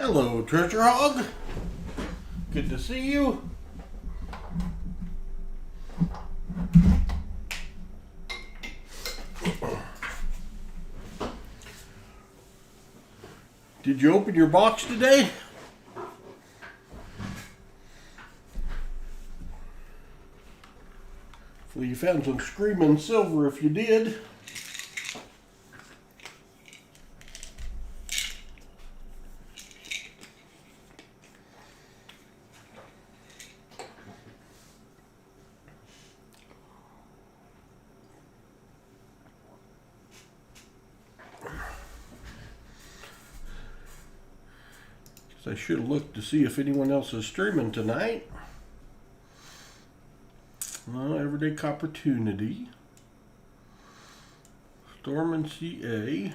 Hello, Treasure Hog. Good to see you. Did you open your box today? Hopefully you found some screaming silver if you did. I should have looked to see if anyone else is streaming tonight. Everyday Opportunity. Storm and CA.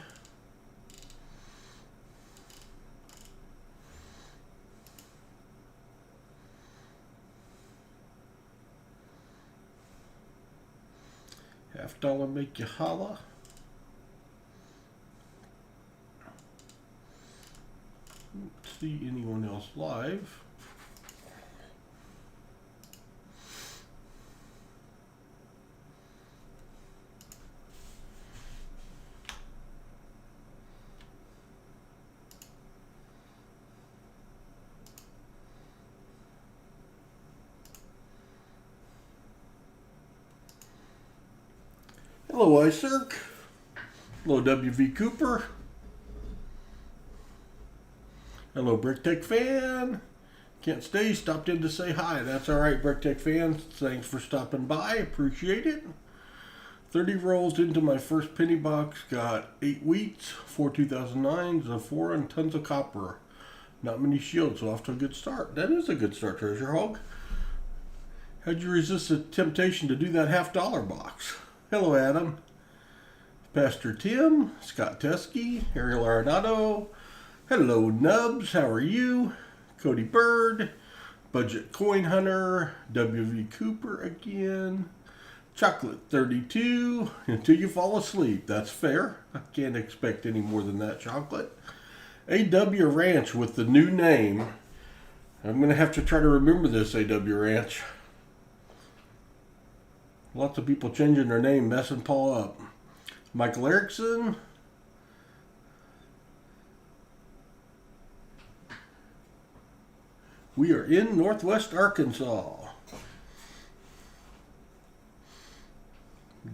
$50 make you holla. See anyone else live. Hello, iCirc. Hello, WV Cooper. Hello, BrickTech fan. Can't stay, stopped in to say hi. That's all right, BrickTech fans. Thanks for stopping by. Appreciate it. 30 rolls into my first penny box. Got 8 wheats, 4 2009s, a 4 and tons of copper. Not many shields, so off to a good start. That is a good start, Treasure Hog. How'd you resist the temptation to do that $50 box? Hello, Adam. Pastor Tim, Scott Teskey, Ariel Arenado. Hello, Nubs. How are you? Cody Bird, Budget Coin Hunter, WV Cooper again, Chocolate 32. Until you fall asleep. That's fair. I can't expect any more than that, Chocolate. AW Ranch with the new name. I'm going to have to try to remember this, AW Ranch. Lots of people changing their name, messing Paul up. Michael Erickson. We are in Northwest Arkansas.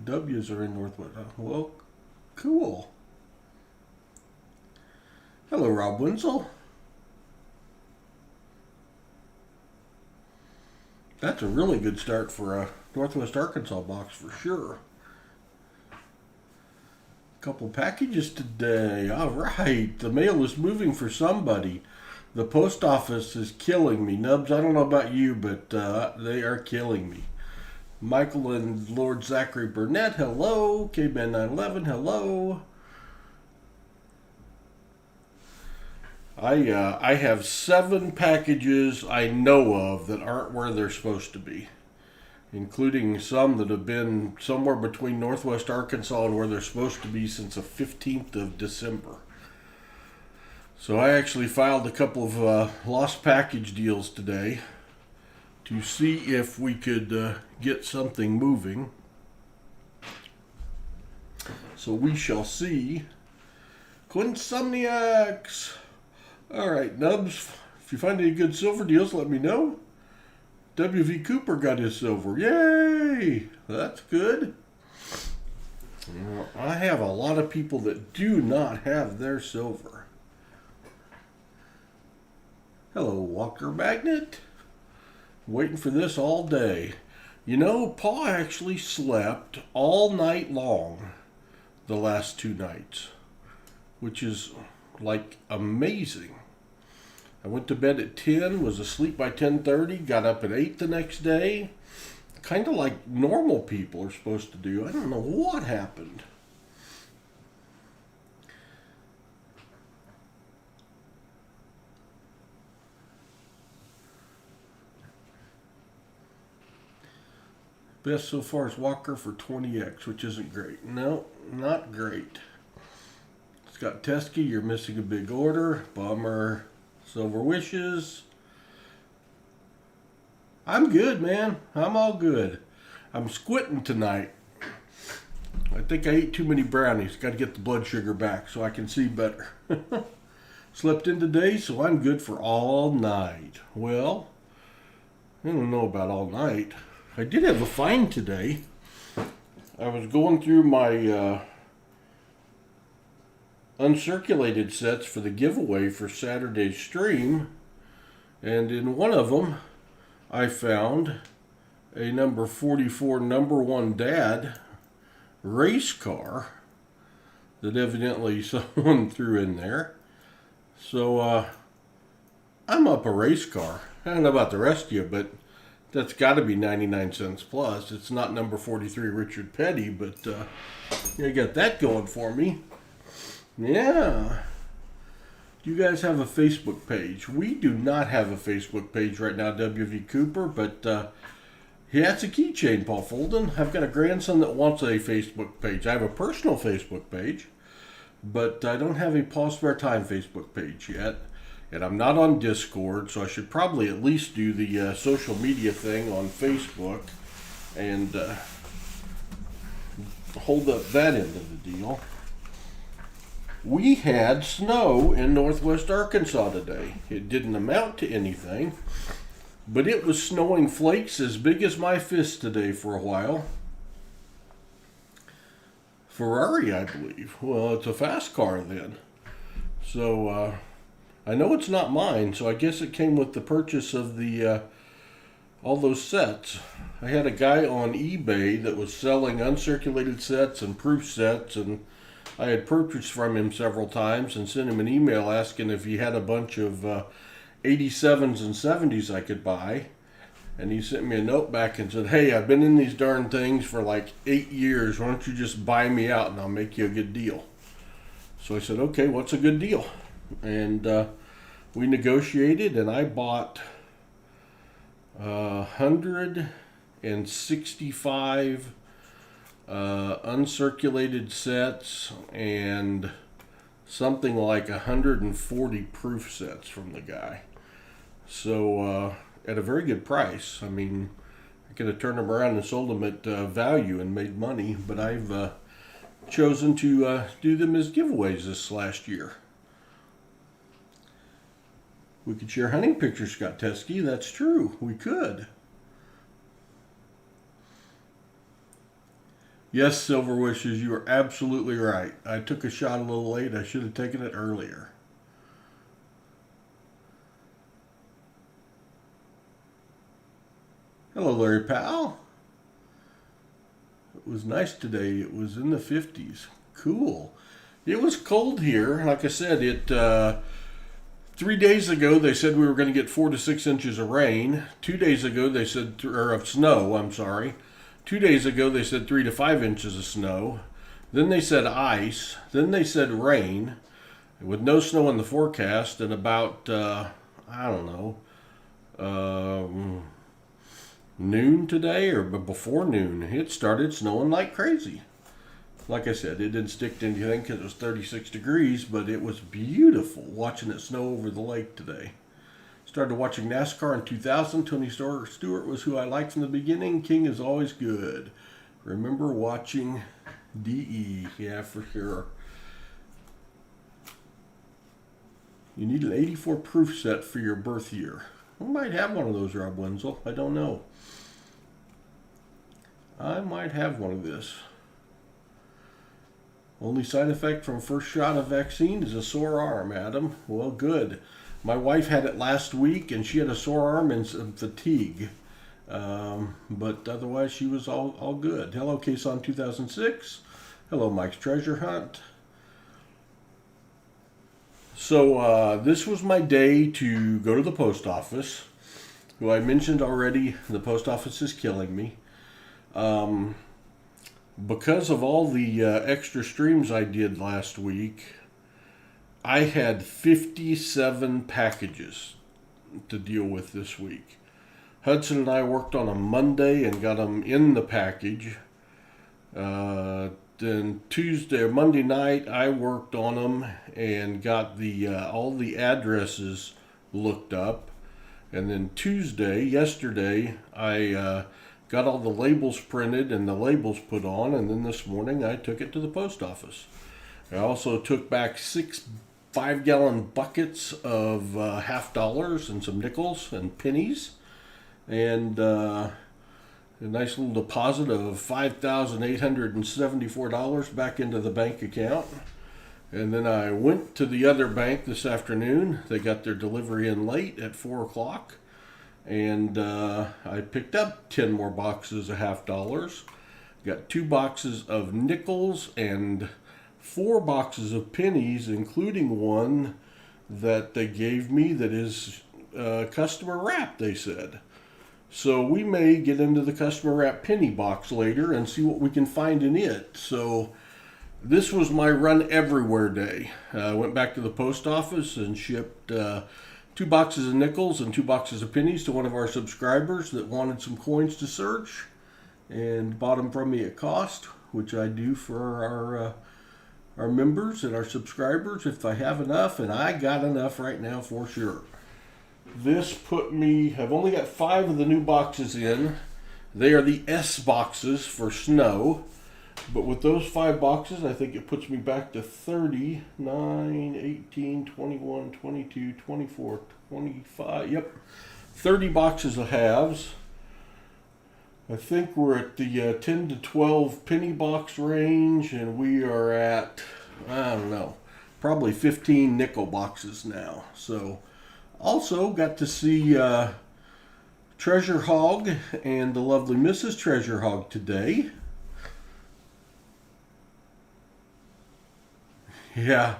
W's are in Northwest. Well, cool. Hello, Rob Winsel. That's a really good start for a Northwest Arkansas box for sure. Couple packages today. All right. The mail is moving for somebody. The post office is killing me. Nubs, I don't know about you, but they are killing me. Michael and Lord Zachary Burnett, hello. K-Man 911, hello. I have 7 packages I know of that aren't where they're supposed to be, including some that have been somewhere between Northwest Arkansas and where they're supposed to be since the 15th of December. So I actually filed a couple of lost package deals today to see if we could get something moving. So we shall see. Coinsomniacs. All right, Nubs, if you find any good silver deals, let me know. WV Cooper got his silver. Yay! That's good. I have a lot of people that do not have their silver. Hello, Walker Magnet. Waiting for this all day. You know, Paul actually slept all night long the last 2 nights, which is like amazing. I went to bed at 10, was asleep by 10:30, got up at 8 the next day. Kind of like normal people are supposed to do. I don't know what happened. Best so far is Walker for 20x, which isn't great. No, not great. Scott Teskey, you're missing a big order. Bummer. Silver wishes. I'm good, man. I'm all good. I'm squinting tonight. I think I ate too many brownies. Got to get the blood sugar back so I can see better. Slept in today, so I'm good for all night. Well, I don't know about all night. I did have a find today. I was going through my uncirculated sets for the giveaway for Saturday's stream, and in one of them I found a number 44 number one dad race car that evidently someone threw in there. So I'm up a race car. I don't know about the rest of you, but that's got to be 99 cents plus. It's not number 43 Richard Petty, but I got that going for me. Yeah. Do you guys have a Facebook page? We do not have a Facebook page right now, WV Cooper, but yeah, it's a keychain, Paul Folden. I've got a grandson that wants a Facebook page. I have a personal Facebook page, but I don't have a Paul Spare Time Facebook page yet. And I'm not on Discord, so I should probably at least do the social media thing on Facebook and hold up that end of the deal. We had snow in northwest Arkansas today. It didn't amount to anything, but it was snowing flakes as big as my fist today for a while. Ferrari, I believe. Well, it's a fast car then. So, I know it's not mine, so I guess it came with the purchase of the all those sets. I had a guy on eBay that was selling uncirculated sets and proof sets, and I had purchased from him several times and sent him an email asking if he had a bunch of 87s and 70s I could buy. And he sent me a note back and said, "Hey, I've been in these darn things for like 8 years. Why don't you just buy me out and I'll make you a good deal?" So I said, "Okay, what's a good deal?" And we negotiated, and I bought 165 uncirculated sets and something like 140 proof sets from the guy. So at a very good price. I mean, I could have turned them around and sold them at value and made money, but I've chosen to do them as giveaways this last year. We could share hunting pictures, Scott Teskey. That's true. We could. Yes, Silver Wishes, you are absolutely right. I took a shot a little late. I should have taken it earlier. Hello, Larry Powell. It was nice today. It was in the 50s. Cool. It was cold here. Like I said, 3 days ago, they said we were going to get 4 to 6 inches of rain. 2 days ago, they said, or of snow, I'm sorry. 2 days ago, they said 3 to 5 inches of snow. Then they said ice. Then they said rain, with no snow in the forecast. And about, noon today, or before noon, it started snowing like crazy. Like I said, it didn't stick to anything because it was 36 degrees, but it was beautiful watching it snow over the lake today. Started watching NASCAR in 2000. Tony Stewart was who I liked from the beginning. King is always good. Remember watching DE. Yeah, for sure. You need an 84 proof set for your birth year. I might have one of those, Rob Wenzel. I don't know. I might have one of this. Only side effect from first shot of vaccine is a sore arm, Adam. Well, good. My wife had it last week, and she had a sore arm and some fatigue. But otherwise, she was all good. Hello, Kason 2006. Hello, Mike's Treasure Hunt. So this was my day to go to the post office. Who I mentioned already, the post office is killing me. Because of all the extra streams I did last week, I had 57 packages to deal with this week. Hudson and I worked on a Monday and got them in the package. Then Tuesday or Monday night, I worked on them and got the all the addresses looked up. And then yesterday, I got all the labels printed and the labels put on. And then this morning, I took it to the post office. I also took back 6 5-gallon buckets of $half and some nickels and pennies. And a nice little deposit of $5,874 back into the bank account. And then I went to the other bank this afternoon. They got their delivery in late at 4 o'clock. And I picked up 10 more boxes of $half. Got 2 boxes of nickels and 4 boxes of pennies, including one that they gave me that is customer wrap, they said. So we may get into the customer wrap penny box later and see what we can find in it. So this was my run everywhere day. I went back to the post office and shipped 2 boxes of nickels and 2 boxes of pennies to one of our subscribers that wanted some coins to search, and bought them from me at cost, which I do for our members and our subscribers if I have enough, and I got enough right now for sure. This put me, I've only got 5 of the new boxes in. They are the S boxes for snow. But with those 5 boxes, I think it puts me back to 30, 9, 18, 21, 22, 24, 25. Yep, 30 boxes of halves. I think we're at the 10 to 12 penny box range, and we are at, I don't know, probably 15 nickel boxes now. So, also got to see Treasure Hog and the lovely Mrs. Treasure Hog today. Yeah,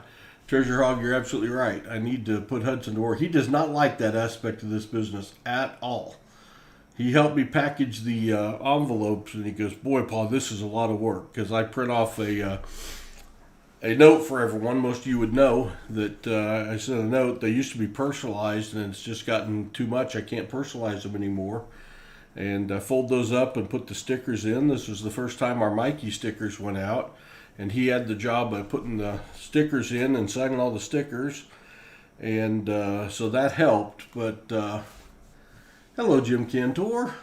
Treasure Hog, you're absolutely right. I need to put Hudson to work. He does not like that aspect of this business at all. He helped me package the envelopes, and he goes, "Boy, Paul, this is a lot of work," because I print off a note for everyone. Most of you would know that I sent a note. They used to be personalized, and it's just gotten too much. I can't personalize them anymore. And I fold those up and put the stickers in. This was the first time our Mikey stickers went out, and he had the job of putting the stickers in and signing all the stickers. And so that helped. But hello, Jim Cantor.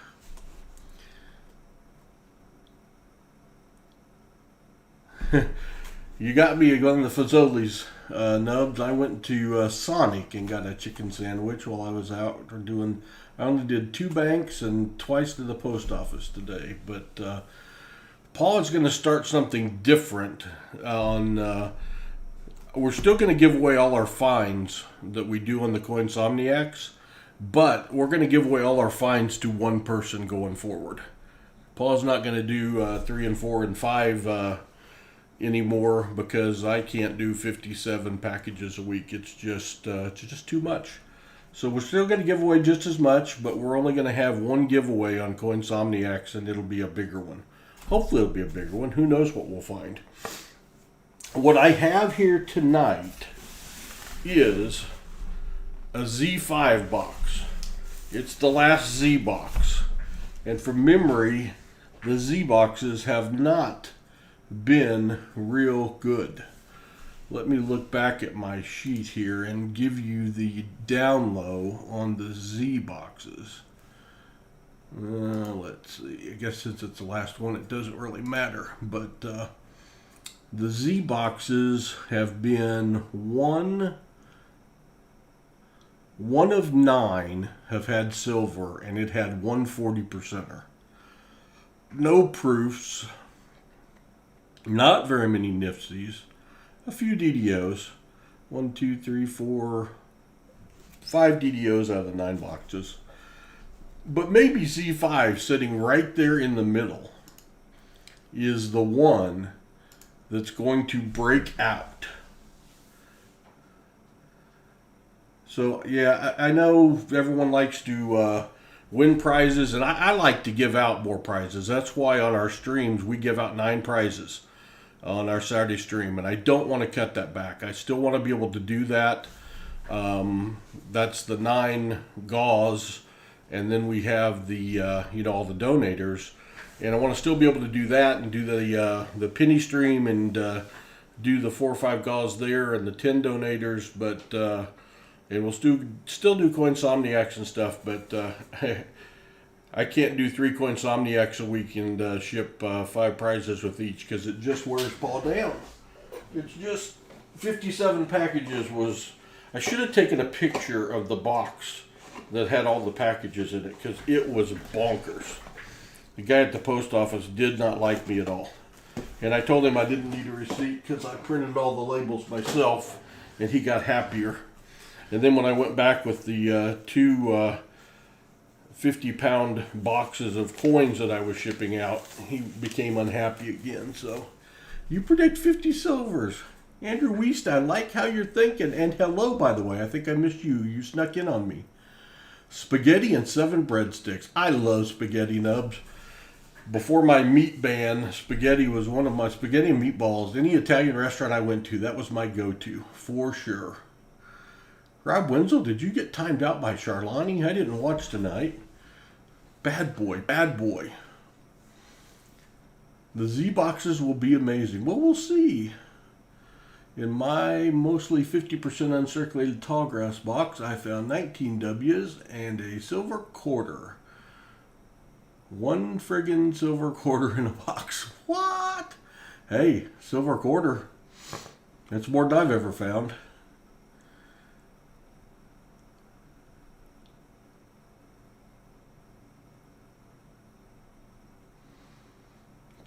You got me on the Fazoli's, Nubs. I went to Sonic and got a chicken sandwich while I was out doing. I only did 2 banks and twice to the post office today. But Paul is going to start something different on. We're still going to give away all our finds that we do on the Coinsomniacs, but we're going to give away all our finds to one person going forward. Paul's not going to do 3 and 4 and 5 anymore, because I can't do 57 packages a week. It's just too much. So we're still going to give away just as much, but we're only going to have one giveaway on Coinsomniacs, and it'll be a bigger one. Hopefully it'll be a bigger one. Who knows what we'll find. What I have here tonight is a Z5 box. It's the last Z box. And from memory, the Z boxes have not been real good. Let me look back at my sheet here and give you the down low on the Z boxes. Let's see. I guess since it's the last one, it doesn't really matter. But the Z boxes have been one of 9 have had silver, and it had 140%er. No proofs. Not very many Nifties. A few DDOs. 1, 2, 3, 4, 5 DDOs out of the 9 boxes. But maybe Z5 sitting right there in the middle is the one that's going to break out. So, yeah, I know everyone likes to win prizes, and I like to give out more prizes. That's why on our streams we give out 9 prizes on our Saturday stream, and I don't want to cut that back. I still want to be able to do that. That's the 9 gauze, and then we have the all the donators, and I want to still be able to do that and do the penny stream and do the 4 or 5 gauze there and the 10 donators. But And we'll still do Coinsomniacs and stuff, but I can't do 3 Coinsomniacs a week and ship 5 prizes with each because it just wears Paul down. It's just 57 packages was. I should have taken a picture of the box that had all the packages in it because it was bonkers. The guy at the post office did not like me at all. And I told him I didn't need a receipt because I printed all the labels myself, and he got happier. And then when I went back with the 2 50-pound boxes of coins that I was shipping out, he became unhappy again. So, you predict 50 silvers. Andrew Wiest, I like how you're thinking. And hello, by the way. I think I missed you. You snuck in on me. Spaghetti and 7 breadsticks. I love spaghetti nubs. Before my meat ban, spaghetti was one of my spaghetti and meatballs. Any Italian restaurant I went to, that was my go-to, for sure. Rob Wenzel, did you get timed out by Charlani? I didn't watch tonight. Bad boy, bad boy. The Z boxes will be amazing. Well, we'll see. In my mostly 50% uncirculated tall grass box, I found 19 W's and a silver quarter. 1 friggin' silver quarter in a box. What? Hey, silver quarter. That's more than I've ever found.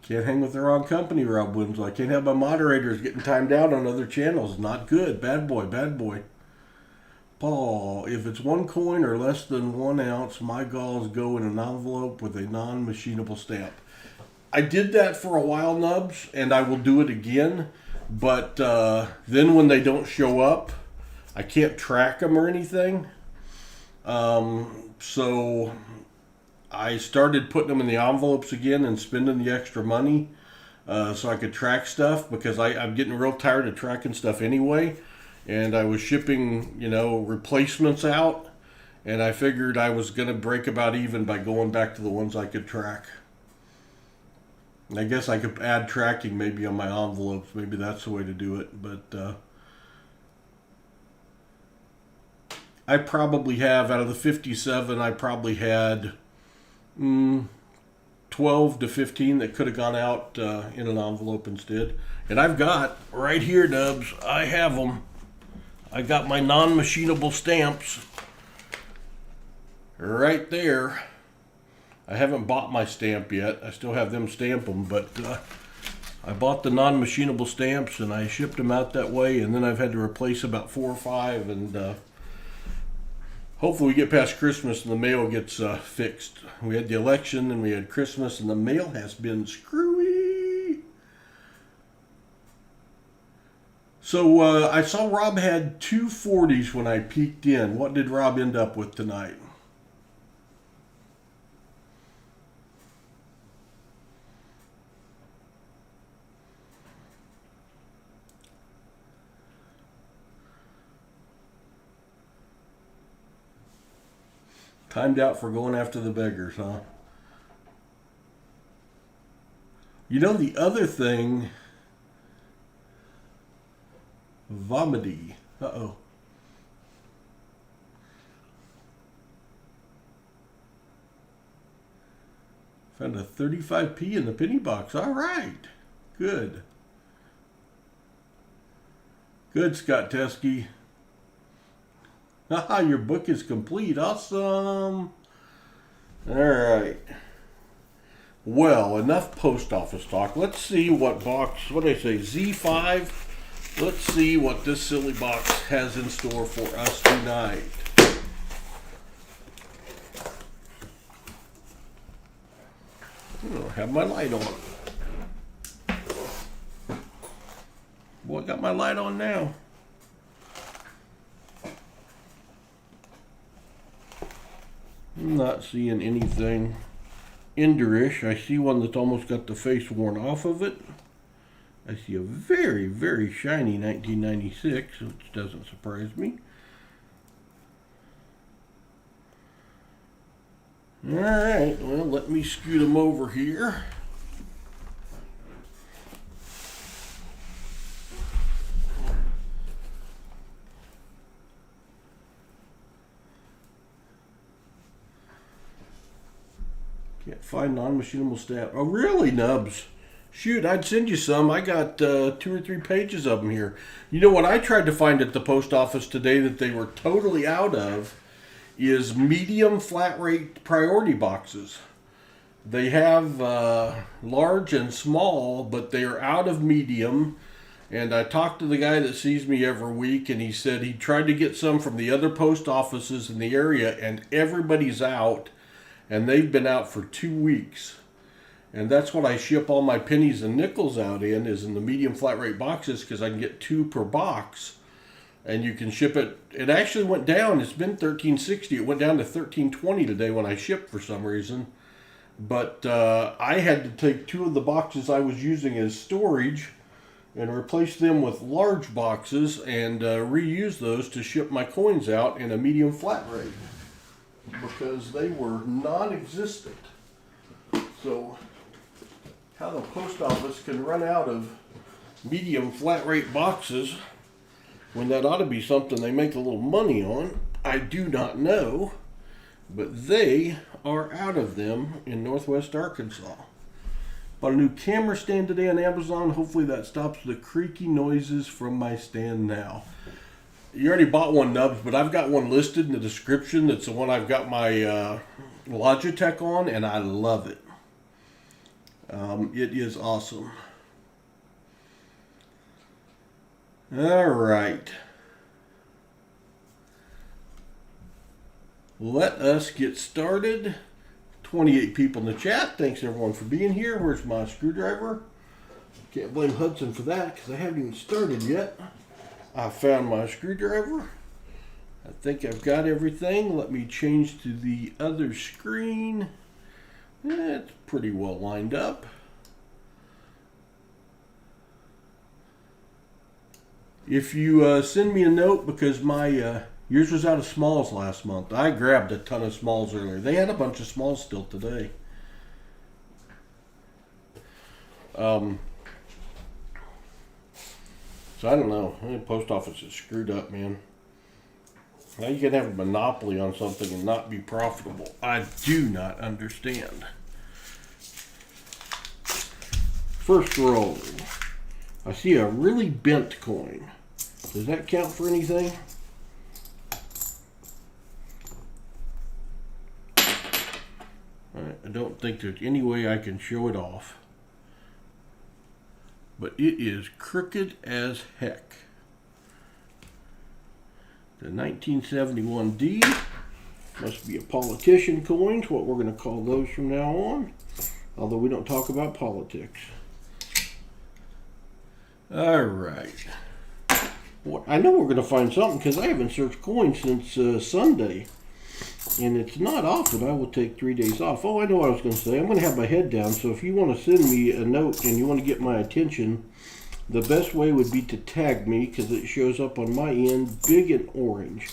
Can't hang with the wrong company, Rob Winslow. I can't have my moderators getting timed out on other channels. Not good. Bad boy, bad boy. Paul, if it's 1 coin or less than 1 ounce, my galls go in an envelope with a non-machinable stamp. I did that for a while, Nubs, and I will do it again. But then when they don't show up, I can't track them or anything. So I started putting them in the envelopes again and spending the extra money so I could track stuff because I'm getting real tired of tracking stuff anyway. And I was shipping, replacements out, and I figured I was going to break about even by going back to the ones I could track. I guess I could add tracking maybe on my envelopes. Maybe that's the way to do it. But I probably have, out of the 57, I probably had 12 to 15 that could have gone out in an envelope instead. And I've got, right here, Dubs, I have them. I got my non-machinable stamps right there. I haven't bought my stamp yet. I still have them stamp them, but I bought the non-machinable stamps and I shipped them out that way, and then I've had to replace about 4 or 5, and hopefully we get past Christmas and the mail gets fixed. We had the election and we had Christmas, and the mail has been screwy. So I saw Rob had 2 40s when I peeked in. What did Rob end up with tonight? Timed out for going after the beggars, huh? The other thing... Vomity. Uh-oh. Found a 35p in the penny box. All right. Good. Good, Scott Teskey. Haha, your book is complete. Awesome. All right. Well, enough post office talk. Let's see what box, what did I say, Z5? Let's see what this silly box has in store for us tonight. I have my light on. Boy, I got my light on now. I'm not seeing anything Enderish. I see one that's almost got the face worn off of it. I see a very, very shiny 1996, which doesn't surprise me. Alright, well, let me scoot them over here. Find non-machinable stamp. Oh, really, Nubs? Shoot, I'd send you some. I got 2 or 3 pages of them here. You know what I tried to find at the post office today that they were totally out of is medium flat rate priority boxes. They have large and small, but they are out of medium. And I talked to the guy that sees me every week, and he said he tried to get some from the other post offices in the area, and everybody's out, and they've been out for 2 weeks. And that's what I ship all my pennies and nickels out in, is in the medium flat rate boxes, because I can get 2 per box. And you can ship it. It actually went down. It's been $13.60. It went down to $13.20 today when I shipped for some reason. But I had to take 2 of the boxes I was using as storage and replace them with large boxes and reuse those to ship my coins out in a medium flat rate because they were non-existent. So how the post office can run out of medium flat rate boxes when that ought to be something they make a little money on, I do not know. But they are out of them in Northwest Arkansas. Bought a new camera stand today on Amazon. Hopefully that stops the creaky noises from my stand now. You already bought one, Nubs, but I've got one listed in the description. That's the one I've got my Logitech on, and I love it. It is awesome. All right. Let us get started. 28 people in the chat. Thanks everyone for being here. Where's my screwdriver? Can't blame Hudson for that because I haven't even started yet. I found my screwdriver. I think I've got everything. Let me change to the other screen. It's pretty well lined up. If you send me a note because my yours was out of smalls last month. I grabbed a ton of smalls earlier. They had a bunch of smalls still today. So I don't know. The post office is screwed up, man. How you can have a monopoly on something and not be profitable? I do not understand. First roll. I see a really bent coin. Does that count for anything? I don't think there's any way I can show it off. But it is crooked as heck. The 1971D must be a politician coin, what we're going to call those from now on. Although we don't talk about politics. All right. Well, I know we're going to find something because I haven't searched coins since Sunday. And it's not often I will take 3 days off. Oh, I know what I was going to say. I'm going to have my head down. So if you want to send me a note and you want to get my attention, the best way would be to tag me because it shows up on my end big and orange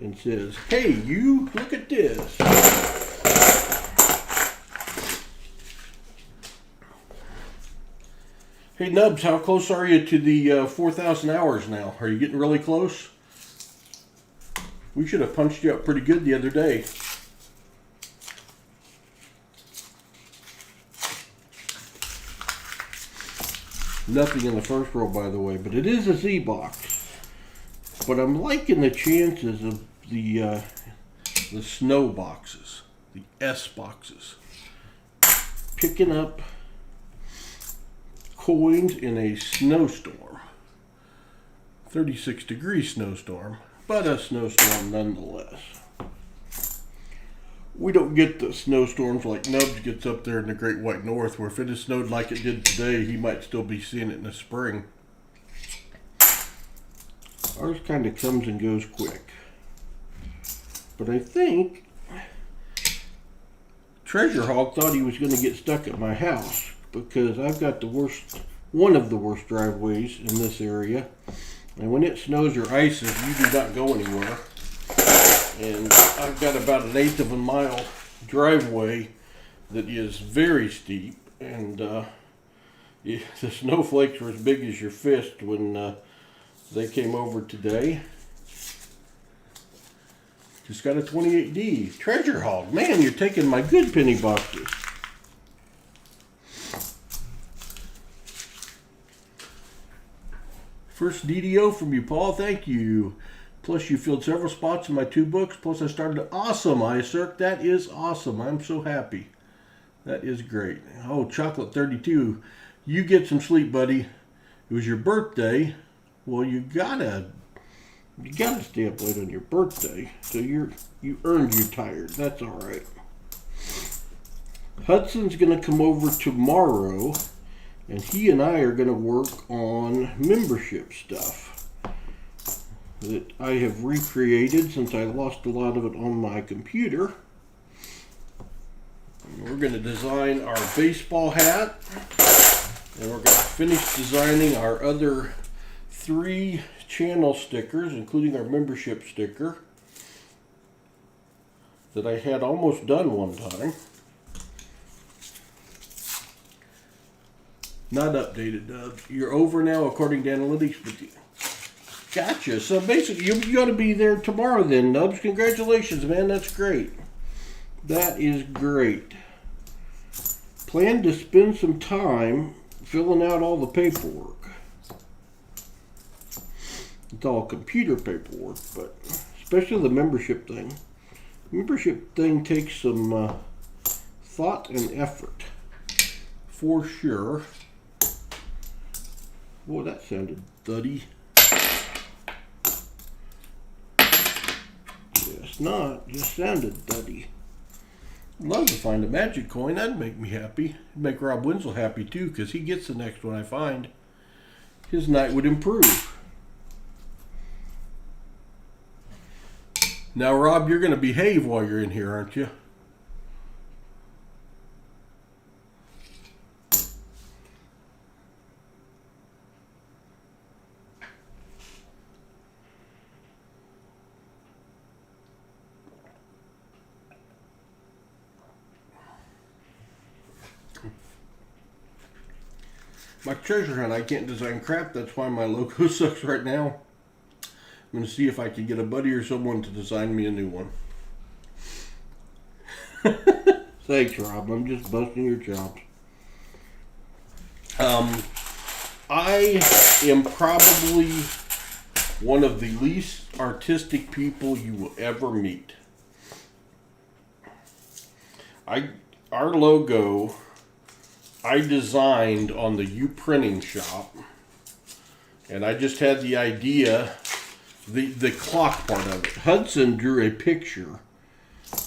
and says, hey, you, look at this. Hey, Nubs, how close are you to the 4,000 hours now? Are you getting really close? We should have punched you up pretty good the other day. Nothing in the first row, by the way, but it is a Z box. But I'm liking the chances of the snow boxes, the S boxes, picking up coins in a snowstorm. 36-degree snowstorm. But a snowstorm nonetheless. We don't get the snowstorms like Nubs gets up there in the Great White North, where if it had snowed like it did today, he might still be seeing it in the spring. Ours kind of comes and goes quick. But I think Treasure Hog thought he was going to get stuck at my house because I've got the worst, one of the worst driveways in this area. And when it snows or ices, you do not go anywhere. And I've got about 1/8 of a mile driveway that is very steep. And the snowflakes were as big as your fist when they came over today. Just got a 28D. Treasure Hog. Man, you're taking my good penny boxes. First DDO from you, Paul. Thank you. Plus, you filled several spots in my 2 books. Plus, I started. Awesome, iCirc. That is awesome. I'm so happy. That is great. Oh, Chocolate 32. You get some sleep, buddy. It was your birthday. Well, you gotta stay up late on your birthday. So you earned your tired. That's all right. Hudson's gonna come over tomorrow, and he and I are gonna work on membership stuff that I have recreated since I lost a lot of it on my computer. And we're gonna design our baseball hat, and we're gonna finish designing our other 3 channel stickers, including our membership sticker that I had almost done one time. Not updated, Dubs. You're over now according to analytics, but gotcha. So basically, you got to be there tomorrow then, Dubs. Congratulations, man. That's great. That is great. Plan to spend some time filling out all the paperwork. It's all computer paperwork, but especially the membership thing. Membership thing takes some thought and effort, for sure. Boy, that sounded thuddy. Yes, not. Just sounded thuddy. I'd love to find a magic coin. That'd make me happy. It'd make Rob Winslow happy too, because he gets the next one I find. His night would improve. Now, Rob, you're going to behave while you're in here, aren't you? My treasure hunt, I can't design crap. That's why my logo sucks right now. I'm going to see if I can get a buddy or someone to design me a new one. Thanks, Rob. I'm just busting your chops. I am probably one of the least artistic people you will ever meet. Our logo I designed on the U printing shop, and I just had the idea, the clock part of it. Hudson drew a picture.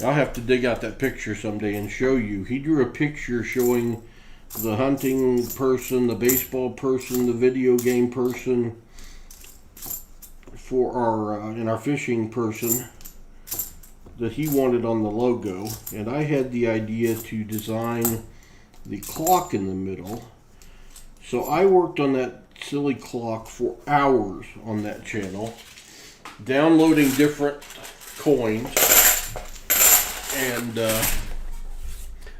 I'll have to dig out that picture someday and show you. He drew a picture showing the hunting person, the baseball person, the video game person, for our and our fishing person that he wanted on the logo. And I had the idea to design the clock in the middle. So I worked on that silly clock for hours on that channel, downloading different coins and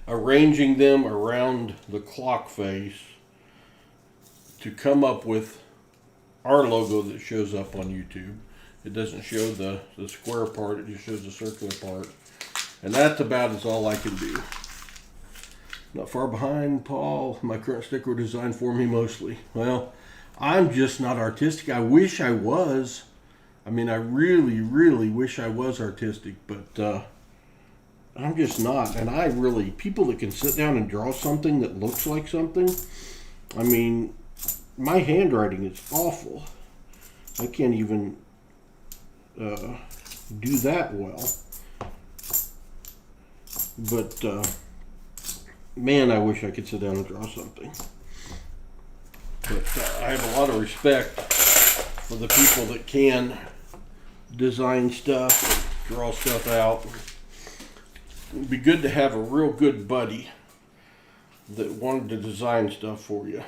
arranging them around the clock face to come up with our logo that shows up on YouTube. It doesn't show the square part, it just shows the circular part. And that's about as all I can do. Not far behind, Paul. My current sticker were designed for me mostly. Well, I'm just not artistic. I wish I was. I mean, I really, really wish I was artistic, but I'm just not. And people that can sit down and draw something that looks like something, I mean, my handwriting is awful. I can't even do that well. But, man, I wish I could sit down and draw something. But I have a lot of respect for the people that can design stuff and draw stuff out. It'd be good to have a real good buddy that wanted to design stuff for you.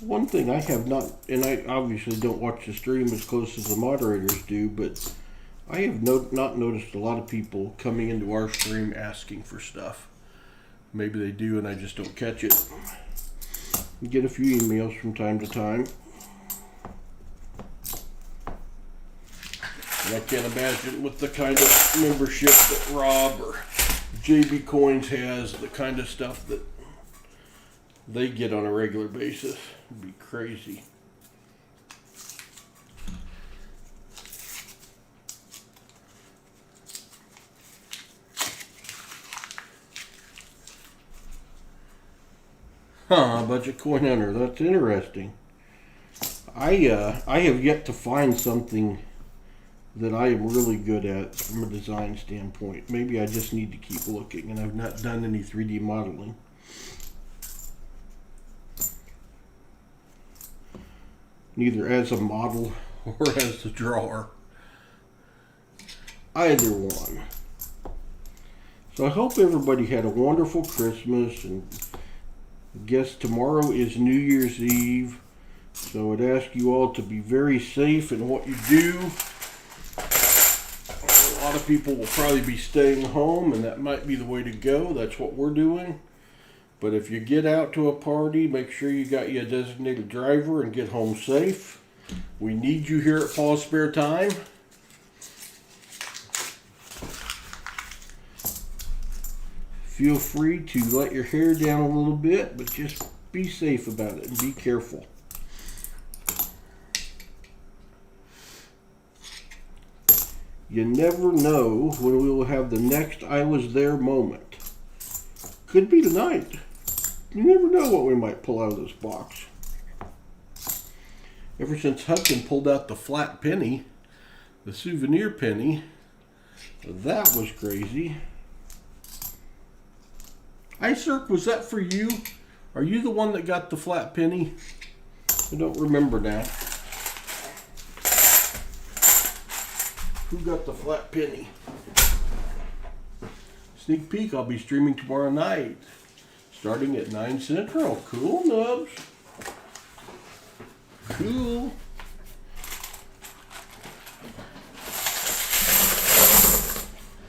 One thing I have not, and I obviously don't watch the stream as close as the moderators do, but I have not noticed a lot of people coming into our stream asking for stuff. Maybe they do and I just don't catch it. Get a few emails from time to time. And I can't imagine with the kind of membership that Rob or JB Coins has, the kind of stuff that they get on a regular basis. It'd be crazy. Huh, budget coin hunter. That's interesting. I have yet to find something that I am really good at from a design standpoint. Maybe I just need to keep looking, and I've not done any 3D modeling. Neither as a model or as a drawer. Either one. So I hope everybody had a wonderful Christmas, and I guess tomorrow is New Year's Eve. So I'd ask you all to be very safe in what you do. A lot of people will probably be staying home, and that might be the way to go. That's what we're doing. But if you get out to a party, make sure you got you a designated driver and get home safe. We need you here at Paul's Spare Time. Feel free to let your hair down a little bit, but just be safe about it and be careful. You never know when we will have the next I was there moment. Could be tonight. You never know what we might pull out of this box. Ever since Hudson pulled out the flat penny, the souvenir penny, that was crazy. Icerk, was that for you? Are you the one that got the flat penny? I don't remember now. Who got the flat penny? Sneak peek, I'll be streaming tomorrow night, starting at 9 Central. Cool, Nubs. Cool.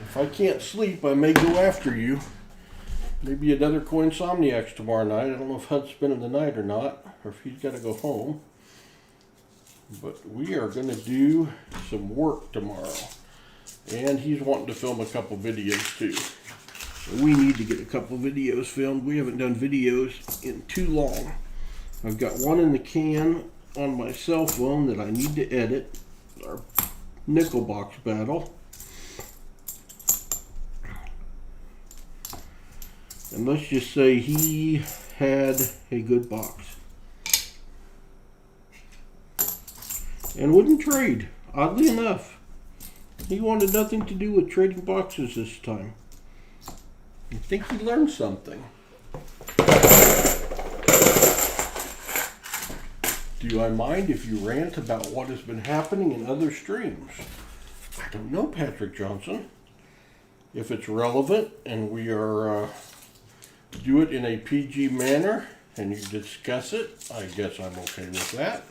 If I can't sleep, I may go after you. Maybe another Coinsomniacs tomorrow night. I don't know if Hud's spending the night or not, or if he's got to go home. But we are going to do some work tomorrow. And he's wanting to film a couple videos too. We need to get a couple videos filmed. We haven't done videos in too long. I've got one in the can on my cell phone that I need to edit. Our nickel box battle. And let's just say he had a good box. And wouldn't trade, oddly enough. He wanted nothing to do with trading boxes this time. I think he learned something. Do I mind if you rant about what has been happening in other streams? I don't know, Patrick Johnson. If it's relevant and we are do it in a PG manner and you discuss it, I guess I'm okay with that.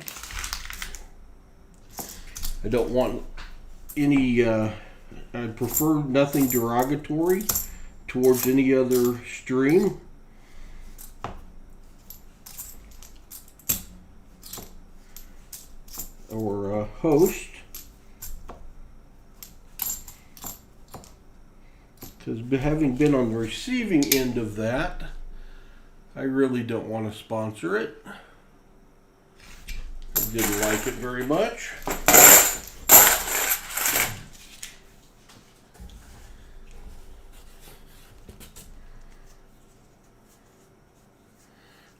I don't want any, I prefer nothing derogatory towards any other stream. Or host. Because having been on the receiving end of that, I really don't want to sponsor it. I didn't like it very much.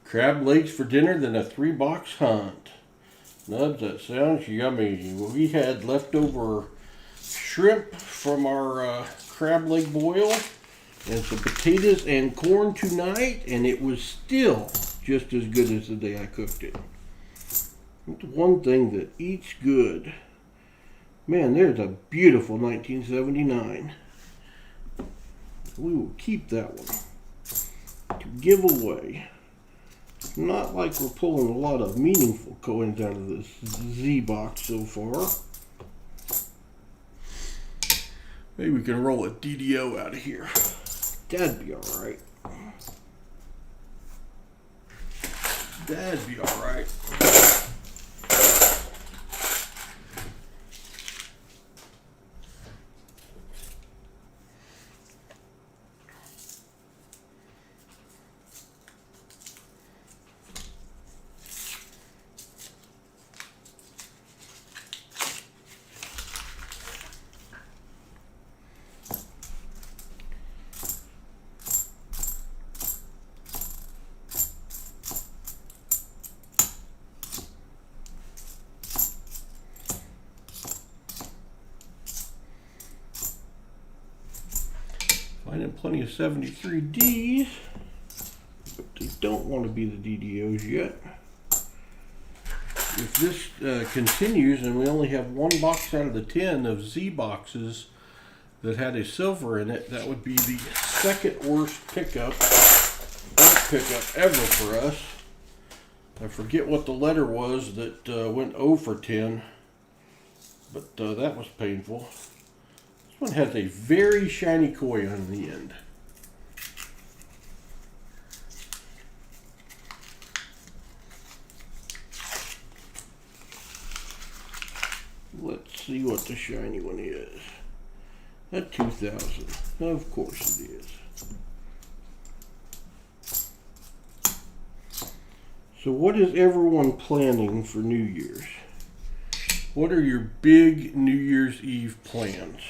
Crab legs for dinner, then a 3-box hunt. Nubs, that sounds yummy. We had leftover shrimp from our crab leg boil and some potatoes and corn tonight, and it was still just as good as the day I cooked it. That's one thing that eats good. Man, there's a beautiful 1979. We will keep that one to give away. Not like we're pulling a lot of meaningful coins out of this Z box so far. Maybe we can roll a DDO out of here. That'd be alright. That'd be all right. Finding plenty of 73Ds, but they don't want to be the DDOs yet. If this continues and we only have one box out of the 10 of Z boxes that had a silver in it, that would be the second worst pickup ever for us. I forget what the letter was that went 0 for 10, but that was painful. This one has a very shiny koi on the end. Let's see what the shiny one is. That 2000. Of course it is. So what is everyone planning for New Year's? What are your big New Year's Eve plans?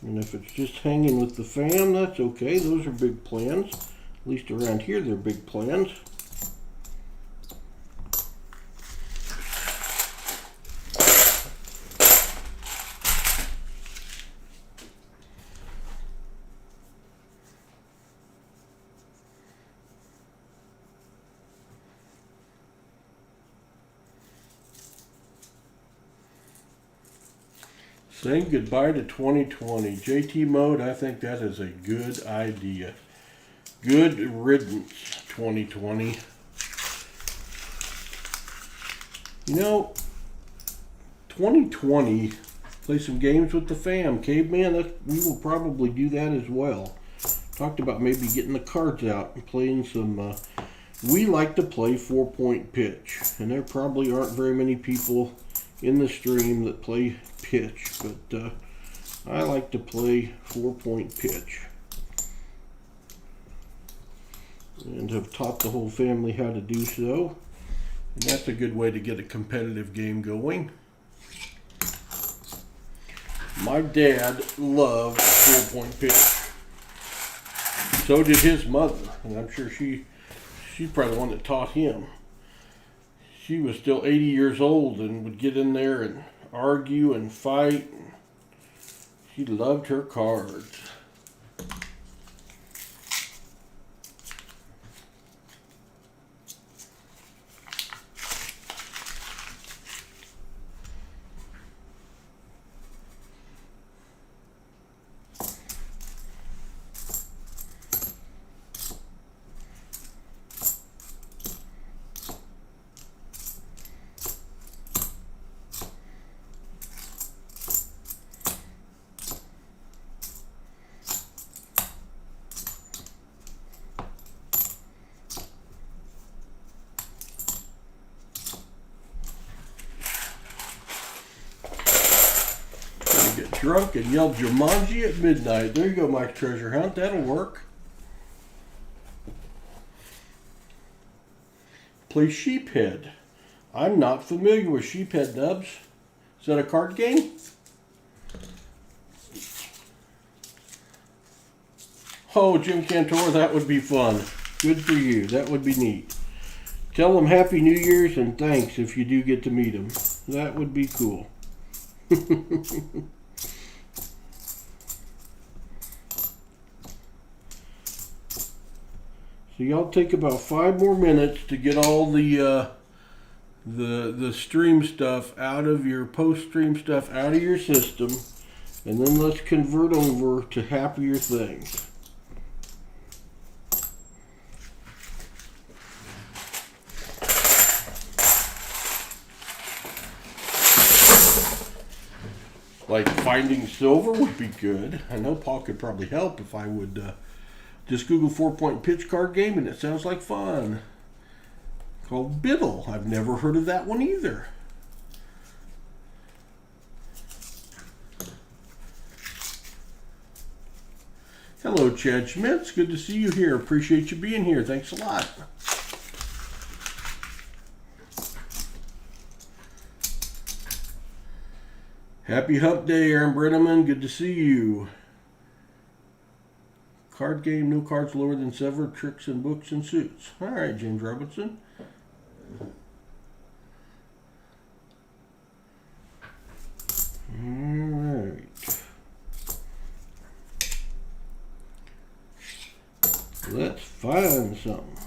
And if it's just hanging with the fam, that's okay. Those are big plans. At least around here, they're big plans. Saying goodbye to 2020. JT mode, I think that is a good idea. Good riddance, 2020. You know, 2020, play some games with the fam. Caveman, we will probably do that as well. Talked about maybe getting the cards out and playing some... we like to play 4-point pitch. And there probably aren't very many people in the stream that play pitch, but I like to play 4-point pitch and have taught the whole family how to do so, and that's a good way to get a competitive game going. My dad loved 4-point pitch. So did his mother, and I'm sure she's probably the one that taught him. She was still 80 years old and would get in there and argue and fight. She loved her cards. Drunk and yell Jumanji at midnight. There you go, Mike's Treasure Hunt. That'll work. Play Sheephead. I'm not familiar with Sheephead, Nubs. Is that a card game? Oh, Jim Cantor, that would be fun. Good for you. That would be neat. Tell them Happy New Year's and thanks if you do get to meet them. That would be cool. So y'all take about 5 more minutes to get all the stream stuff out of your post-stream stuff out of your system, and then let's convert over to happier things. Like finding silver would be good. I know Paul could probably help if I would Just Google 4-point pitch card game and it sounds like fun. Called Biddle. I've never heard of that one either. Hello, Chad Schmitz. Good to see you here. Appreciate you being here. Thanks a lot. Happy Hump Day, Aaron Brenneman. Good to see you. Card game, no cards lower than 7, tricks and books and suits. All right, James Robinson. All right. Let's find something.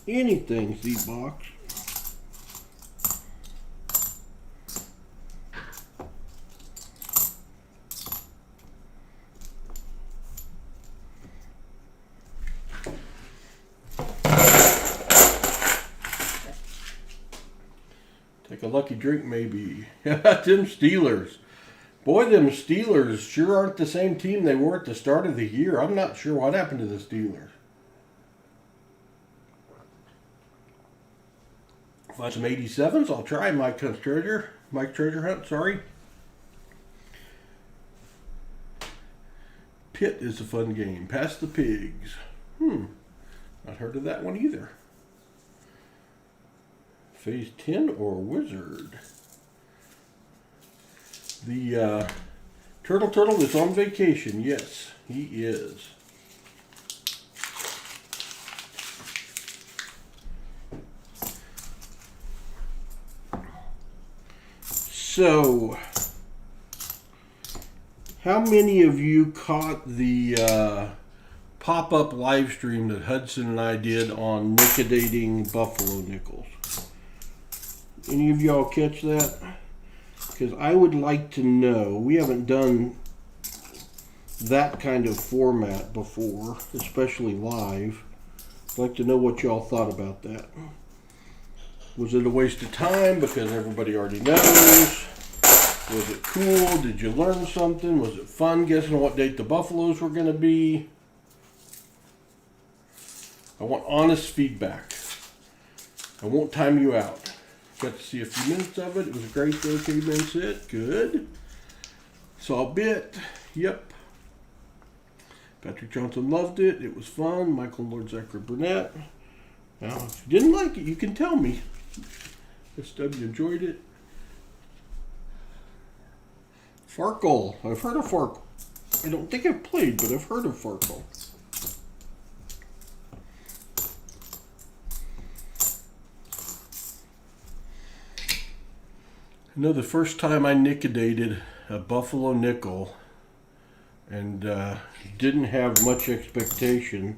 Anything, Z-Box. Take a lucky drink, maybe. Them Steelers. Boy, them Steelers sure aren't the same team they were at the start of the year. I'm not sure what happened to the Steelers. Find some 87s. I'll try Mike Treasure Hunt, sorry. Pit is a fun game. Pass the pigs. Not heard of that one either. Phase 10 or Wizard. The Turtle is on vacation. Yes, he is. So, how many of you caught the pop-up live stream that Hudson and I did on liquidating Buffalo nickels? Any of y'all catch that? Because I would like to know. We haven't done that kind of format before, especially live. I'd like to know what y'all thought about that. Was it a waste of time because everybody already knows? Was it cool? Did you learn something? Was it fun guessing what date the Buffaloes were going to be? I want honest feedback. I won't time you out. Got to see a few minutes of it. It was a great though, Caveman set. Good. Saw a bit. Yep. Patrick Johnson loved it. It was fun. Michael and Lord Zachary Burnett. Now, if you didn't like it, you can tell me. SW enjoyed it. Farkle. I've heard of Farkle. I don't think I've played, but I've heard of Farkle. I know the first time I liquidated a Buffalo nickel and didn't have much expectation,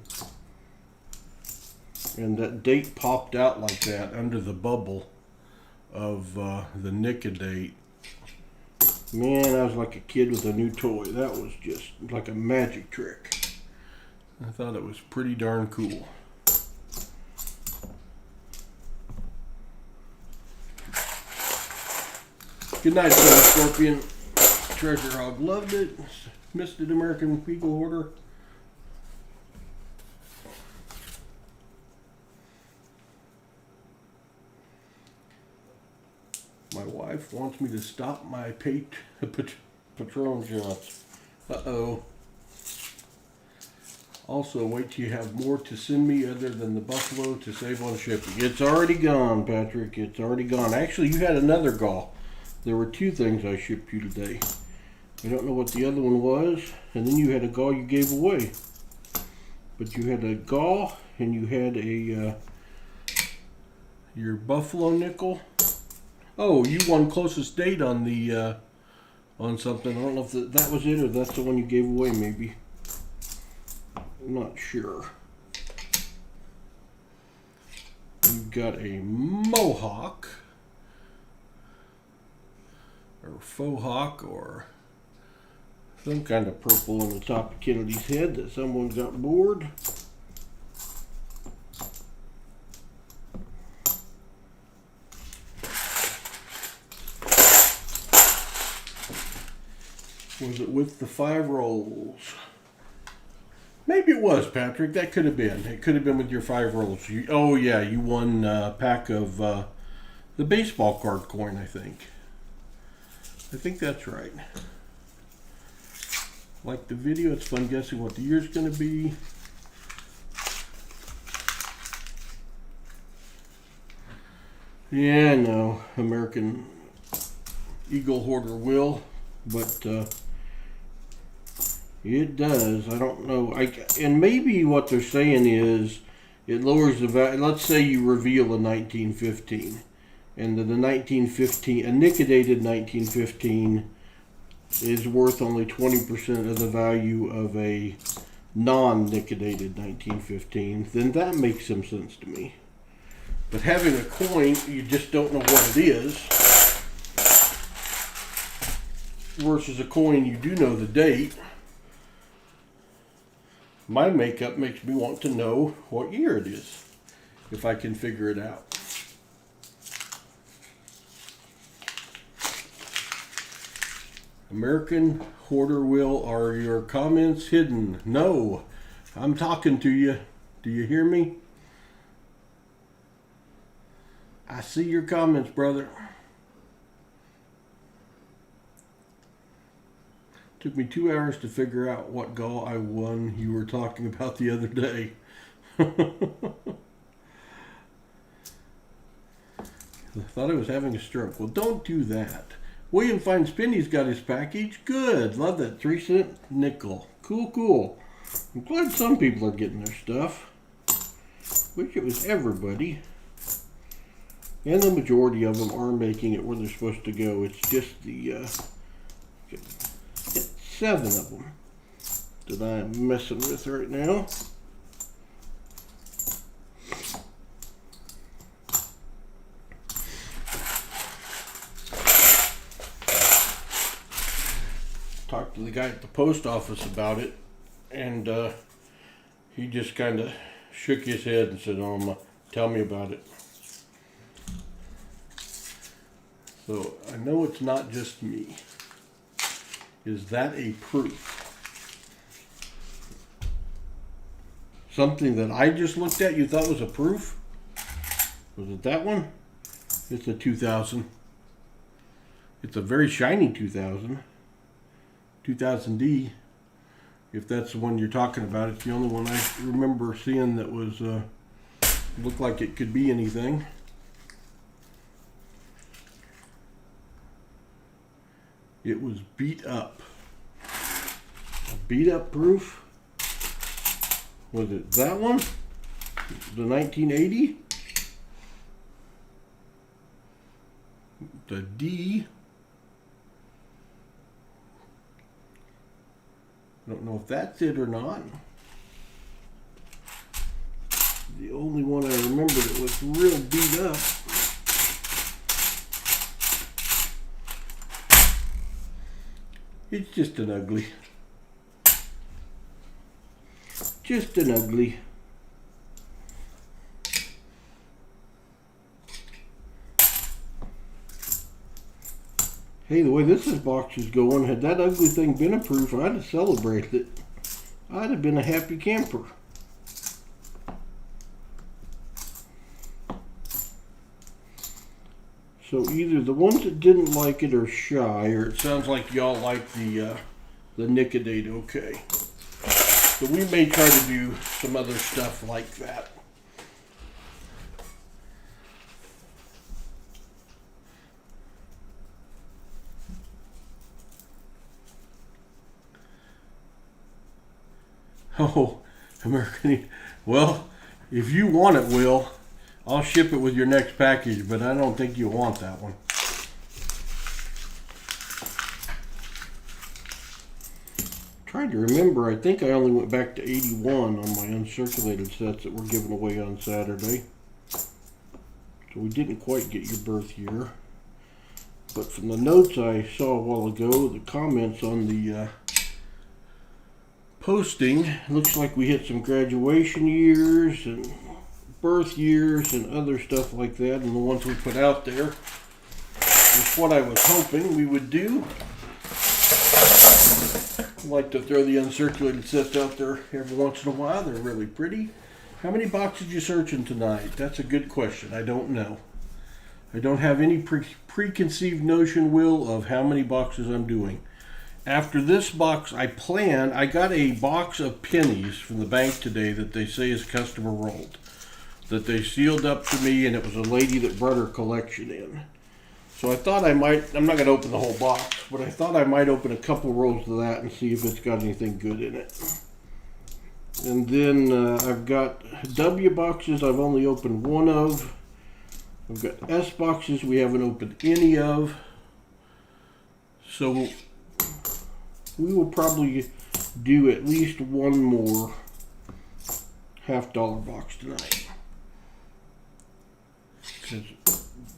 and that date popped out like that under the bubble of the liquidate. Man, I was like a kid with a new toy. That was just like a magic trick. I thought it was pretty darn cool. Good night, Son Scorpion. Treasure Hog loved it. Missed it, American Eagle Order. My wife wants me to stop my Patron shots. Uh-oh. Also, wait till you have more to send me other than the Buffalo to save on shipping. It's already gone, Patrick. It's already gone. Actually, you had another gall. There were 2 things I shipped you today. I don't know what the other one was. And then you had a gall you gave away. But you had a gall and you had a your Buffalo nickel. Oh, you won closest date on the on something. I don't know if that was it or that's the one you gave away maybe. I'm not sure. You've got a Mohawk. Or faux hawk, or some kind of purple on the top of Kennedy's head that someone got bored. Was it with the 5 rolls? Maybe it was, Patrick. That could have been. It could have been with your 5 rolls. Oh, yeah, you won a pack of the baseball card coin, I think. I think that's right. Like the video, it's fun guessing what the year's going to be. Yeah, no, American Eagle Hoarder will, but it does. I don't know. And maybe what they're saying is it lowers the value. Let's say you reveal a 1915, and the 1915, a nickedated 1915, is worth only 20% of the value of a non-nickedated 1915. Then that makes some sense to me. But having a coin, you just don't know what it is, versus a coin you do know the date. My makeup makes me want to know what year it is, if I can figure it out. American Hoarder Will, are your comments hidden? No, I'm talking to you. Do you hear me? I see your comments, brother. Took me 2 hours to figure out what goal I won you were talking about the other day. I thought I was having a stroke. Well, don't do that. William Fine Spinney's got his package. Good. Love that 3-cent nickel. Cool, cool. I'm glad some people are getting their stuff. Wish it was everybody. And the majority of them are making it where they're supposed to go. It's just the 7 of them that I'm messing with right now. Talked to the guy at the post office about it, and he just kind of shook his head and said, tell me about it. So I know it's not just me. Is that a proof? Something that I just looked at you thought was a proof? Was it that one? It's a 2000. It's a very shiny 2000. 2000D. If that's the one you're talking about, it's the only one I remember seeing that was looked like it could be anything. It was beat up. A beat up proof? Was it that one? The 1980? The D? I don't know if that's it or not. The only one I remember that was real beat up. It's just an ugly. Just an ugly. Hey, the way this box is going, had that ugly thing been a proof, I'd have celebrated it. I'd have been a happy camper. So either the ones that didn't like it are shy, or it sounds like y'all like the Nicodate okay. So we may try to do some other stuff like that. Oh, American. Well, if you want it, Will, I'll ship it with your next package, but I don't think you'll want that one. Trying to remember, I think I only went back to 81 on my uncirculated sets that were given away on Saturday. So we didn't quite get your birth year. But from the notes I saw a while ago, the comments on the posting, looks like we hit some graduation years and birth years and other stuff like that, and the ones we put out there is what I was hoping we would do. I like to throw the uncirculated sets out there every once in a while. They're really pretty. How many boxes you searching tonight? That's a good question. I don't know. I don't have any preconceived notion, Will, of how many boxes I'm doing. After this box, I got a box of pennies from the bank today that they say is customer rolled, that they sealed up to me, and it was a lady that brought her collection in. So I thought I'm not going to open the whole box, but I thought I might open a couple rolls of that and see if it's got anything good in it. And then I've got W boxes I've only opened one of. I've got S boxes we haven't opened any of. So we will probably do at least one more $50 box tonight. Because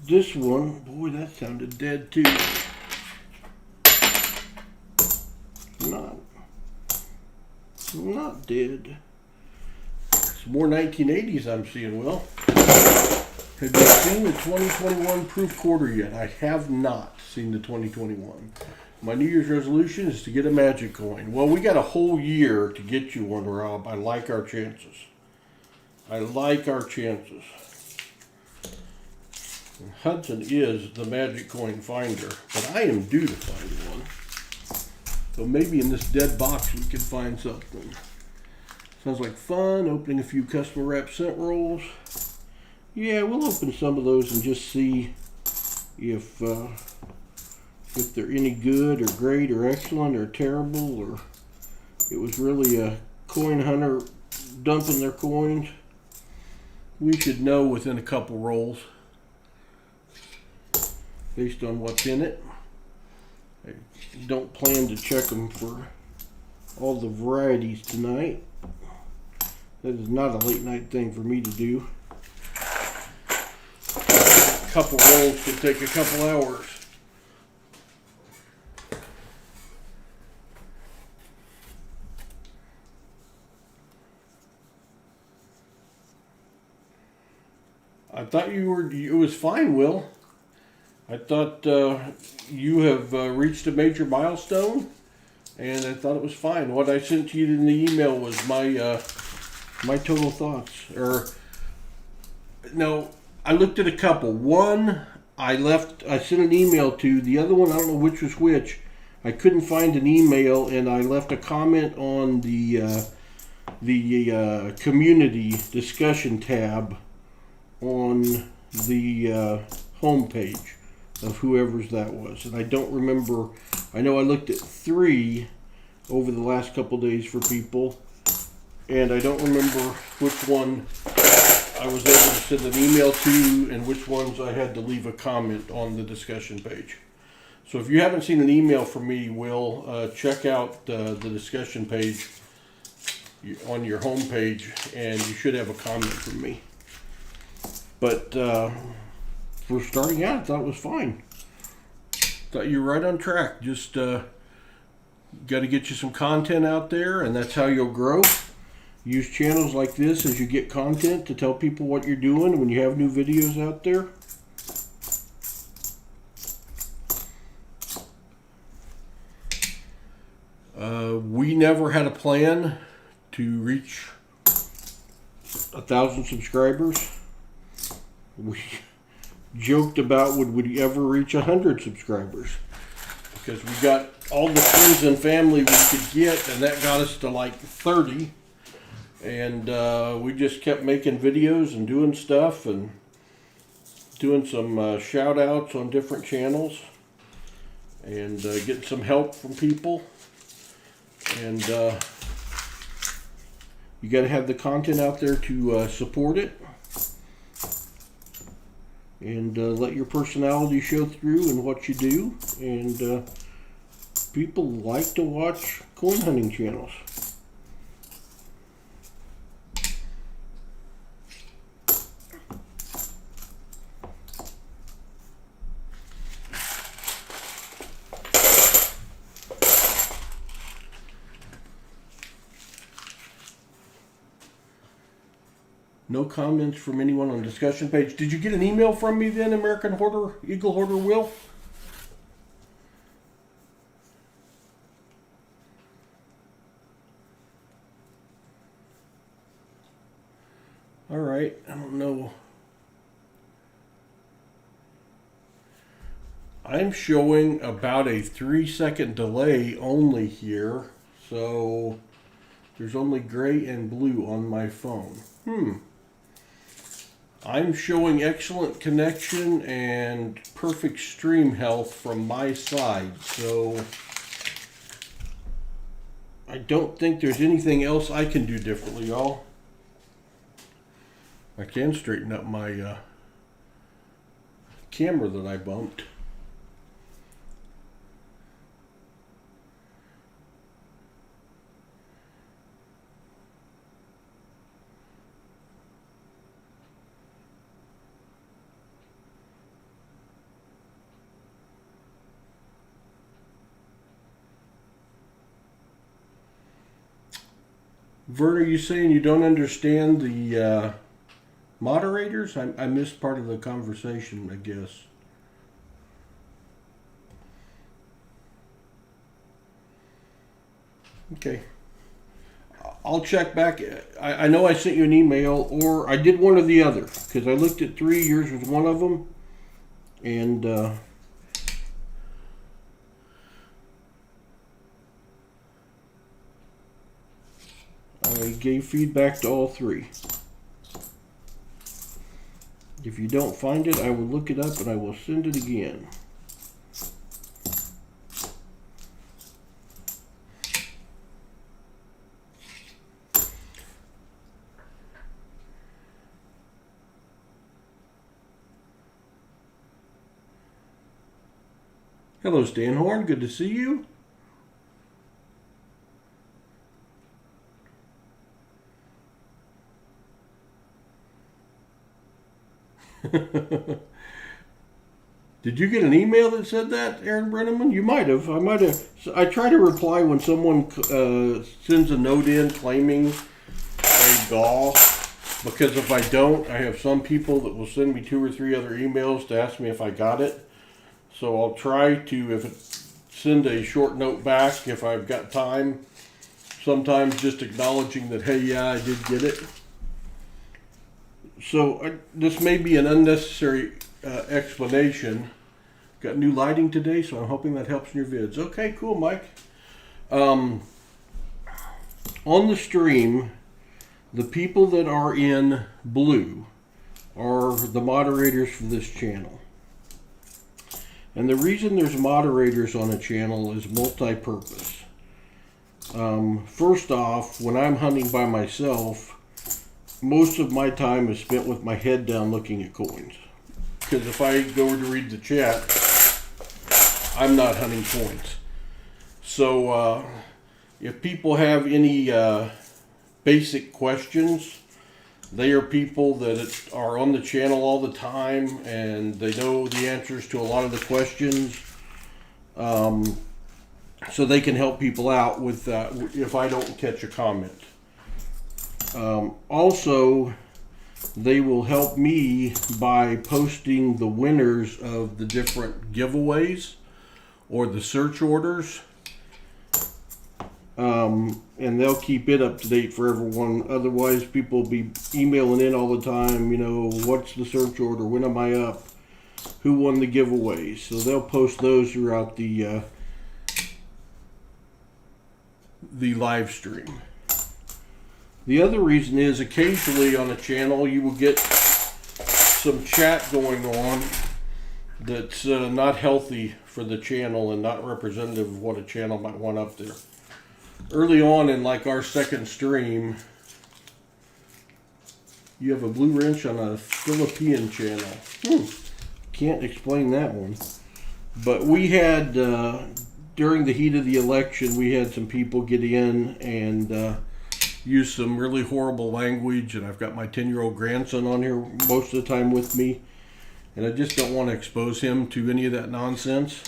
this one, boy, that sounded dead too. Not dead. Some more 1980s I'm seeing, Will. Have you seen the 2021 proof quarter yet? I have not seen the 2021. My New Year's resolution is to get a magic coin. Well, we got a whole year to get you one, Rob. I like our chances. And Hudson is the magic coin finder, but I am due to find one. So maybe in this dead box we can find something. Sounds like fun, opening a few customer wrap scent rolls. Yeah, we'll open some of those and just see if they're any good or great or excellent or terrible, or it was really a coin hunter dumping their coins. We should know within a couple rolls based on what's in it. I don't plan to check them for all the varieties tonight. That is not a late night thing for me to do. A couple rolls could take a couple hours. I thought it was fine, Will. I thought you have reached a major milestone, and I thought it was fine. What I sent you in the email was my total thoughts. No, I looked at a couple. One, I sent an email to. The other one, I don't know which was which. I couldn't find an email, and I left a comment on the community discussion tab on the homepage of whoever's that was. And I don't remember. I know I looked at 3 over the last couple days for people, and I don't remember which one I was able to send an email to and which ones I had to leave a comment on the discussion page. So if you haven't seen an email from me, Will, check out the discussion page on your home page, and you should have a comment from me. But for starting out, I thought it was fine. Thought you were right on track. Just got to get you some content out there, and that's how you'll grow. Use channels like this as you get content to tell people what you're doing when you have new videos out there. We never had a plan to reach 1,000 subscribers. We joked about would we ever reach 100 subscribers, because we got all the friends and family we could get, and that got us to like 30. And we just kept making videos and doing stuff and doing some shout outs on different channels and getting some help from people. And you got to have the content out there to support it, and let your personality show through in what you do. And people like to watch coin hunting channels. No comments from anyone on the discussion page. Did you get an email from me then, American Hoarder, Eagle Hoarder Will? right. I don't know. I'm showing about a 3-second delay only here. So there's only gray and blue on my phone. I'm showing excellent connection and perfect stream health from my side. So I don't think there's anything else I can do differently, y'all. I can straighten up my camera that I bumped. Vern, are you saying you don't understand the moderators? I missed part of the conversation, I guess. Okay. I'll check back. I know I sent you an email, or I did one or the other, because I looked at 3 years was one of them, and I gave feedback to all three. If you don't find it, I will look it up and I will send it again. Hello, Stan Horn. Good to see you. Did you get an email that said that, Aaron Brenneman? You might have. I try to reply when someone sends a note in claiming a GAW, because if I don't, I have some people that will send me 2 or 3 other emails to ask me if I got it. So I'll try to send a short note back if I've got time. Sometimes just acknowledging that, hey, yeah, I did get it. So this may be an unnecessary explanation. Got new lighting today, so I'm hoping that helps in your vids. Okay, cool, Mike. On the stream, the people that are in blue are the moderators for this channel. And the reason there's moderators on a channel is multi-purpose. First off, when I'm hunting by myself, most of my time is spent with my head down looking at coins. Because if I go to read the chat, I'm not hunting coins. So if people have any basic questions, they are people that are on the channel all the time and they know the answers to a lot of the questions. So they can help people out with if I don't catch a comment. Also, they will help me by posting the winners of the different giveaways or the search orders. And they'll keep it up to date for everyone. Otherwise, people will be emailing in all the time, you know, what's the search order? When am I up? Who won the giveaways? So they'll post those throughout the live stream. The other reason is occasionally on a channel you will get some chat going on that's not healthy for the channel and not representative of what a channel might want up there. Early on in like our second stream, you have a blue wrench on a Philippine channel. Can't explain that one. But we had, during the heat of the election, we had some people get in and use some really horrible language, and I've got my 10-year-old grandson on here most of the time with me, and I just don't want to expose him to any of that nonsense.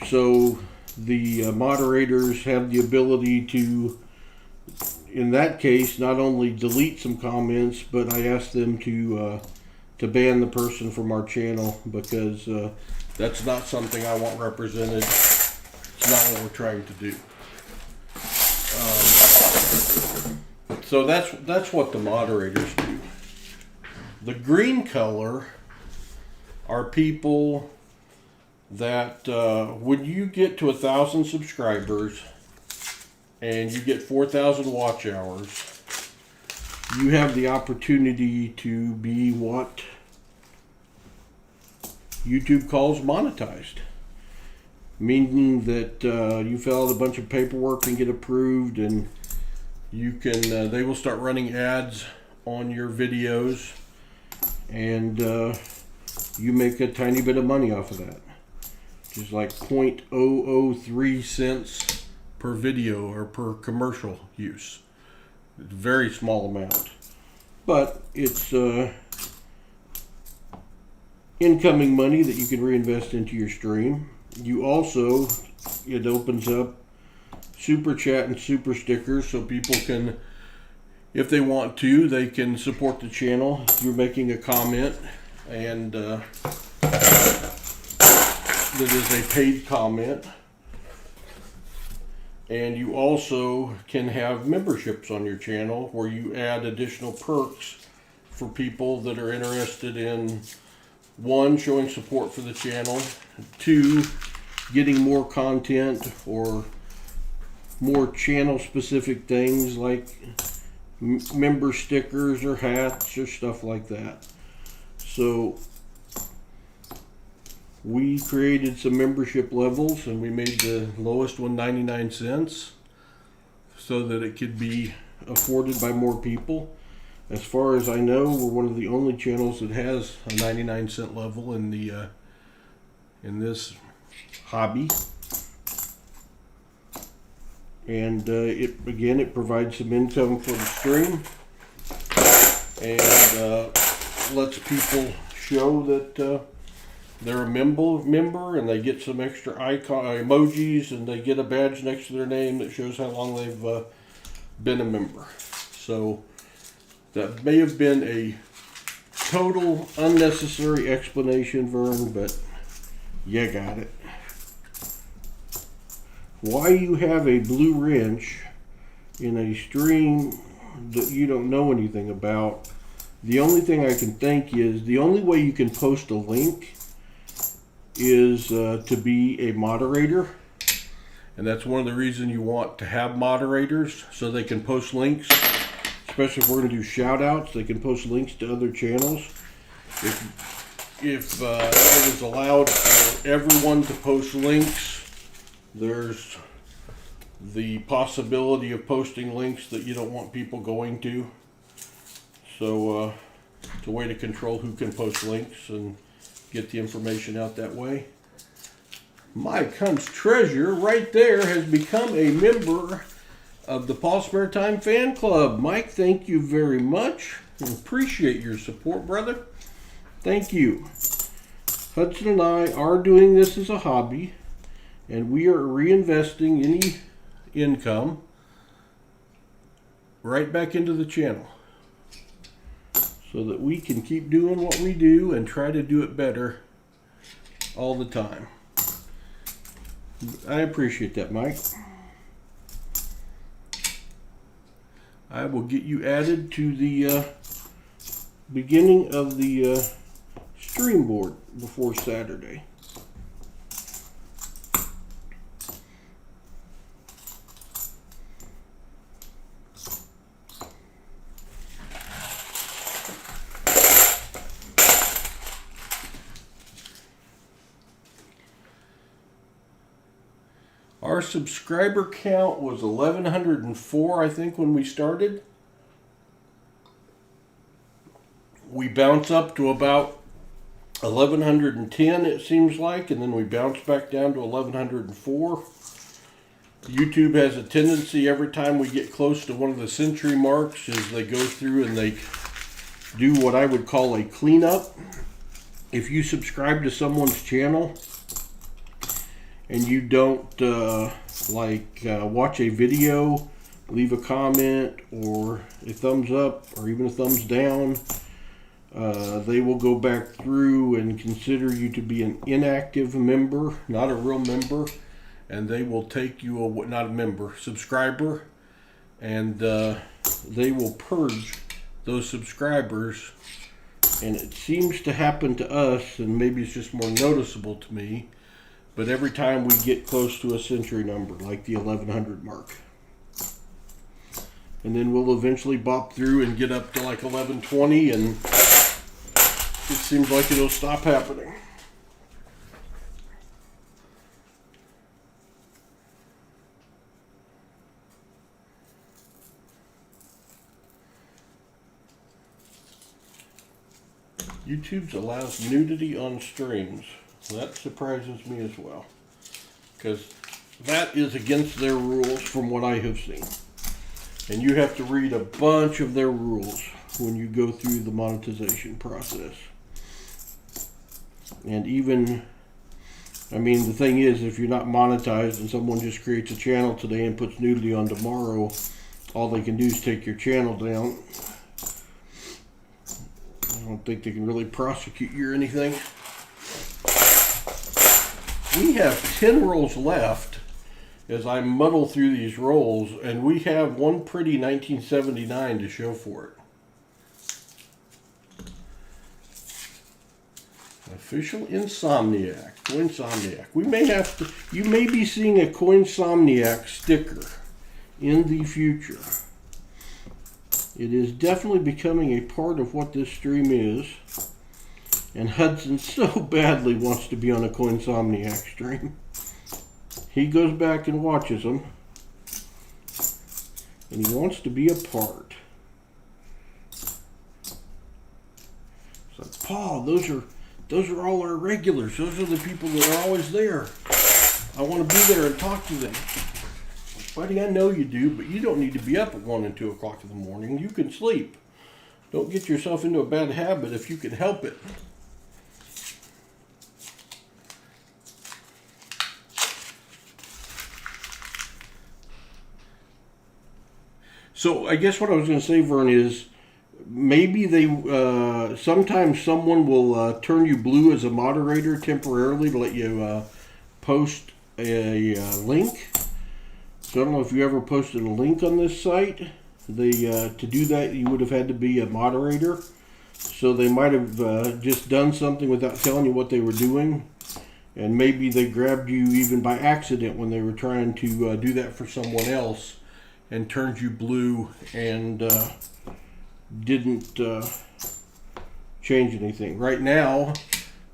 So the moderators have the ability to, in that case, not only delete some comments, but I ask them to ban the person from our channel, because that's not something I want represented. It's not what we're trying to do. So that's what the moderators do. The green color are people that when you get to 1,000 subscribers and you get 4,000 watch hours, you have the opportunity to be what YouTube calls monetized. Meaning that you fill out a bunch of paperwork and get approved, and you can they will start running ads on your videos, and you make a tiny bit of money off of that. Just like 0.003 cents per video or per commercial use. It's a very small amount, but it's incoming money that you can reinvest into your stream. You also, it opens up super chat and super stickers, so people can, if they want to, they can support the channel. You're making a comment, and that is a paid comment. And you also can have memberships on your channel where you add additional perks for people that are interested in, one, showing support for the channel, two, getting more content or more channel specific things like member stickers or hats or stuff like that. So we created some membership levels, and we made the lowest one 99 cents so that it could be afforded by more people. As far as I know, we're one of the only channels that has a 99-cent level in the in this hobby. And it provides some income for the stream, and lets people show that they're a member, and they get some extra emojis, and they get a badge next to their name that shows how long they've been a member. So that may have been a total unnecessary explanation, Vern, but you got it. Why you have a blue wrench in a stream that you don't know anything about, the only thing I can think is the only way you can post a link is to be a moderator. And that's one of the reasons you want to have moderators, so they can post links, especially if we're going to do shout outs. They can post links to other channels. If it was allowed for everyone to post links, there's the possibility of posting links that you don't want people going to. So it's a way to control who can post links and get the information out that way. Mike Hunt's Treasure right there has become a member of the Paul Spare Time Fan Club. Mike, thank you very much. I appreciate your support, brother. Thank you. Hudson and I are doing this as a hobby, and we are reinvesting any income right back into the channel so that we can keep doing what we do and try to do it better all the time. I appreciate that, Mike. I will get you added to the beginning of the stream board before Saturday. Our subscriber count was 1,104, I think, when we started. We bounce up to about 1,110, it seems like, and then we bounce back down to 1,104. YouTube has a tendency every time we get close to one of the century marks is they go through and they do what I would call a cleanup. If you subscribe to someone's channel and you don't watch a video, leave a comment or a thumbs up or even a thumbs down, they will go back through and consider you to be an inactive member, not a real member, and they will take you not a member, subscriber, and they will purge those subscribers. And it seems to happen to us, and maybe it's just more noticeable to me, but every time we get close to a century number, like the 1100 mark. And then we'll eventually bop through and get up to like 1120, and it seems like it'll stop happening. YouTube allows nudity on streams. That surprises me as well, because that is against their rules from what I have seen. And you have to read a bunch of their rules when you go through the monetization process. And even, I mean, the thing is, if you're not monetized and someone just creates a channel today and puts nudity on tomorrow, all they can do is take your channel down. I don't think they can really prosecute you or anything. We have 10 rolls left as I muddle through these rolls, and we have one pretty 1979 to show for it. Official Insomniac, Coinsomniac. We may have to, you may be seeing a Coinsomniac sticker in the future. It is definitely becoming a part of what this stream is. And Hudson so badly wants to be on a Coinsomniac stream. He goes back and watches them. And he wants to be a part. It's like, Paul, those are all our regulars. Those are the people that are always there. I want to be there and talk to them. Buddy, I know you do, but you don't need to be up at 1 and 2 o'clock in the morning. You can sleep. Don't get yourself into a bad habit if you can help it. So I guess what I was going to say, Vern, is maybe they sometimes someone will turn you blue as a moderator temporarily to let you post a link. So I don't know if you ever posted a link on this site. They to do that, you would have had to be a moderator. So they might have just done something without telling you what they were doing. And maybe they grabbed you even by accident when they were trying to do that for someone else and turned you blue and didn't change anything. Right now,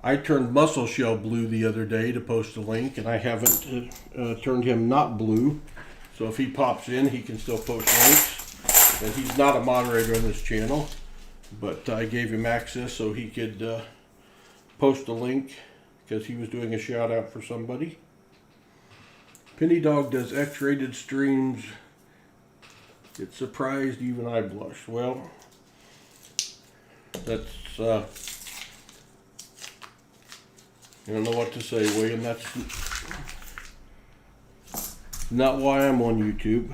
I turned Muscle Shell blue the other day to post a link, and I haven't turned him not blue. So if he pops in, he can still post links. And he's not a moderator on this channel, but I gave him access so he could post a link because he was doing a shout out for somebody. Penny Dog does X-rated streams. It surprised even I blushed. Well, that's I don't know what to say, William. That's not why I'm on YouTube.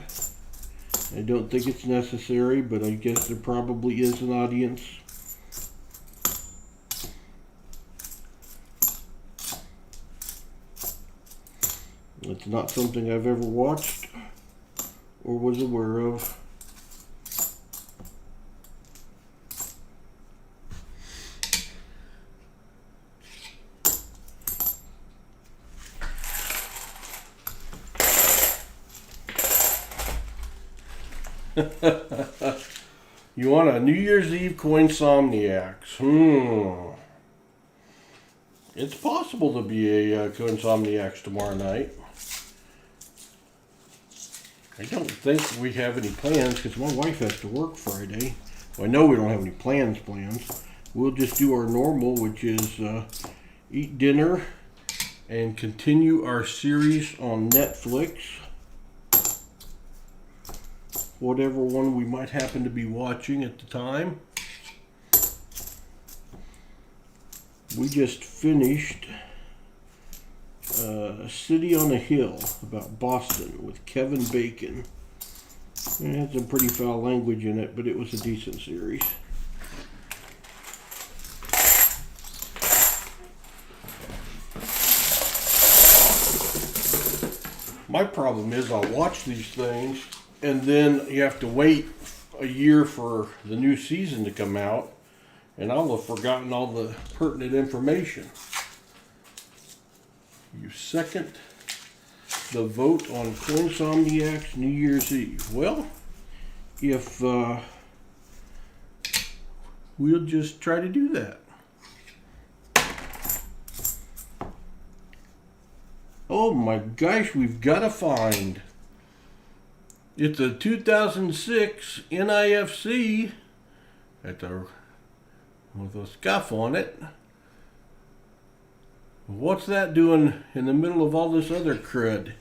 I don't think it's necessary, but I guess there probably is an audience. It's not something I've ever watched or was aware of. You want a New Year's Eve Coinsomniacs? It's possible to be a Coinsomniacs tomorrow night. I don't think we have any plans because my wife has to work Friday. Well, I know we don't have any plans. We'll just do our normal, which is eat dinner and continue our series on Netflix. Whatever one we might happen to be watching at the time. We just finished City on a Hill about Boston with Kevin Bacon. It had some pretty foul language in it, but it was a decent series. My problem is I'll watch these things and then you have to wait a year for the new season to come out, and I'll have forgotten all the pertinent information. You second the vote on Coinsomniacs New Year's Eve. Well, if we'll just try to do that. Oh my gosh, we've got to find. It's a 2006 NIFC with a scuff on it. What's that doing in the middle of all this other crud?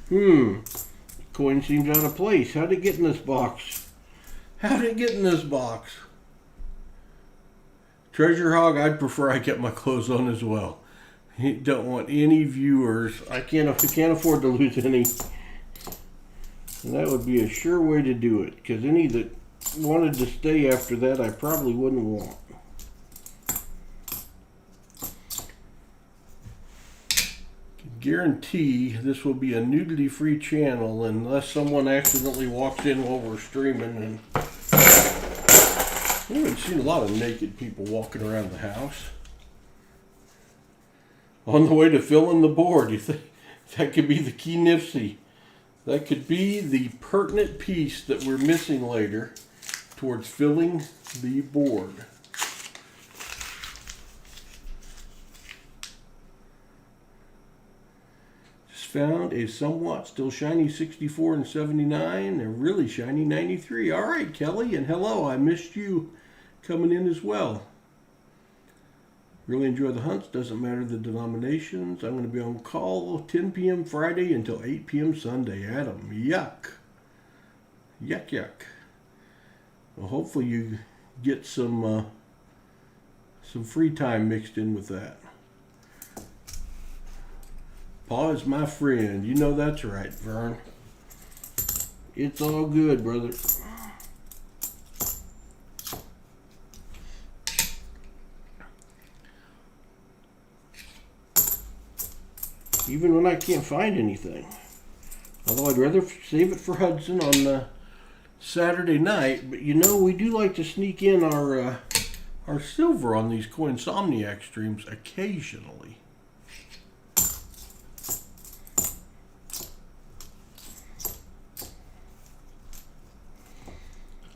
Coin seems out of place. How'd it get in this box? How'd it get in this box? Treasure Hog, I'd prefer I kept my clothes on as well. You don't want any viewers. I can't afford to lose any. And that would be a sure way to do it, because any that wanted to stay after that, I probably wouldn't want. Guarantee this will be a nudity-free channel unless someone accidentally walks in while we're streaming. And I haven't seen a lot of naked people walking around the house. On the way to filling the board, you think that could be the key nifty? That could be the pertinent piece that we're missing later towards filling the board. Found a somewhat still shiny 64 and 79, a really shiny 93. All right, Kelly, and hello. I missed you coming in as well. Really enjoy the hunts. Doesn't matter the denominations. I'm going to be on call 10 p.m. Friday until 8 p.m. Sunday. Adam, yuck. Yuck, yuck. Well, hopefully you get some free time mixed in with that. Pa is my friend. You know that's right, Vern. It's all good, brother. Even when I can't find anything. Although I'd rather save it for Hudson on Saturday night. But you know, we do like to sneak in our silver on these Coinsomniacs streams occasionally.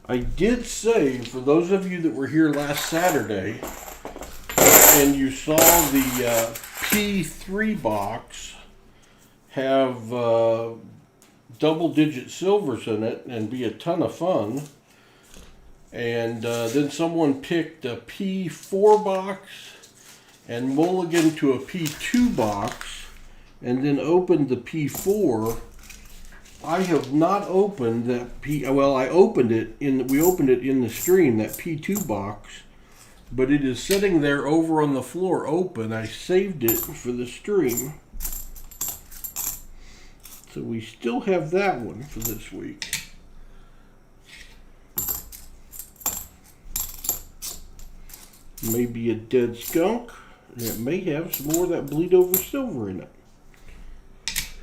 I did say, for those of you that were here last Saturday, and you saw the P3 box have double-digit silvers in it and be a ton of fun, and then someone picked a P4 box and mulliganed to a P2 box, and then opened the P4. I have not opened that I opened it we opened it in the stream, that P2 box, but it is sitting there over on the floor open. I saved it for the stream. So we still have that one for this week. Maybe a dead skunk. It may have some more of that bleed over silver in it.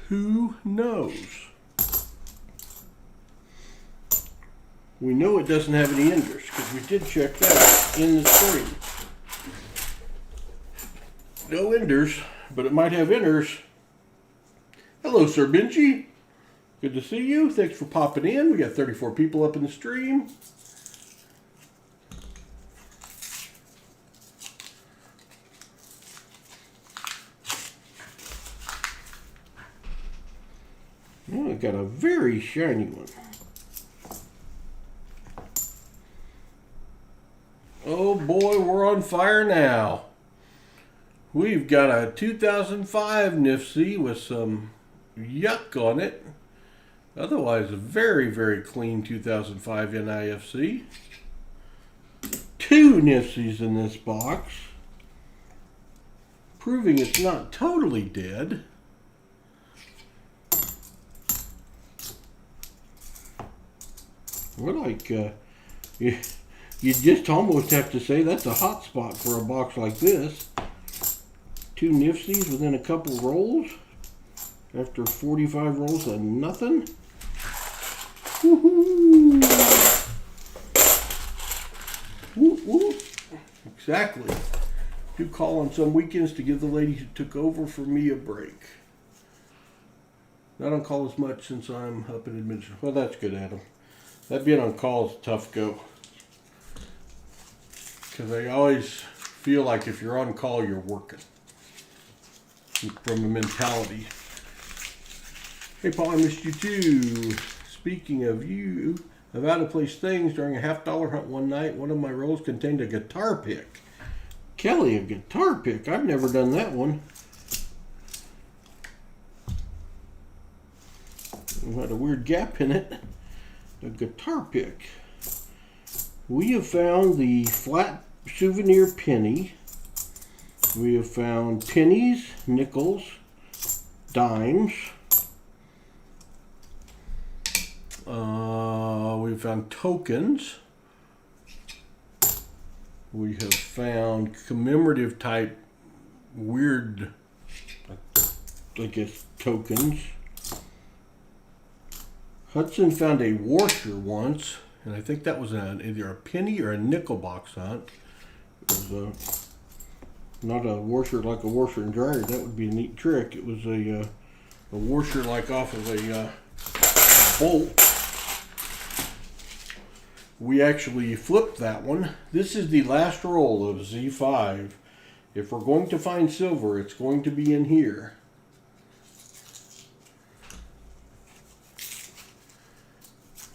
Who knows? We know it doesn't have any enders because we did check that in the stream. No enders, but it might have enders. Hello, Sir Benji. Good to see you. Thanks for popping in. We got 34 people up in the stream. Oh, I got a very shiny one. Oh boy, we're on fire now. We've got a 2005 NIFC with some yuck on it. Otherwise, a very, very clean 2005 NIFC. Two NIFCs in this box, proving it's not totally dead. We're like, you just almost have to say that's a hot spot for a box like this. Two NIFCs within a couple rolls after 45 rolls of nothing. Woohoo! Woo, woo. Exactly. Do call on some weekends to give the lady who took over for me a break. I don't call as much since I'm up in administration. Well, that's good, Adam. That being on call is a tough go. Because I always feel like if you're on call, you're working. From a mentality. Hey, Paul, I missed you too. Speaking of you, of out-of-place things, during a $50 hunt one night, one of my rolls contained a guitar pick. Kelly, a guitar pick? I've never done that one. It had a weird gap in it. A guitar pick. We have found the flat souvenir penny. We have found pennies, nickels, dimes. We found tokens. We have found commemorative type weird, I guess, tokens. Hudson found a washer once, and I think that was either a penny or a nickel box hunt. It was not a washer like a washer and dryer. That would be a neat trick. It was a washer like off of a bolt. We actually flipped that one. This is the last roll of Z5. If we're going to find silver, it's going to be in here.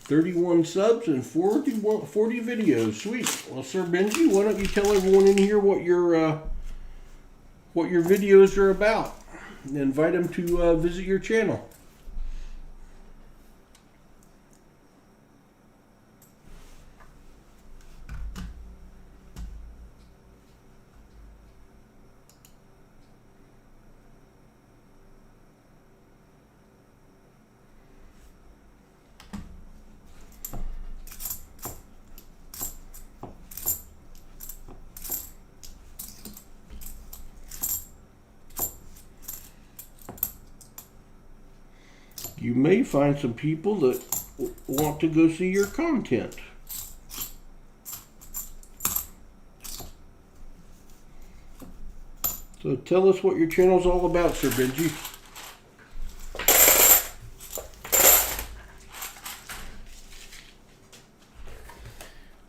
$31 subs and 40 videos. Sweet. Well, Sir Benji, why don't you tell everyone in here what your videos are about? And invite them to visit your channel. You may find some people that want to go see your content. So tell us what your channel's all about, Sir Benji.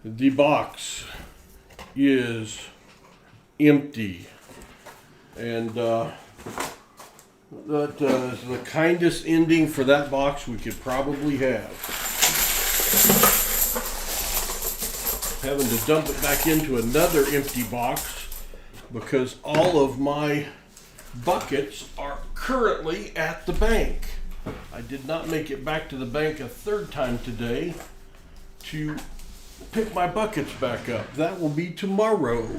The box is empty, and that is the kindest ending for that box we could probably have. Having to dump it back into another empty box because all of my buckets are currently at the bank. I did not make it back to the bank a third time today to pick my buckets back up. That will be tomorrow.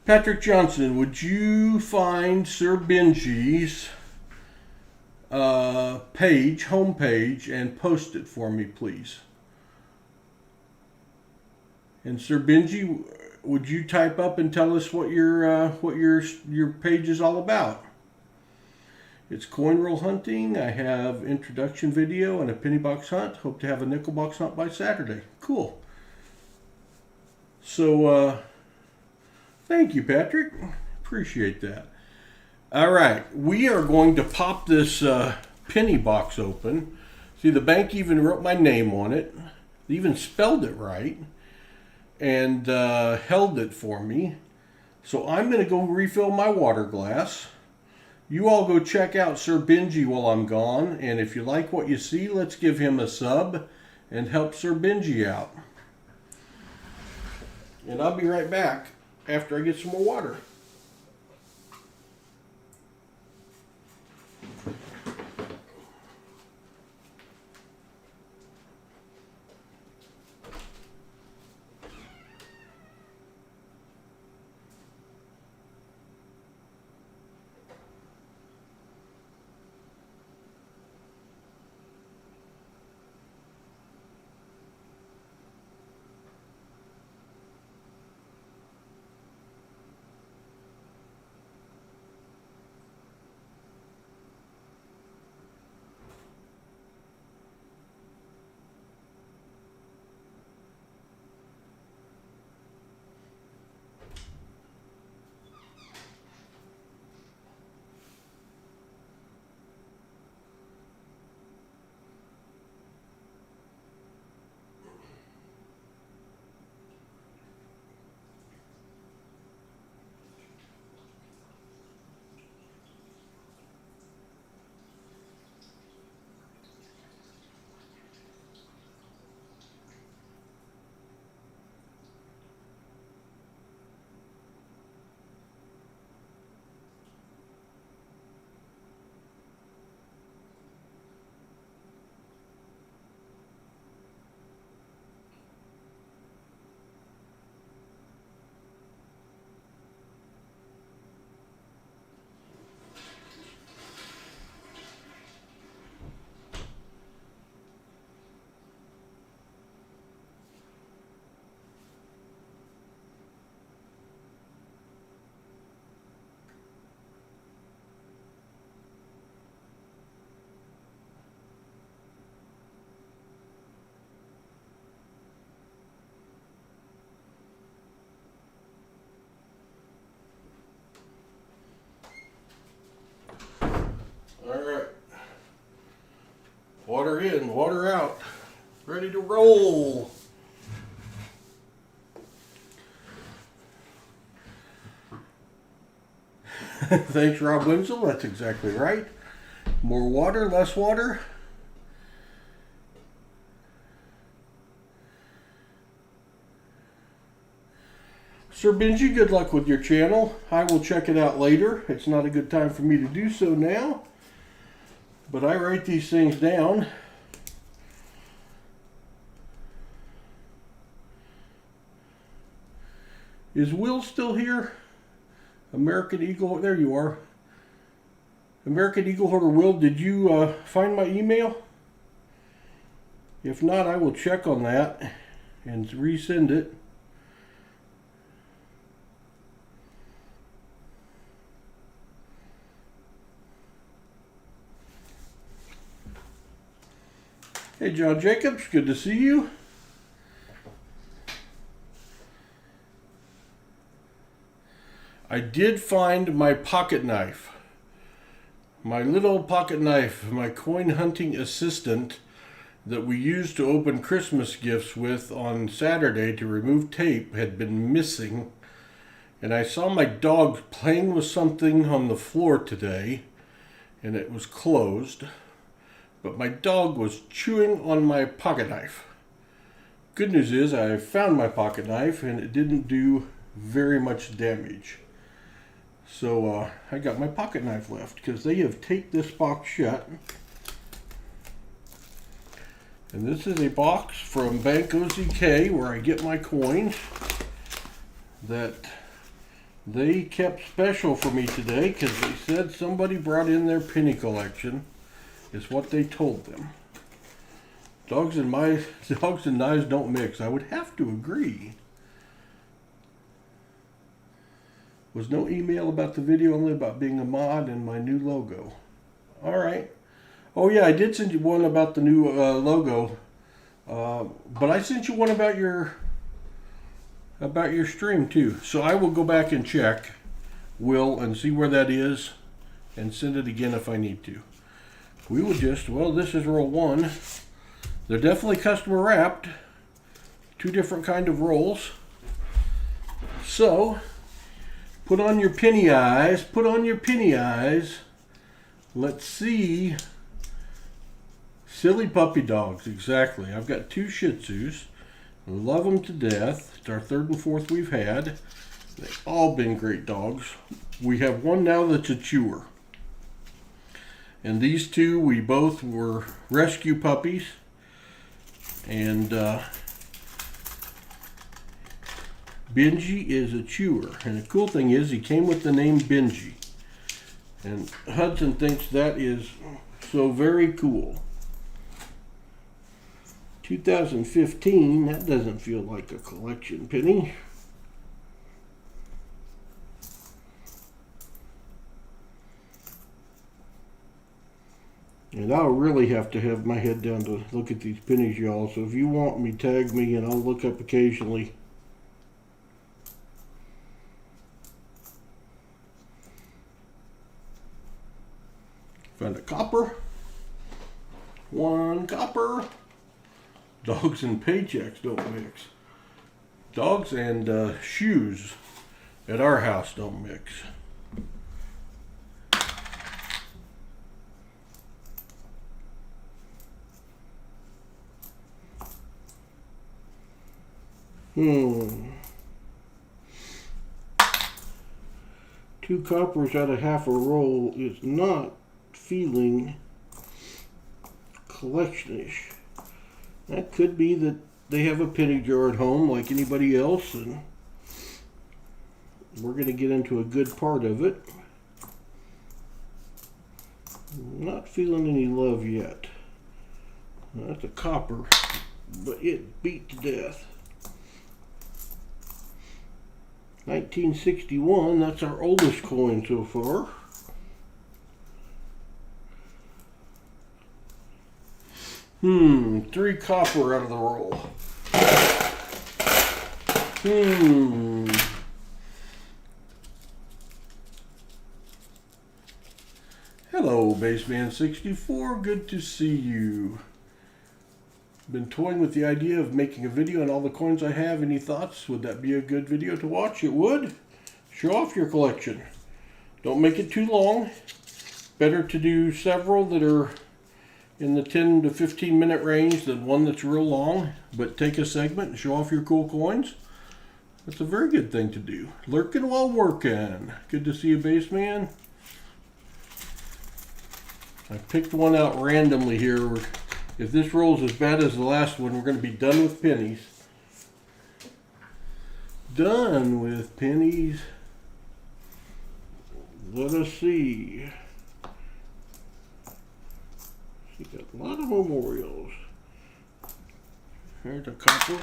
Patrick Johnson, would you find Sir Benji's homepage, and post it for me, please? And Sir Benji, would you type up and tell us what your page is all about? It's coin roll hunting. I have introduction video and a penny box hunt. Hope to have a nickel box hunt by Saturday. Cool. So, thank you, Patrick. Appreciate that. All right, we are going to pop this penny box open. See, the bank even wrote my name on it. They even spelled it right and held it for me. So I'm going to go refill my water glass. You all go check out Sir Benji while I'm gone. And if you like what you see, let's give him a sub and help Sir Benji out. And I'll be right back after I get some more water. Water in, water out. Ready to roll. Thanks, Rob Winslow. That's exactly right. More water, less water. Sir Benji, good luck with your channel. I will check it out later. It's not a good time for me to do so now, but I write these things down. Is Will still here? American Eagle, there you are. American Eagle Holder Will, did you find my email? If not, I will check on that and resend it. Hey, John Jacobs, good to see you. I did find my pocket knife. My little pocket knife, my coin hunting assistant that we used to open Christmas gifts with on Saturday to remove tape had been missing. And I saw my dog playing with something on the floor today, and it was closed. But my dog was chewing on my pocket knife. Good news is I found my pocket knife and it didn't do very much damage. So I got my pocket knife left because they have taped this box shut. And this is a box from Bank OZK where I get my coins that they kept special for me today because they said somebody brought in their penny collection. Is what they told them. Dogs and knives don't mix. I would have to agree. Was no email about the video, only about being a mod and my new logo. All right. Oh yeah, I did send you one about the new logo, but I sent you one about your stream too. So I will go back and check, Will, and see where that is, and send it again if I need to. We will just, well, this is roll 1. They're definitely customer wrapped. 2 different kind of rolls. So, put on your penny eyes. Put on your penny eyes. Let's see. Silly puppy dogs, exactly. I've got 2 Shih Tzus. Love them to death. It's our 3rd and 4th we've had. They've all been great dogs. We have one now that's a chewer. And these 2, we both were rescue puppies. And Benji is a chewer. And the cool thing is he came with the name Benji. And Hudson thinks that is so very cool. 2015, that doesn't feel like a collection penny. And I'll really have to have my head down to look at these pennies, y'all. So if you want me, tag me and I'll look up occasionally. Found a copper. 1 copper. Dogs and paychecks don't mix. Dogs and shoes at our house don't mix. Hmm. 2 coppers out of half a roll is not feeling collectionish. That could be that they have a penny jar at home like anybody else, and we're going to get into a good part of it. Not feeling any love yet. That's a copper, but it beat to death. 1961, that's our oldest coin so far. Three copper out of the roll. Hello, Baseman64, good to see you. Been toying with the idea of making a video on all the coins I have. Any thoughts? Would that be a good video to watch? It would. Show off your collection. Don't make it too long. Better to do several that are in the 10 to 15 minute range than one that's real long. But take a segment and show off your cool coins. That's a very good thing to do. Lurking while working. Good to see you, Baseman. I picked one out randomly here. If this rolls as bad as the last one, we're going to be done with pennies. Done with pennies. Let us see. We got a lot of memorials. Here's a copper.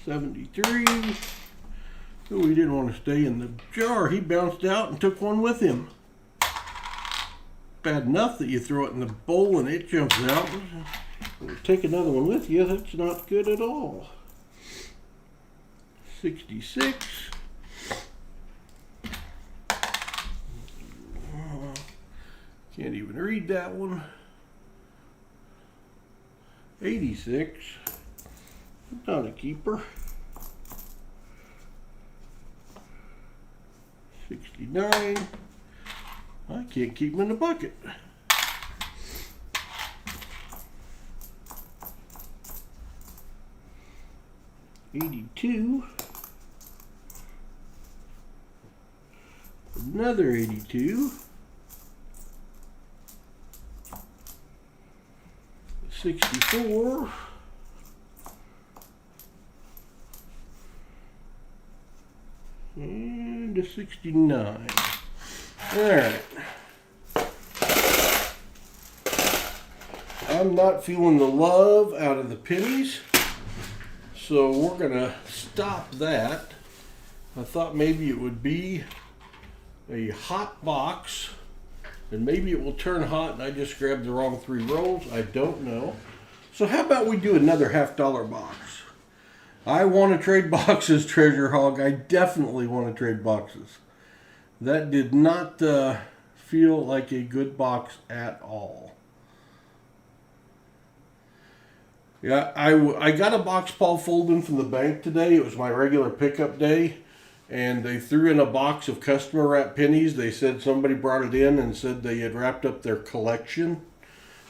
73. Oh, he didn't want to stay in the jar. He bounced out and took one with him. Bad enough that you throw it in the bowl and it jumps out. Take another one with you. That's not good at all. 66. Can't even read that one. 86. Not a keeper. 69. I can't keep them in the bucket. 82. Another 82. 64. And a 69. Alright. I'm not feeling the love out of the pennies, so we're going to stop that. I thought maybe it would be a hot box, and maybe it will turn hot and I just grabbed the wrong 3 rolls. I don't know. So how about we do another $50 box? I want to trade boxes, Treasure Hog. I definitely want to trade boxes. That did not feel like a good box at all. Yeah, I got a box Paul folding from the bank today. It was my regular pickup day. And they threw in a box of customer wrap pennies. They said somebody brought it in and said they had wrapped up their collection.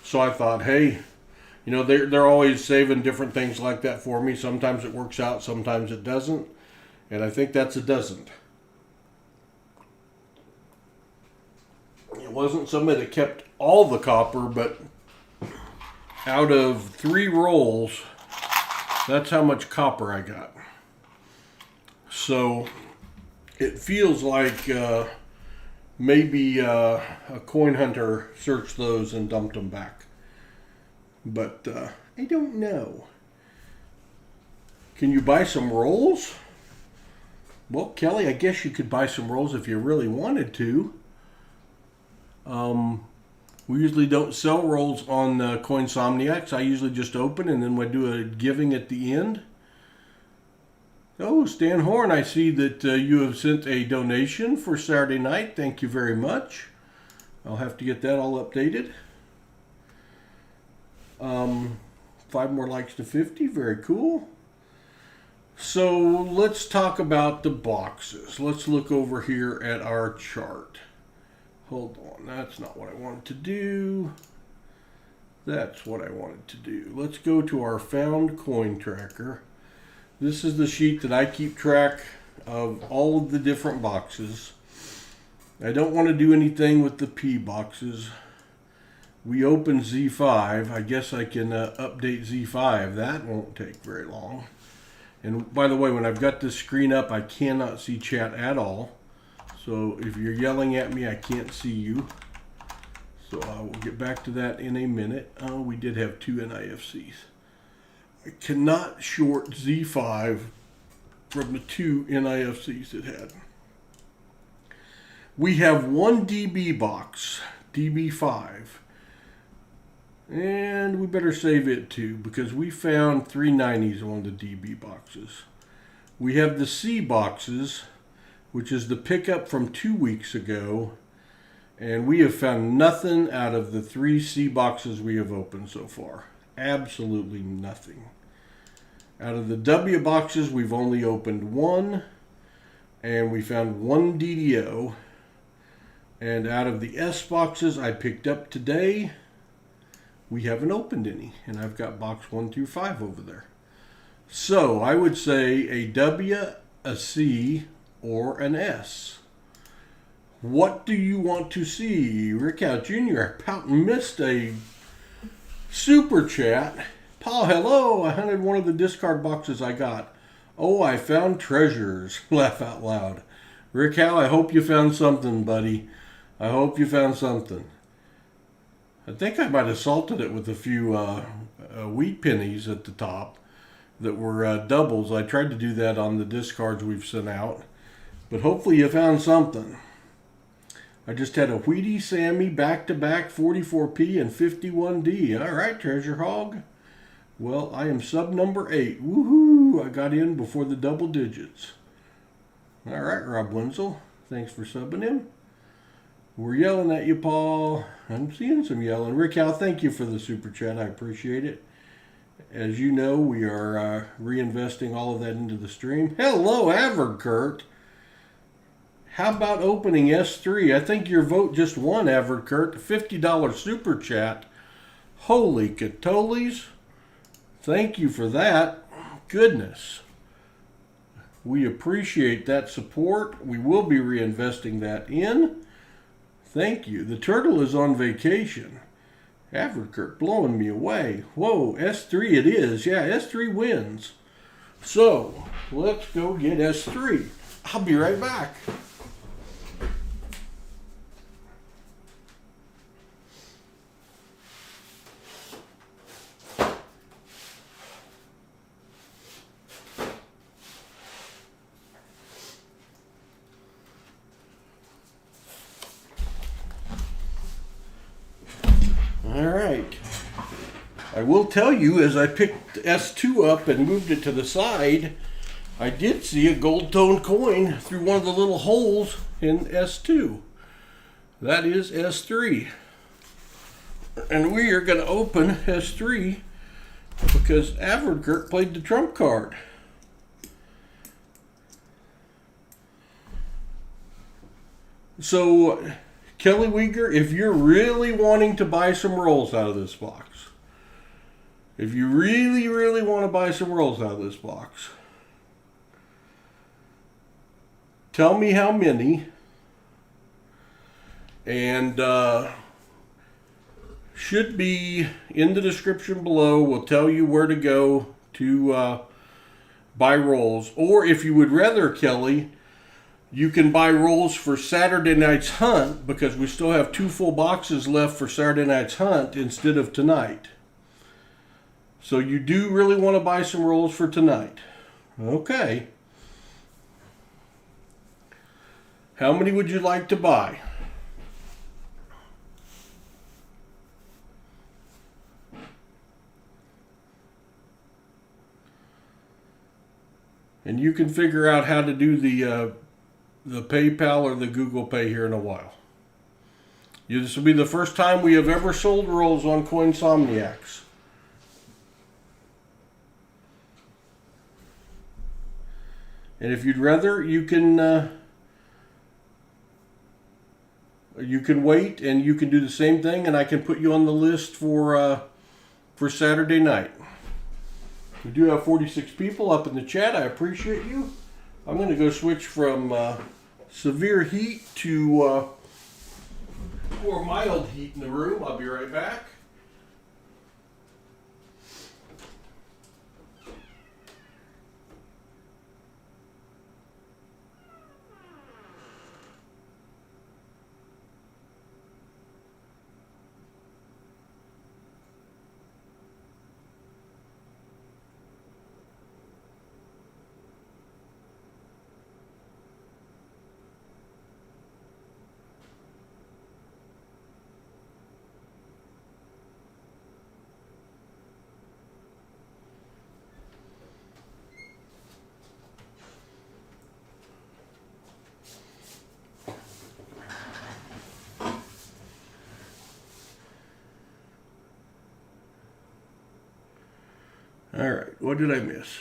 So I thought, hey, you know, they're always saving different things like that for me. Sometimes it works out, sometimes it doesn't. And I think that's a doesn't. It wasn't somebody that kept all the copper, but out of 3 rolls, that's how much copper I got. So it feels like maybe a coin hunter searched those and dumped them back. But I don't know. Can you buy some rolls? Well, Kelly, I guess you could buy some rolls if you really wanted to. We usually don't sell rolls on Coinsomniacs. I usually just open and then we do a giving at the end. Oh, Stan Horn, I see that you have sent a donation for Saturday night. Thank you very much. I'll have to get that all updated. 5 more likes to 50. Very cool. So let's talk about the boxes. Let's look over here at our chart. Hold on, that's not what I wanted to do. That's what I wanted to do. Let's go to our found coin tracker. This is the sheet that I keep track of all of the different boxes. I don't want to do anything with the P boxes. We opened Z5. I guess I can update Z5. That won't take very long. And by the way, when I've got this screen up, I cannot see chat at all. So if you're yelling at me, I can't see you. So I will get back to that in a minute. We did have 2 NIFCs. I cannot short Z5 from the 2 NIFCs it had. We have 1 DB box, DB5. And we better save it too, because we found 3 90s on the DB boxes. We have the C boxes, which is the pickup from 2 weeks ago. And we have found nothing out of the 3 C boxes we have opened so far. Absolutely nothing. Out of the W boxes, we've only opened one, and we found one DDO. And out of the S boxes I picked up today, we haven't opened any. And I've got box 1 through 5 over there. So I would say a W, a C, or an S. What do you want to see? Rick Out Jr. missed a super chat. Paul, hello. I hunted one of the discard boxes I got. Oh, I found treasures. Laugh out loud. Rick Howe, I hope you found something, buddy. I hope you found something. I think I might have salted it with a few wheat pennies at the top that were doubles. I tried to do that on the discards we've sent out. But hopefully you found something. I just had a Wheatie Sammy back-to-back 44p and 51D. All right, Treasure Hog. Well, I am sub number 8. Woohoo! I got in before the double digits. All right, Rob Wenzel. Thanks for subbing him. We're yelling at you, Paul. I'm seeing some yelling. Rick Howe, thank you for the super chat. I appreciate it. As you know, we are reinvesting all of that into the stream. Hello, Averkurt. How about opening S3? I think your vote just won, Averkurt. $50 super chat. Holy catoles. Thank you for that. Goodness. We appreciate that support. We will be reinvesting that in. Thank you. The turtle is on vacation. Averkurt blowing me away. Whoa, S3 it is. Yeah, S3 wins. So, let's go get S3. I'll be right back. All right. I will tell you, as I picked S2 up and moved it to the side, I did see a gold-toned coin through one of the little holes in S2. That is S3. And we are going to open S3 because Averkurt played the trump card. So, Kelly Weeger, if you're really wanting to buy some rolls out of this box, if you really, really want to buy some rolls out of this box, tell me how many, and should be in the description below. We'll tell you where to go to buy rolls. Or if you would rather, Kelly, you can buy rolls for Saturday night's hunt because we still have 2 full boxes left for Saturday night's hunt instead of tonight. So you do really want to buy some rolls for tonight. Okay. How many would you like to buy? And you can figure out how to do the PayPal or the Google Pay here in a while. This will be the first time we have ever sold rolls on Coinsomniacs. And if you'd rather, you can wait and you can do the same thing, and I can put you on the list for Saturday night. We do have 46 people up in the chat. I appreciate you. I'm going to go switch from severe heat to more mild heat in the room. I'll be right back. All right, what did I miss?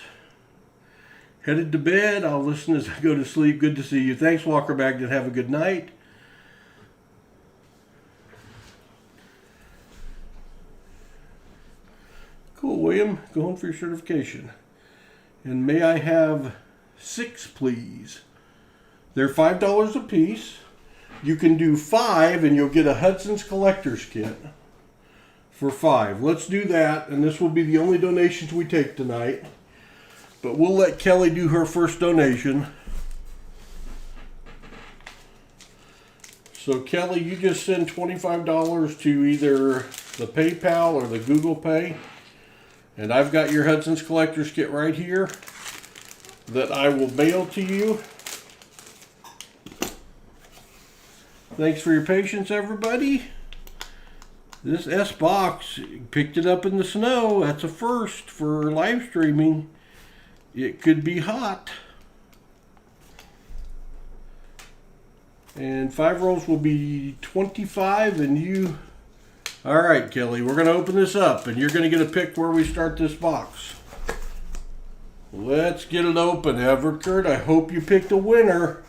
Headed to bed. I'll listen as I go to sleep. Good to see you. Thanks, Walker Magnet. Have a good night. Cool, William. Going for your certification. And may I have 6, please? They're $5 a piece. You can do 5 and you'll get a Hudson's Collector's Kit for 5. Let's do that, and this will be the only donations we take tonight. But we'll let Kelly do her first donation. So Kelly, you just send $25 to either the PayPal or the Googlepay. And I've got your Hudson's Collector's Kit right here that I will mail to you. Thanks for your patience, everybody. This S-Box, picked it up in the snow. That's a first for live streaming. It could be hot. And 5 rolls will be 25, and you... All right, Kelly, we're going to open this up, and you're going to get a pick where we start this box. Let's get it open, Everkert. I hope you picked a winner.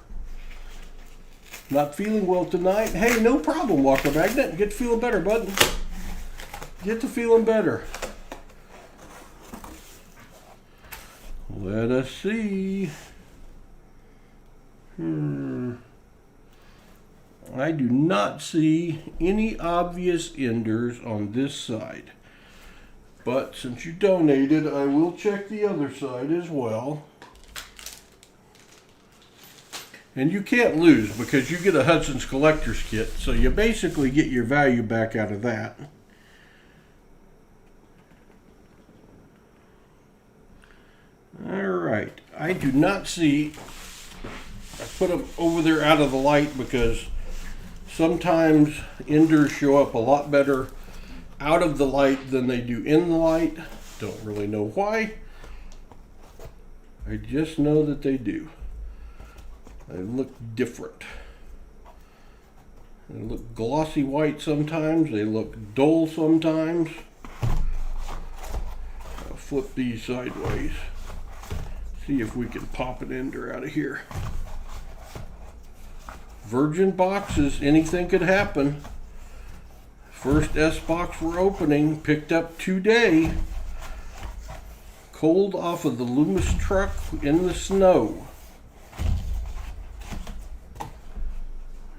Not feeling well tonight. Hey, no problem, Walker Magnet. Get to feeling better, bud. Get to feeling better. Let us see. I do not see any obvious enders on this side. But since you donated, I will check the other side as well. And you can't lose because you get a Hudson's Collector's Kit, so you basically get your value back out of that. Alright, I do not see, I put them over there out of the light because sometimes enders show up a lot better out of the light than they do in the light. Don't really know why. I just know that they do. They look different. They look glossy white sometimes. They look dull sometimes. I'll flip these sideways. See if we can pop an ender out of here. Virgin boxes, anything could happen. First S-Box we're opening, picked up today. Cold off of the Loomis truck in the snow.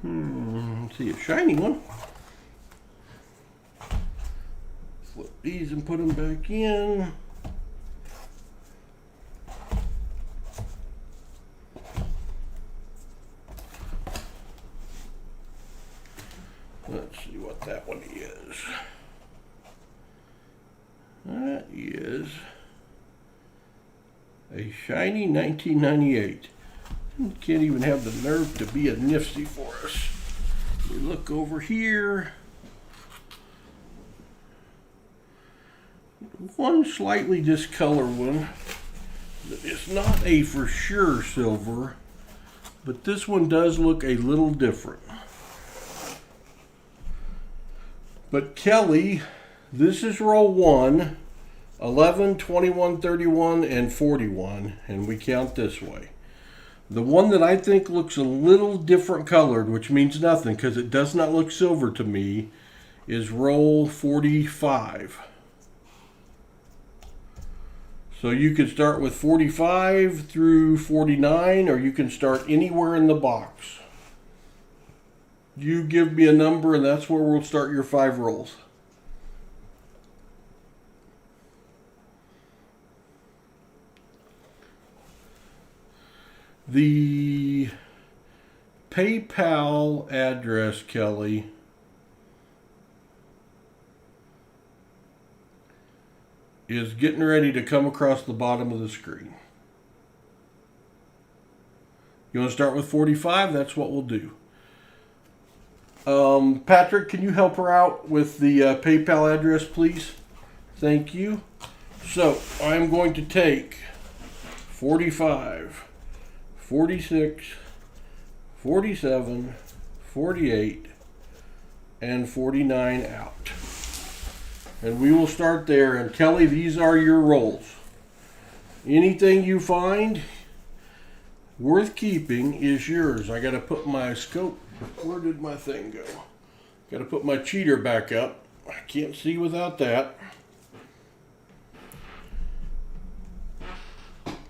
Let's see, a shiny one. Flip these and put them back in. Let's see what that one is. That is a shiny 1998. Can't even have the nerve to be a nifty for us. We look over here. One slightly discolored one that is not a for sure silver, but this one does look a little different. But Kelly, this is roll 1, 11, 21, 31, and 41, and we count this way. The one that I think looks a little different colored, which means nothing because it does not look silver to me, is roll 45. So you could start with 45 through 49, or you can start anywhere in the box. You give me a number and that's where we'll start your 5 rolls. The PayPal address, Kelly, is getting ready to come across the bottom of the screen. You want to start with 45? That's what we'll do. Patrick, can you help her out with the PayPal address, please? Thank you. So I'm going to take 45, 46, 47, 48, and 49 out. And we will start there. And Kelly, these are your rolls. Anything you find worth keeping is yours. I got to put my scope. Where did my thing go? Got to put my cheater back up. I can't see without that.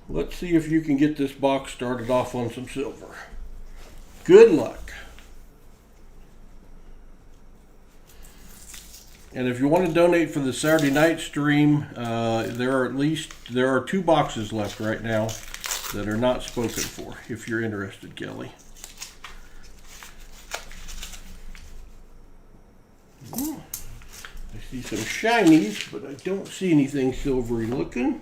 Let's see if you can get this box started off on some silver. Good luck. And if you want to donate for the Saturday night stream, there are 2 boxes left right now that are not spoken for, if you're interested, Kelly. I see some shinies, but I don't see anything silvery looking.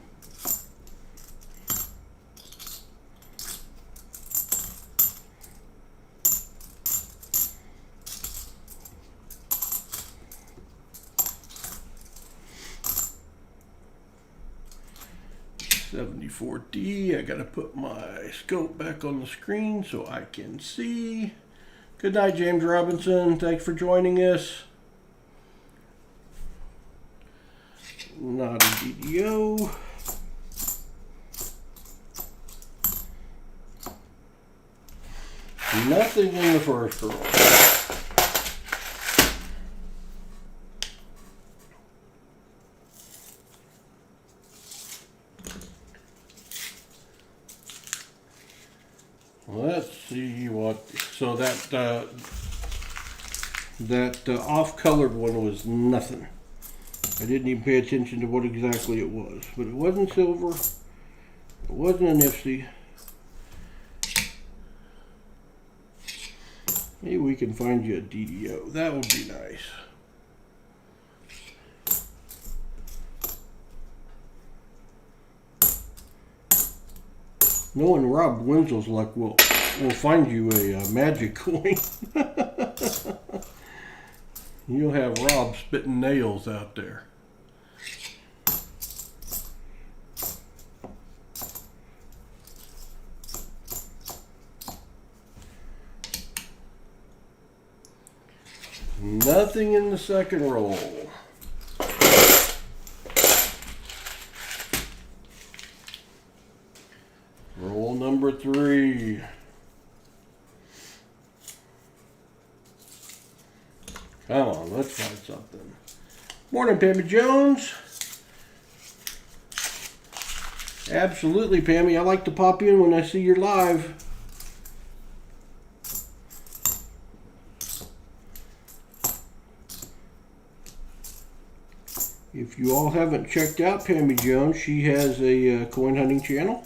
$74D. I gotta put my scope back on the screen so I can see. Good night, James Robinson. Thanks for joining us. Not a DDO. Nothing in the first roll. Let's see what. So that off-colored one was nothing. I didn't even pay attention to what exactly it was, but it wasn't silver. It wasn't an IFC. Maybe we can find you a DDO. That would be nice. Knowing Rob Wenzel's luck, we'll find you a magic coin. You'll have Rob spitting nails out there. Nothing in the second roll. Roll number 3. Come on, let's find something. Morning, Pammy Jones. Absolutely, Pammy. I like to pop in when I see you're live. If you all haven't checked out Pammy Jones, she has a coin hunting channel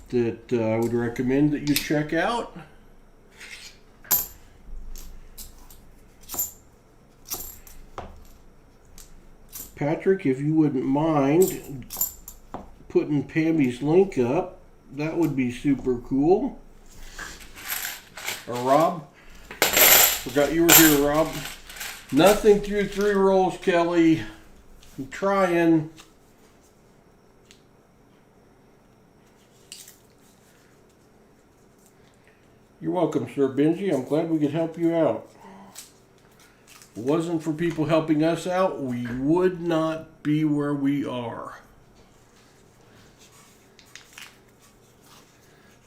that I would recommend that you check out. Patrick, if you wouldn't mind putting Pammy's link up, that would be super cool. Or Rob, forgot you were here, Rob. Nothing through 3 rolls, Kelly. I'm trying. You're welcome, Sir Benji. I'm glad we could help you out. If it wasn't for people helping us out, we would not be where we are.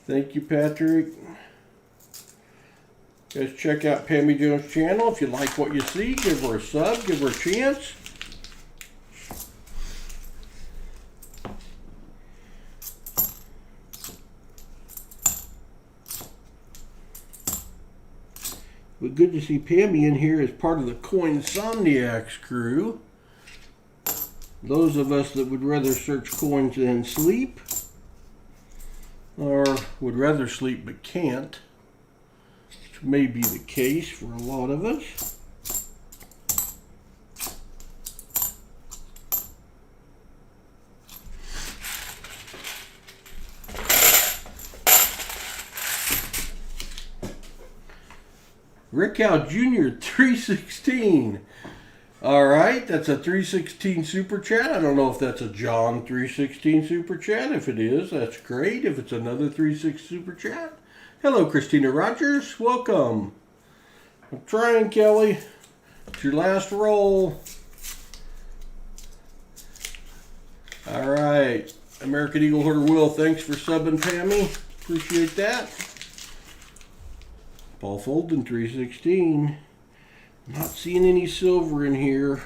Thank you, Patrick. Guys, check out Pammy Jones' channel. If you like what you see, give her a sub, give her a chance. But good to see Pammy in here as part of the Coinsomniacs crew. Those of us that would rather search coins than sleep, or would rather sleep but can't, which may be the case for a lot of us. Rick Howe Jr. 316. All right, that's a 316 super chat. I don't know if that's a John 316 super chat. If it is, that's great. If it's another 36 super chat. Hello, Christina Rogers. Welcome. I'm trying, Kelly. It's your last roll. All right. American Eagle Hoarder Will, thanks for subbing, Pammy. Appreciate that. Paul Folden, 316. Not seeing any silver in here.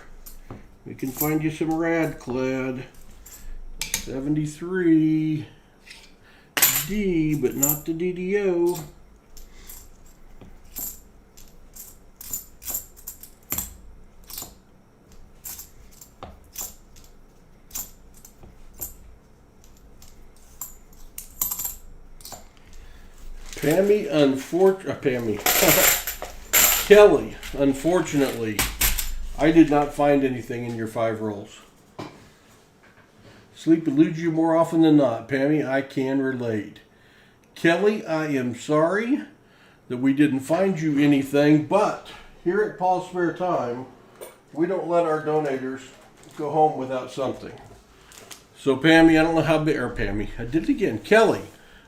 We can find you some rad clad. 73. D, but not the DDO. Kelly, unfortunately, I did not find anything in your 5 rolls. Sleep eludes you more often than not, Pammy. I can relate. Kelly, I am sorry that we didn't find you anything, but here at Paul's Spare Time, we don't let our donators go home without something. So Pammy, I don't know how big, or Pammy, I did it again. Kelly,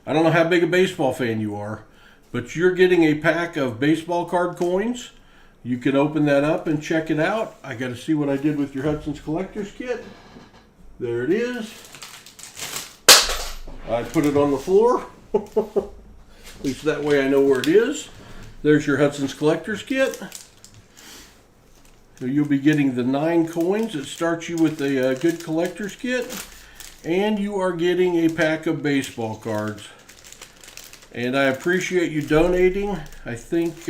I don't know how big a baseball fan you are, but you're getting a pack of baseball card coins. You can open that up and check it out. I got to see what I did with your Hudson's Collector's Kit. There it is. I put it on the floor. At least that way I know where it is. There's your Hudson's Collector's Kit. So you'll be getting the 9 coins. It starts you with a good collector's kit. And you are getting a pack of baseball cards. And I appreciate you donating. I think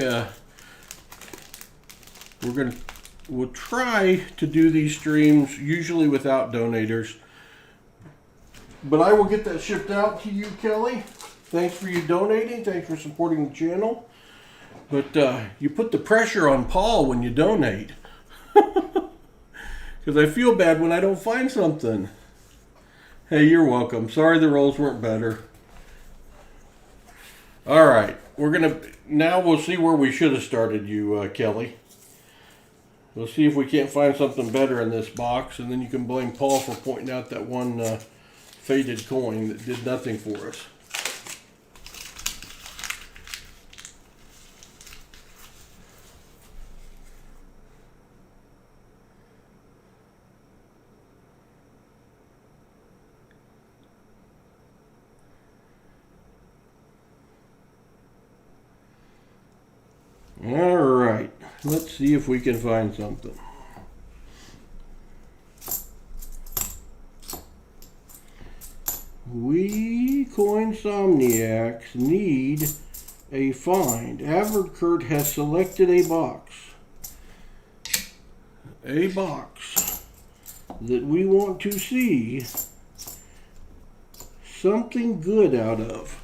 we'll try to do these streams usually without donators. But I will get that shipped out to you, Kelly. Thanks for you donating. Thanks for supporting the channel. But you put the pressure on Paul when you donate. Because I feel bad when I don't find something. Hey, you're welcome. Sorry the rolls weren't better. All right. Now we'll see where we should have started you, Kelly. We'll see if we can't find something better in this box, and then you can blame Paul for pointing out that one faded coin that did nothing for us. All right, let's see if we can find something. We Coinsomniacs need a find. Averdkurt has selected a box. A box that we want to see something good out of.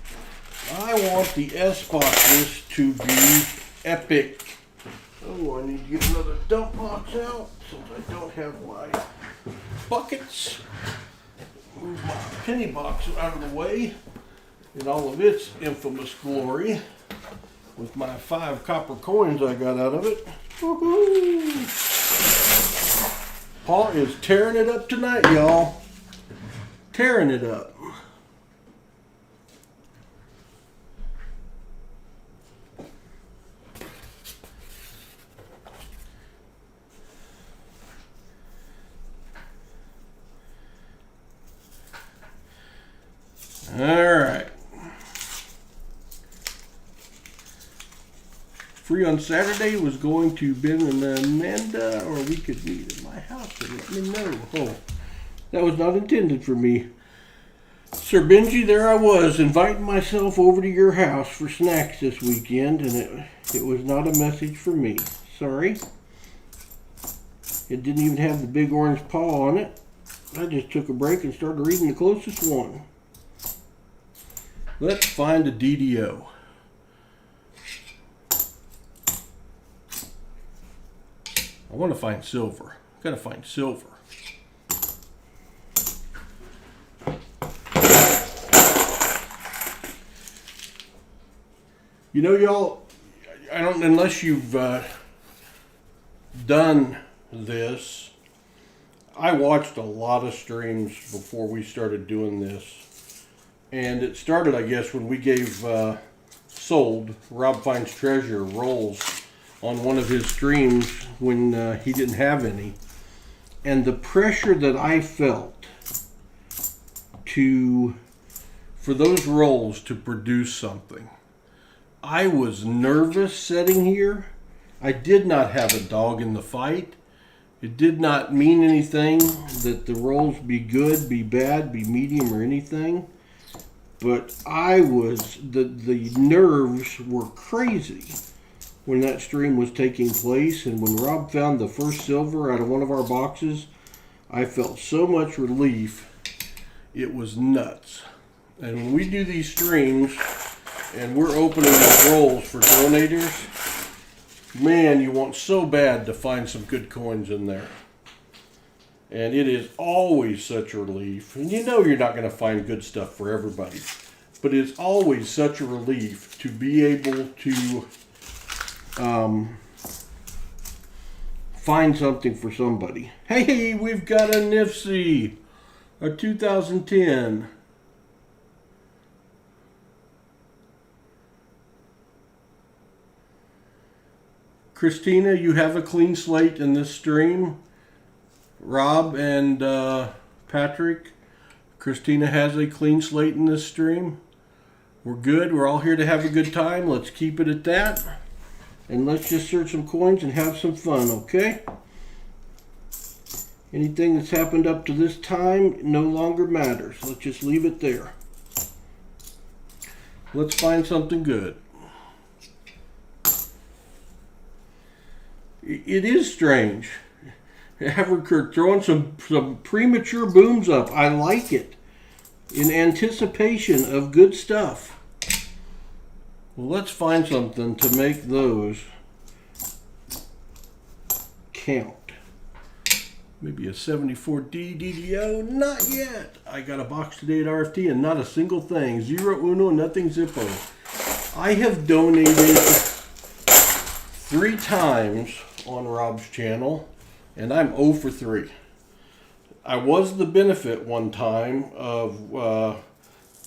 I want the S boxes to be epic. Oh, I need to get another dump box out since I don't have my buckets. Move my penny box out of the way in all of its infamous glory with my 5 copper coins I got out of it. Woohoo! Paul is tearing it up tonight, y'all. Tearing it up. Alright. Free on Saturday was going to Ben and Amanda, or we could meet at my house and let me know. Oh, that was not intended for me. Sir Benji, there I was, inviting myself over to your house for snacks this weekend, and it was not a message for me. Sorry. It didn't even have the big orange paw on it. I just took a break and started reading the closest one. Let's find a DDO. I want to find silver. Gotta find silver. You know, y'all, I don't, unless you've done this, I watched a lot of streams before we started doing this. And it started, I guess, when we gave sold Rob Finds Treasure rolls on one of his streams when he didn't have any. And the pressure that I felt for those rolls to produce something. I was nervous sitting here. I did not have a dog in the fight. It did not mean anything that the rolls be good, be bad, be medium, or anything. But the nerves were crazy when that stream was taking place. And when Rob found the first silver out of one of our boxes, I felt so much relief. It was nuts. And when we do these streams and we're opening the rolls for donators, man, you want so bad to find some good coins in there. And it is always such a relief. And you know you're not going to find good stuff for everybody. But it's always such a relief to be able to find something for somebody. Hey, we've got a Nifty, a 2010. Christina, you have a clean slate in this stream. Rob and Patrick, Christina has a clean slate in this stream. We're good. We're all here to have a good time. Let's keep it at that. And let's just search some coins and have some fun, okay? Anything that's happened up to this time no longer matters. Let's just leave it there. Let's find something good. It is strange. Haverkirk throwing some premature booms up. I like it. In anticipation of good stuff. Well, let's find something to make those count. Maybe a 74D DDO? Not yet. I got a box today at RFT and not a single thing. Zero Uno, nothing Zippo. I have donated 3 times on Rob's channel, and I'm 0 for 3. I was the benefit one time of,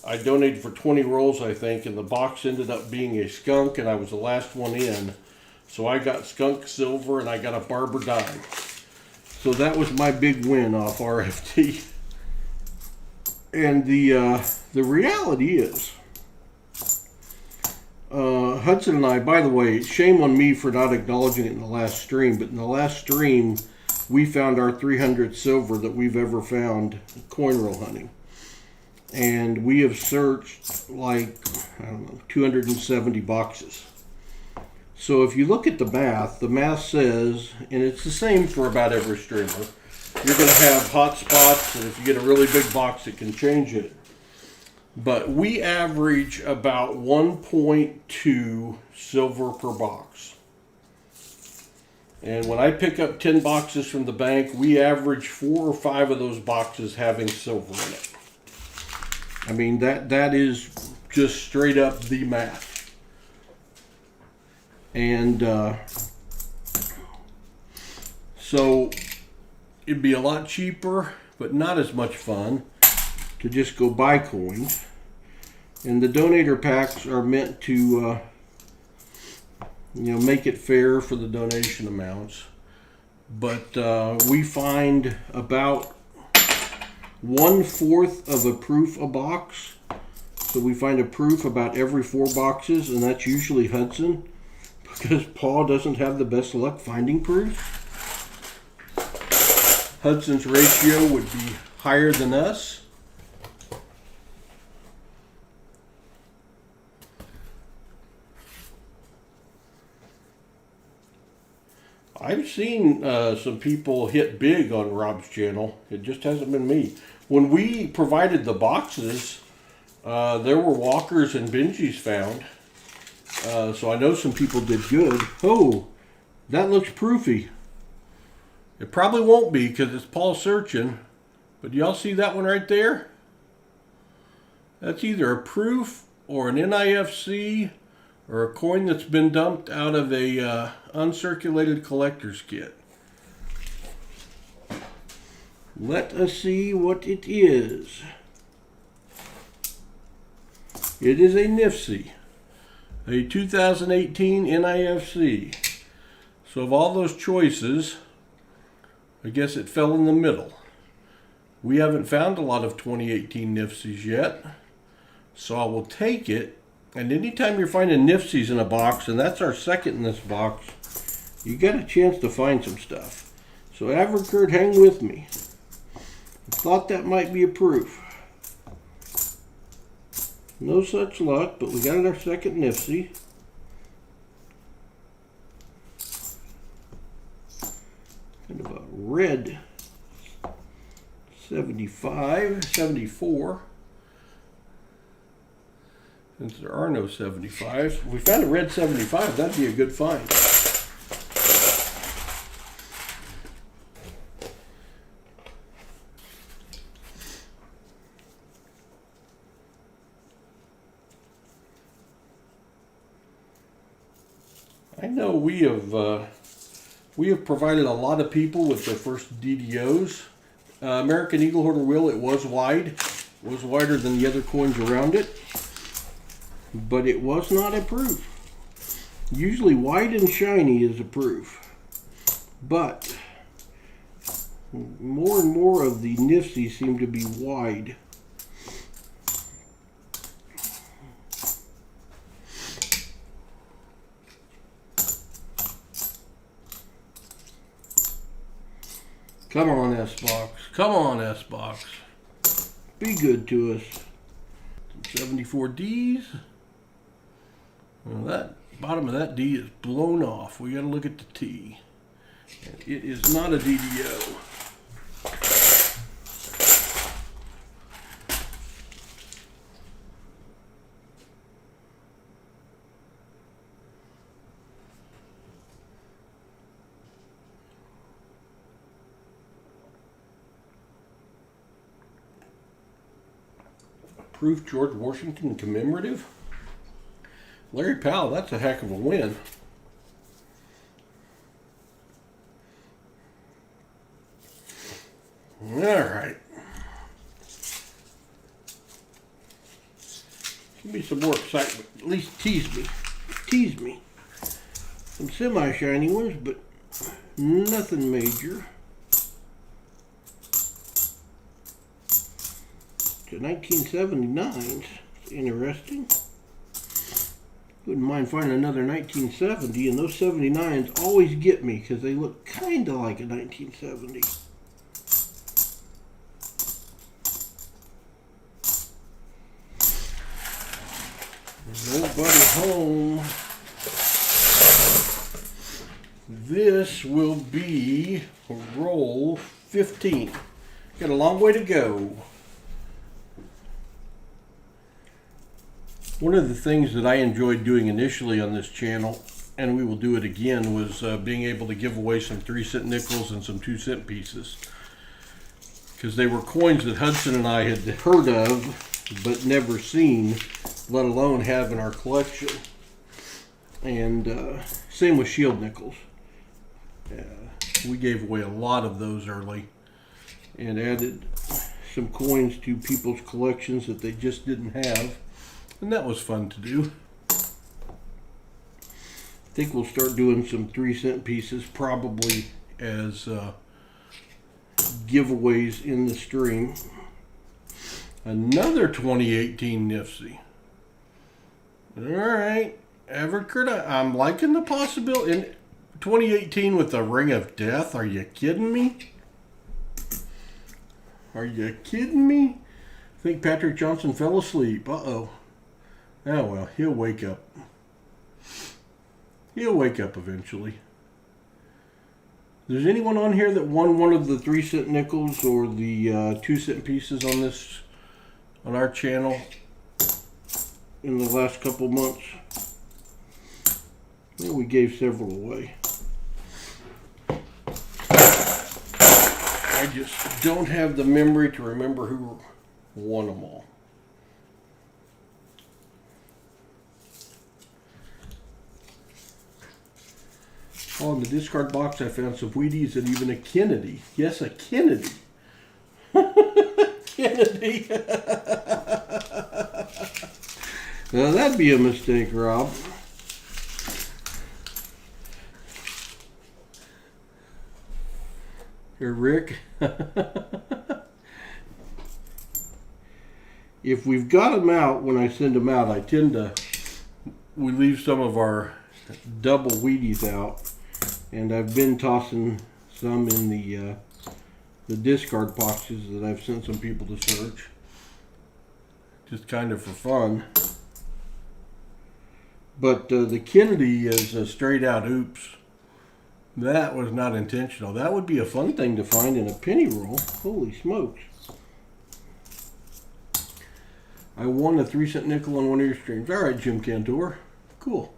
I donated for 20 rolls, I think, and the box ended up being a skunk, and I was the last one in. So I got skunk silver, and I got a barber dime. So that was my big win off RFT. And the reality is, Hudson and I, by the way, shame on me for not acknowledging it in the last stream, but in the last stream, we found our 300th silver that we've ever found coin roll hunting. And we have searched like, I don't know, 270 boxes. So if you look at the math says, and it's the same for about every streamer, you're going to have hot spots, and if you get a really big box, it can change it. But we average about 1.2 silver per box. And when I pick up 10 boxes from the bank, we average 4 or 5 of those boxes having silver in it. I mean, that is just straight up the math. And so it'd be a lot cheaper, but not as much fun to just go buy coins. And the donator packs are meant to make it fair for the donation amounts. But we find about 1/4 of a proof a box. So we find a proof about every 4 boxes, and that's usually Hudson, because Paul doesn't have the best luck finding proofs. Hudson's ratio would be higher than us. I've seen some people hit big on Rob's channel. It just hasn't been me. When we provided the boxes, there were walkers and Benjis found. So I know some people did good. Oh, that looks proofy. It probably won't be because it's Paul searching. But y'all see that one right there? That's either a proof or an NIFC or a coin that's been dumped out of a uncirculated collector's kit. Let us see what it is. It is a Nifty, a 2018 NIFC. So of all those choices, I guess it fell in the middle. We haven't found a lot of 2018 NIFCs yet, so I will take it. And anytime you're finding NIFCs in a box, and that's our second in this box, you got a chance to find some stuff. So Avocurt, hang with me. I thought that might be a proof. No such luck, but we got our second NIFC. Kind of a red 75, 74. Since there are no 75s. If we found a red 75, that'd be a good find. I know we have provided a lot of people with their first DDOs. American Eagle Hoarder Wheel, it was wide. It was wider than the other coins around it. But it was not a proof. Usually wide and shiny is a proof. But more and more of the NIFCs seem to be wide. Come on, S-Box. Come on, S-Box. Be good to us. Some 74Ds. Well, that bottom of that D is blown off. We got to look at the T. And it is not a DDO. Proof George Washington commemorative. Larry Powell, that's a heck of a win. All right. Give me some more excitement. At least tease me. Tease me. Some semi-shiny ones, but nothing major. The 1979s. It's interesting. Wouldn't mind finding another 1970, and those 79s always get me because they look kind of like a 1970. Nobody home. This will be roll 15. Got a long way to go. One of the things that I enjoyed doing initially on this channel, and we will do it again, was being able to give away some 3-cent nickels and some 2-cent pieces. Because they were coins that Hudson and I had heard of, but never seen, let alone have in our collection. And same with shield nickels. We gave away a lot of those early and added some coins to people's collections that they just didn't have. And that was fun to do. I think we'll start doing some 3-cent pieces probably as giveaways in the stream. Another 2018 NIFC. Alright, Avocurt, I'm liking the possibility. In 2018 with the Ring of Death, are you kidding me? Are you kidding me? I think Patrick Johnson fell asleep. Uh-oh. Oh well, he'll wake up. He'll wake up eventually. There's anyone on here that won one of the 3-cent nickels or the 2-cent pieces on our channel in the last couple months? Yeah, we gave several away. I just don't have the memory to remember who won them all. Oh, in the discard box I found some Wheaties and even a Kennedy. Yes, a Kennedy. Kennedy. Now that'd be a mistake, Rob. Here, Rick. if we've got them out, when I send them out, we leave some of our double Wheaties out, and I've been tossing some in the discard boxes that I've sent some people to search, just kind of for fun. But the Kennedy is a straight out oops. That was not intentional. That would be a fun thing to find in a penny roll. Holy smokes. I won a 3-cent nickel on one of your streams. All right, Jim Cantor. Cool.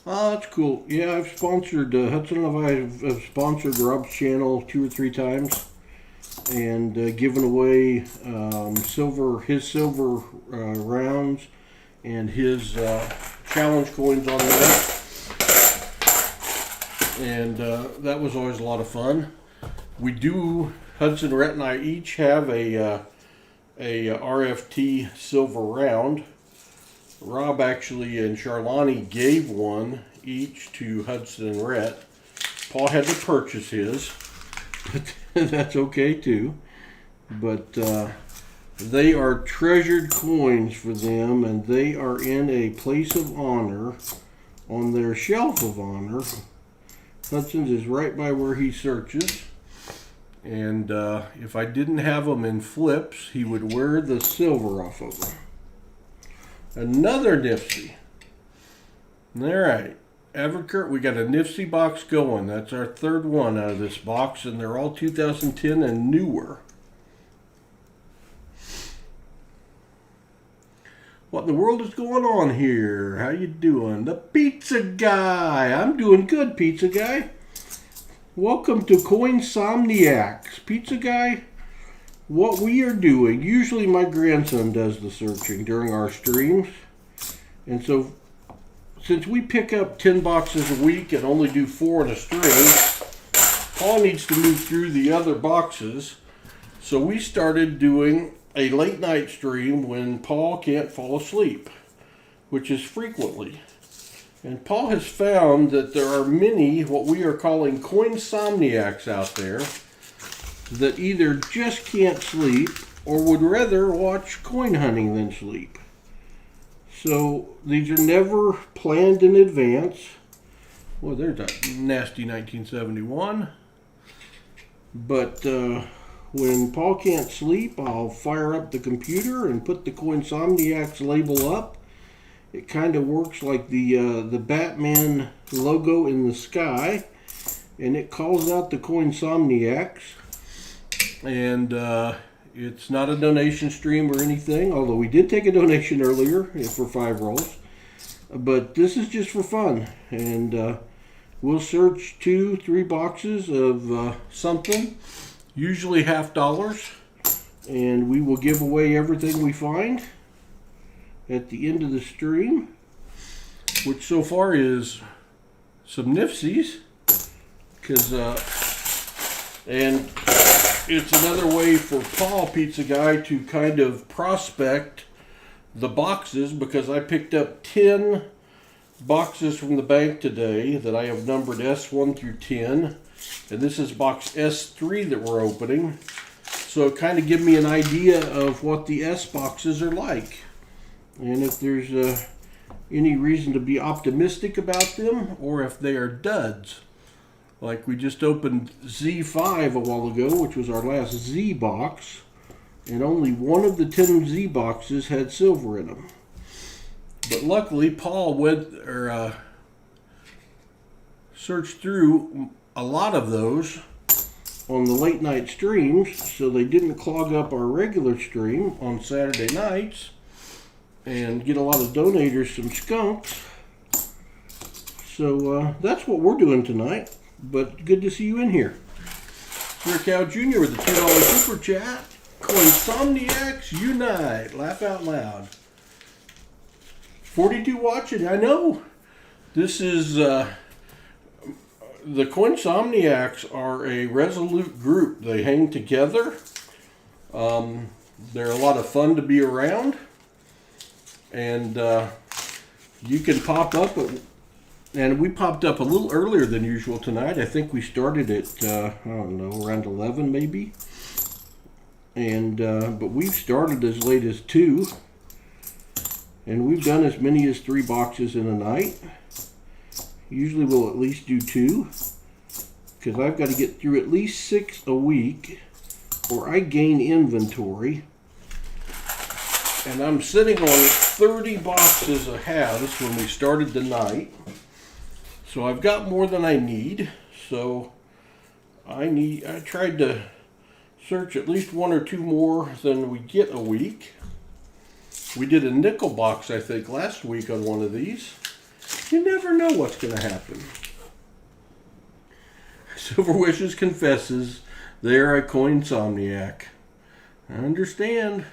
Oh, that's cool. Yeah, I've sponsored, Hudson and I have sponsored Rob's channel 2 or 3 times and given away his silver rounds and his challenge coins on that. And that was always a lot of fun. We do, Hudson, Rhett, and I each have a RFT silver round. Rob actually and Charlani gave one each to Hudson and Rhett. Paul had to purchase his, but that's okay too. But they are treasured coins for them, and they are in a place of honor on their shelf of honor. Hudson's is right by where he searches. And if I didn't have them in flips, he would wear the silver off of them. Another Nifty. Alright. Everkurt, we got a Nifty box going. That's our third one out of this box, and they're all 2010 and newer. What in the world is going on here? How you doing? The Pizza Guy. I'm doing good, Pizza Guy. Welcome to Coinsomniacs. Pizza Guy, what we are doing, usually my grandson does the searching during our streams. And so, since we pick up 10 boxes a week and only do 4 in a stream, Paul needs to move through the other boxes. So we started doing a late night stream when Paul can't fall asleep, which is frequently. And Paul has found that there are many, what we are calling coinsomniacs out there, that either just can't sleep or would rather watch coin hunting than sleep. So these are never planned in advance. Well, there's a nasty 1971. But when Paul can't sleep, I'll fire up the computer and put the Coinsomniacs label up. It kind of works like the Batman logo in the sky, and it calls out the Coinsomniacs. And it's not a donation stream or anything, although we did take a donation earlier for 5 rolls. But this is just for fun. And we'll search 2-3 boxes of something, usually $50. And we will give away everything we find at the end of the stream, which so far is some Nifties. And it's another way for Paul, Pizza Guy, to kind of prospect the boxes, because I picked up 10 boxes from the bank today that I have numbered S1 through 10. And this is box S3 that we're opening. So it kind of gives me an idea of what the S boxes are like. And if there's any reason to be optimistic about them, or if they are duds. Like we just opened Z5 a while ago, which was our last Z box, and only one of the 10 Z boxes had silver in them. But luckily, Paul searched through a lot of those on the late night streams, so they didn't clog up our regular stream on Saturday nights and get a lot of donators some skunks. So that's what we're doing tonight. But good to see you in here. Rick Cow Jr. with the $2 super chat. Coinsomniacs unite. Laugh out loud. 42 watching. I know. This is the Coinsomniacs are a resolute group. They hang together. They're a lot of fun to be around, and you can pop up, and we popped up a little earlier than usual tonight. I think we started at, I don't know, around 11 maybe, and but we've started as late as 2, and we've done as many as 3 boxes in a night. Usually we'll at least do 2, because I've got to get through at least 6 a week, or I gain inventory. And I'm sitting on 30 boxes of halves when we started the night. So I've got more than I need. So I tried to search at least 1 or 2 more than we get a week. We did a nickel box, I think, last week on one of these. You never know what's going to happen. Silver Wishes confesses they're a Coinsomniac. I understand.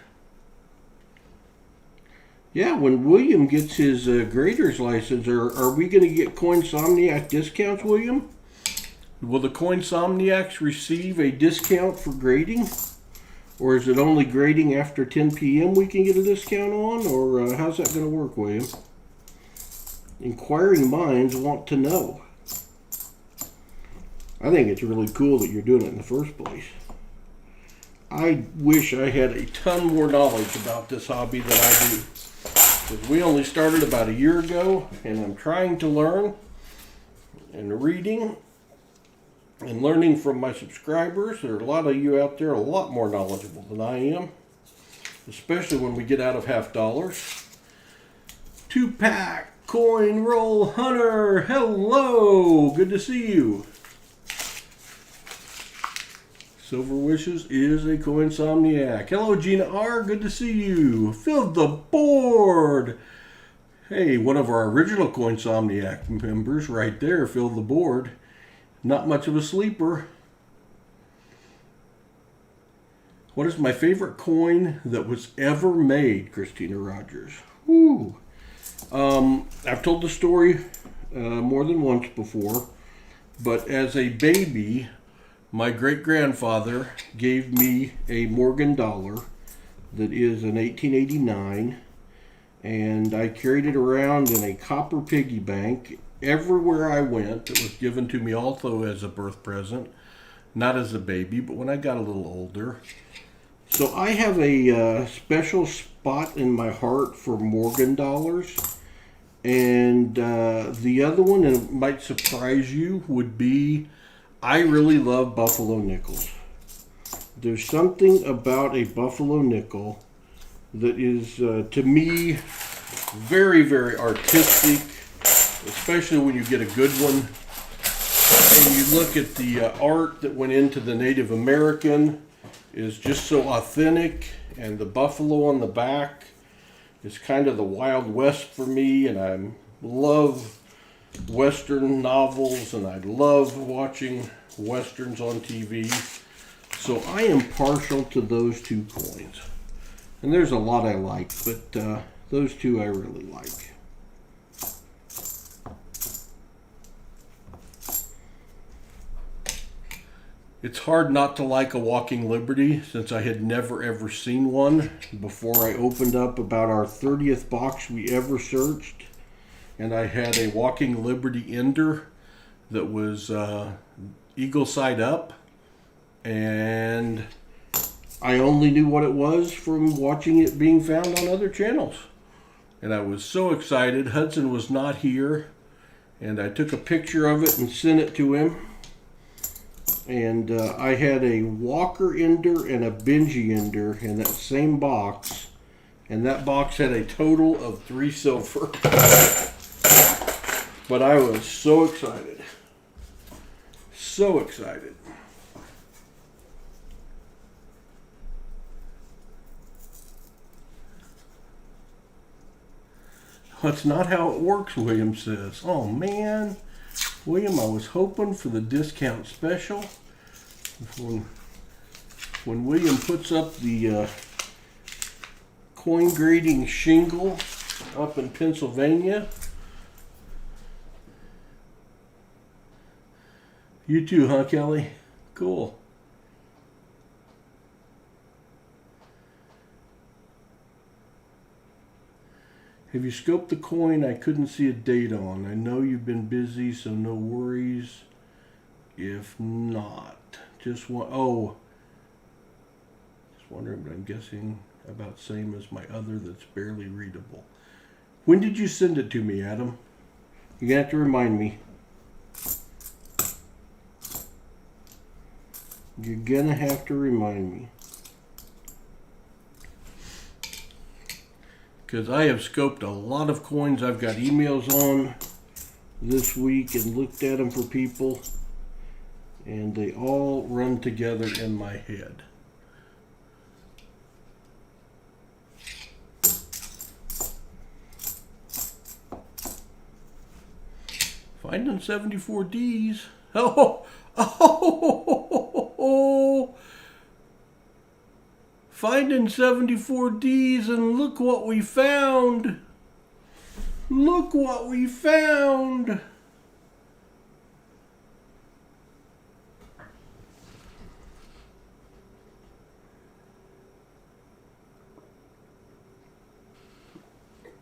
Yeah, when William gets his grader's license, are we going to get Coinsomniac discounts, William? Will the Coinsomniacs receive a discount for grading? Or is it only grading after 10 p.m. we can get a discount on? Or how's that going to work, William? Inquiring minds want to know. I think it's really cool that you're doing it in the first place. I wish I had a ton more knowledge about this hobby than I do. Because we only started about a year ago, and I'm trying to learn and reading and learning from my subscribers. There are a lot of you out there a lot more knowledgeable than I am, especially when we get out of $half. 2-pack coin roll hunter, hello, good to see you. Silver Wishes is a Coinsomniac. Hello, Gina R. Good to see you. Fill the board. Hey, one of our original Coinsomniac members right there. Fill the board. Not much of a sleeper. What is my favorite coin that was ever made, Christina Rogers? Woo. I've told the story more than once before, but as a baby, my great-grandfather gave me a Morgan dollar that is an 1889, and I carried it around in a copper piggy bank everywhere I went. It was given to me also as a birth present, not as a baby, but when I got a little older. So I have a special spot in my heart for Morgan dollars, and the other one, and it might surprise you, would be I really love buffalo nickels. There's something about a buffalo nickel that is, to me, very, very artistic, especially when you get a good one. And you look at the art that went into the Native American is just so authentic, and the buffalo on the back is kind of the Wild West for me, and I love Western novels, and I love watching Westerns on TV. So I am partial to those 2 coins. And there's a lot I like, but those 2 I really like. It's hard not to like a Walking Liberty, since I had never ever seen one before I opened up about our 30th box we ever searched. And I had a Walking Liberty Ender that was eagle side up, and I only knew what it was from watching it being found on other channels. And I was so excited. Hudson was not here, and I took a picture of it and sent it to him. And I had a Walker Ender and a Benji Ender in that same box, and that box had a total of 3 silver. But I was so excited. So excited. That's not how it works, William says. Oh man, William, I was hoping for the discount special. When William puts up the coin grading shingle up in Pennsylvania. You too, huh, Kelly? Cool. Have you scoped the coin I couldn't see a date on? I know you've been busy, so no worries. If not, just wondering, but I'm guessing about same as my other that's barely readable. When did you send it to me, Adam? You're gonna have to remind me. You're gonna have to remind me. Because I have scoped a lot of coins I've got emails on this week and looked at them for people, and they all run together in my head. Finding 74Ds. Finding 74Ds, and look what we found. Look what we found.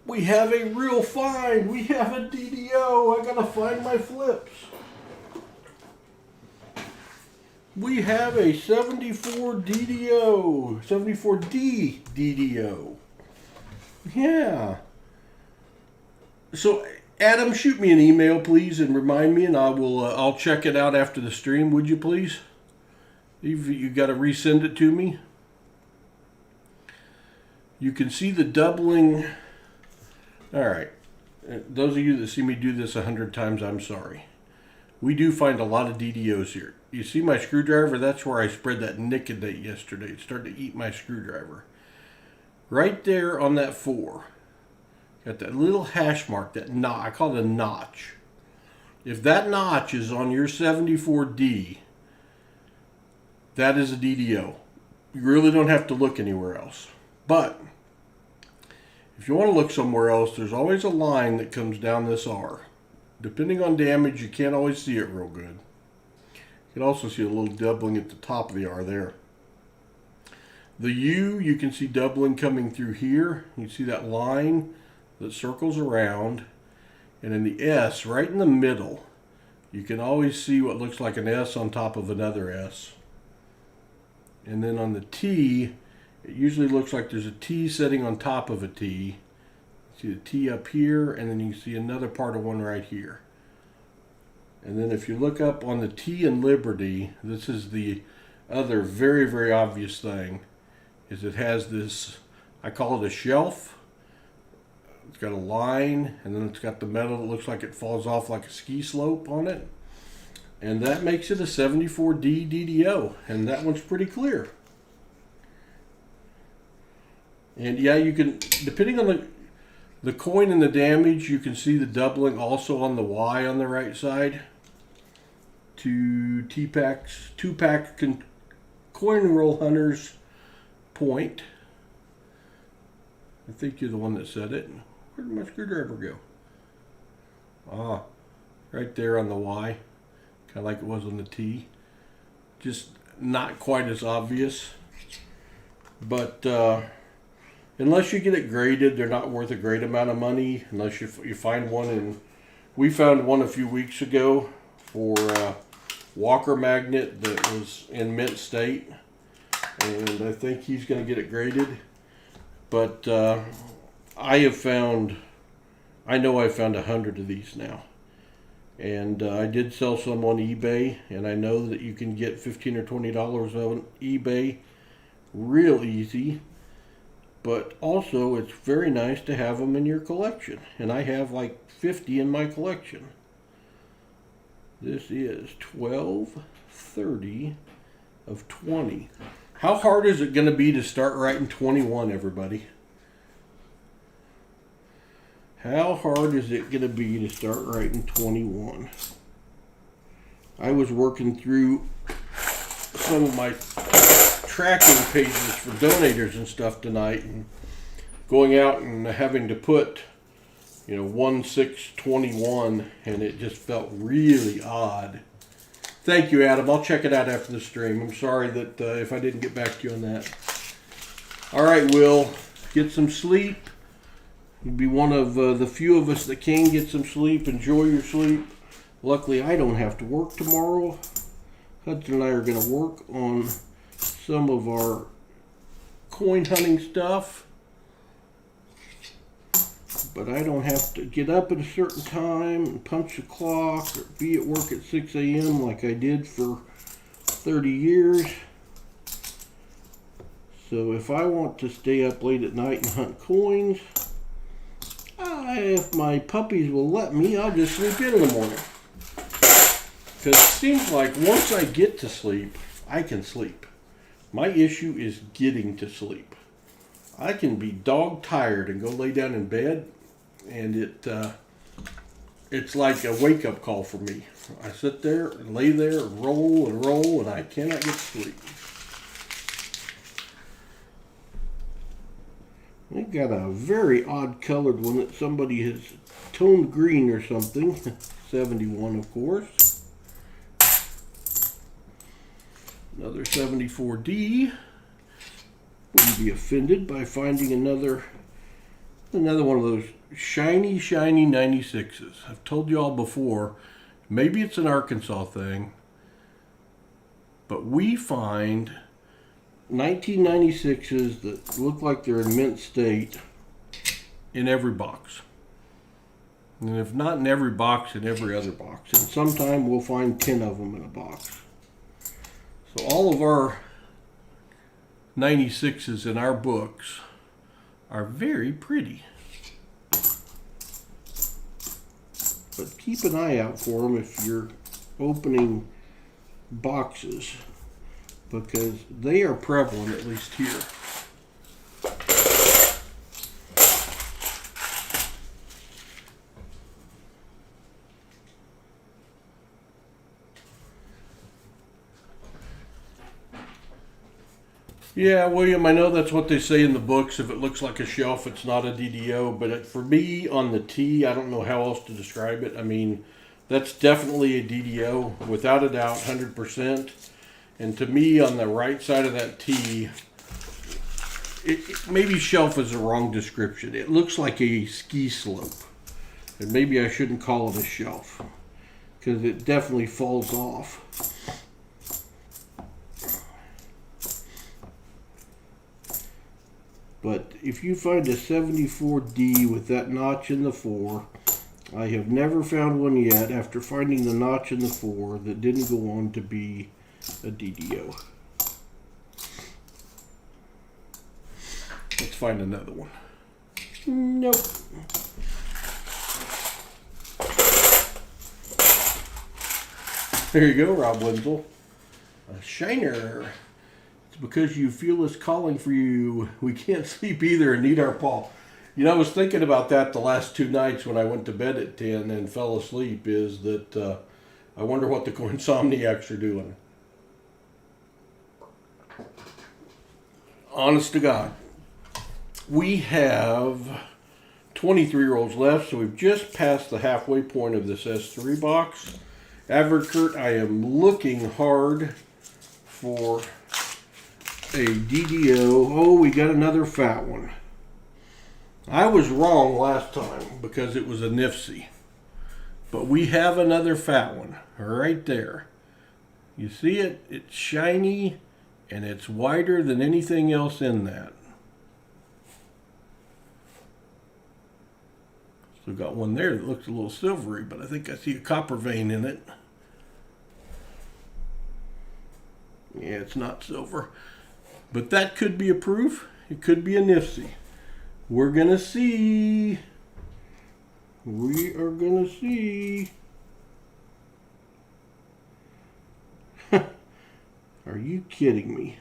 We have a real find. We have a DDO. I gotta find my flips. We have a 74 DDO. 74D DDO. Yeah. So, Adam, shoot me an email, please, and remind me, and I'll check it out after the stream. Would you please? You got to resend it to me. You can see the doubling. All right. Those of you that see me do this 100 times, I'm sorry. We do find a lot of DDOs here. You see my screwdriver? That's where I spread that nicotine yesterday. It started to eat my screwdriver. Right there on that 4. Got that little hash mark, that notch. I call it a notch. If that notch is on your 74D, that is a DDO. You really don't have to look anywhere else. But if you want to look somewhere else, there's always a line that comes down this R. Depending on damage, you can't always see it real good. You can also see a little doubling at the top of the R there. The U, you can see doubling coming through here. You can see that line that circles around. And in the S, right in the middle, you can always see what looks like an S on top of another S. And then on the T, it usually looks like there's a T sitting on top of a T. See the T up here, and then you can see another part of one right here. And then if you look up on the T in Liberty, this is the other very, very obvious thing, is it has this, I call it a shelf. It's got a line, and then it's got the metal that looks like it falls off like a ski slope on it. And that makes it a 74D DDO, and that one's pretty clear. And yeah, you can, depending on the coin and the damage, you can see the doubling also on the Y on the right side. To T-Packs, 2-pack coin roll hunters point. I think you're the one that said it. Where did my screwdriver go? Ah, right there on the Y. Kind of like it was on the T. Just not quite as obvious. But unless you get it graded, they're not worth a great amount of money. Unless you find one, and we found one a few weeks ago for Walker Magnet that was in mint state, and I think he's going to get it graded. But I know I've found 100 of these now, and I did sell some on eBay, and I know that you can get $15 or $20 on eBay real easy. But also, it's very nice to have them in your collection. And I have like 50 in my collection. This is 12/30 of 20. How hard is it going to be to start writing 21, everybody? How hard is it going to be to start writing 21? I was working through some of my tracking pages for donators and stuff tonight, and going out and having to put 1/6/21, and it just felt really odd. Thank you, Adam. I'll check it out after the stream. I'm sorry that if I didn't get back to you on that. All right, Will, get some sleep. You'd be one of the few of us that can get some sleep. Enjoy your sleep. Luckily, I don't have to work tomorrow. Hudson and I are going to work on some of our coin hunting stuff. But I don't have to get up at a certain time and punch the clock or be at work at 6 a.m. like I did for 30 years. So if I want to stay up late at night and hunt coins, if my puppies will let me, I'll just sleep in the morning. Because it seems like once I get to sleep, I can sleep. My issue is getting to sleep. I can be dog tired and go lay down in bed, and it's like a wake-up call for me. I sit there and lay there and roll, and I cannot get to sleep. I got a very odd colored one that somebody has toned green or something. 71, of course. Another 74D. Wouldn't be offended by finding another one of those shiny 96s. I've told you all before, maybe it's an Arkansas thing, but we find 1996s that look like they're in mint state in every box. And if not in every box, in every other box. And sometime we'll find 10 of them in a box. So all of our 96s in our books are very pretty. But keep an eye out for them if you're opening boxes, because they are prevalent, at least here. Yeah, William, I know that's what they say in the books. If it looks like a shelf, it's not a DDO. But for me, on the T, I don't know how else to describe it. I mean, that's definitely a DDO, without a doubt, 100%. And to me, on the right side of that T, maybe shelf is the wrong description. It looks like a ski slope. And maybe I shouldn't call it a shelf, because it definitely falls off. But if you find a 74D with that notch in the 4, I have never found one yet after finding the notch in the 4 that didn't go on to be a DDO. Let's find another one. Nope. There you go, Rob Wenzel. A shiner. Because you feel us calling for you, we can't sleep either and need our paw. You know, I was thinking about that the last 2 nights when I went to bed at 10 and fell asleep, is that I wonder what the Coinsomniacs are doing. Honest to God. We have 23 rolls left, so we've just passed the halfway point of this S3 box. Advert, I am looking hard for a DDO. Oh, we got another fat one. I was wrong last time because it was a Nifsy. But we have another fat one right there. You see it? It's shiny and it's wider than anything else in that. Still got one there that looks a little silvery, but I think I see a copper vein in it. Yeah, it's not silver. But that could be a proof. It could be a Nifsy. We're going to see. We are going to see. Are you kidding me?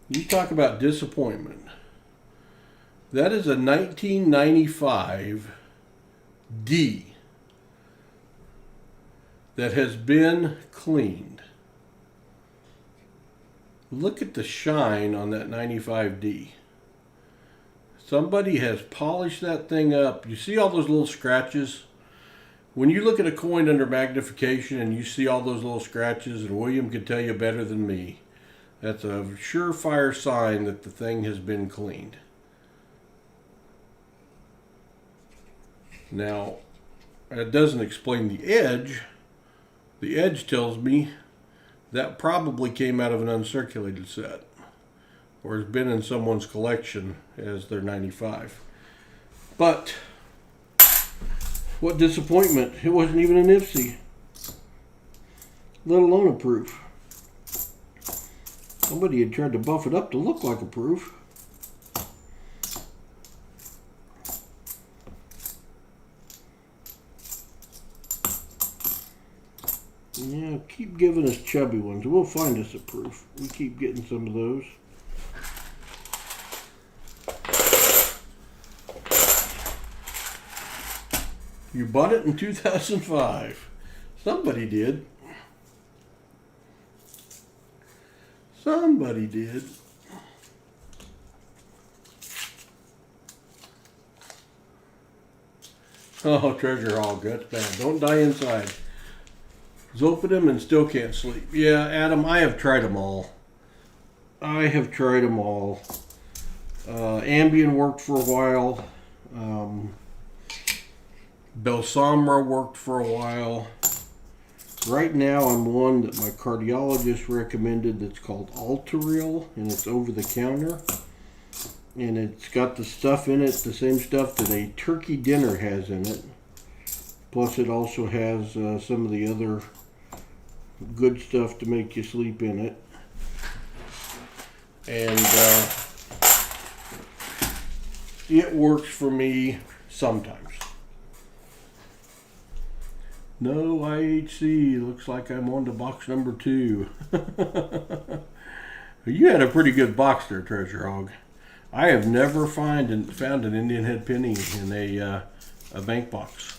You talk about disappointment. That is a 1995 D that has been cleaned. Look at the shine on that 95D. Somebody has polished that thing up. You see all those little scratches? When you look at a coin under magnification and you see all those little scratches, and William can tell you better than me, that's a surefire sign that the thing has been cleaned. Now, it doesn't explain the edge. The edge tells me that probably came out of an uncirculated set, or has been in someone's collection as their 95. But what disappointment! It wasn't even an IFC, let alone a proof. Somebody had tried to buff it up to look like a proof. Yeah, keep giving us chubby ones. We'll find us a proof. We keep getting some of those. You bought it in 2005. Somebody did. Somebody did. Oh, treasure hog, that's bad. Don't die inside. Open them and still can't sleep. Yeah, Adam, I have tried them all. Ambien worked for a while. Balsamra worked for a while. Right now I'm one that my cardiologist recommended that's called Altaril, and it's over the counter. And it's got the stuff in it, the same stuff that a turkey dinner has in it. Plus it also has some of the other good stuff to make you sleep in it. And it works for me sometimes. No IHC. Looks like I'm on to box number 2. You had a pretty good box there, Treasure Hog. I have never found an Indian head penny in a bank box.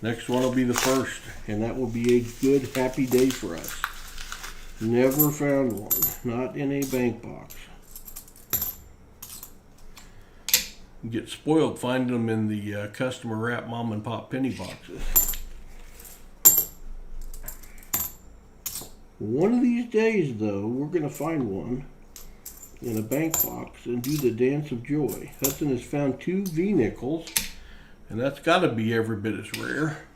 Next one will be the first, and that will be a good, happy day for us. Never found one, not in a bank box. You get spoiled finding them in the customer wrap mom and pop penny boxes. One of these days, though, we're going to find one in a bank box and do the dance of joy. Hudson has found 2 V-nickels, and that's got to be every bit as rare,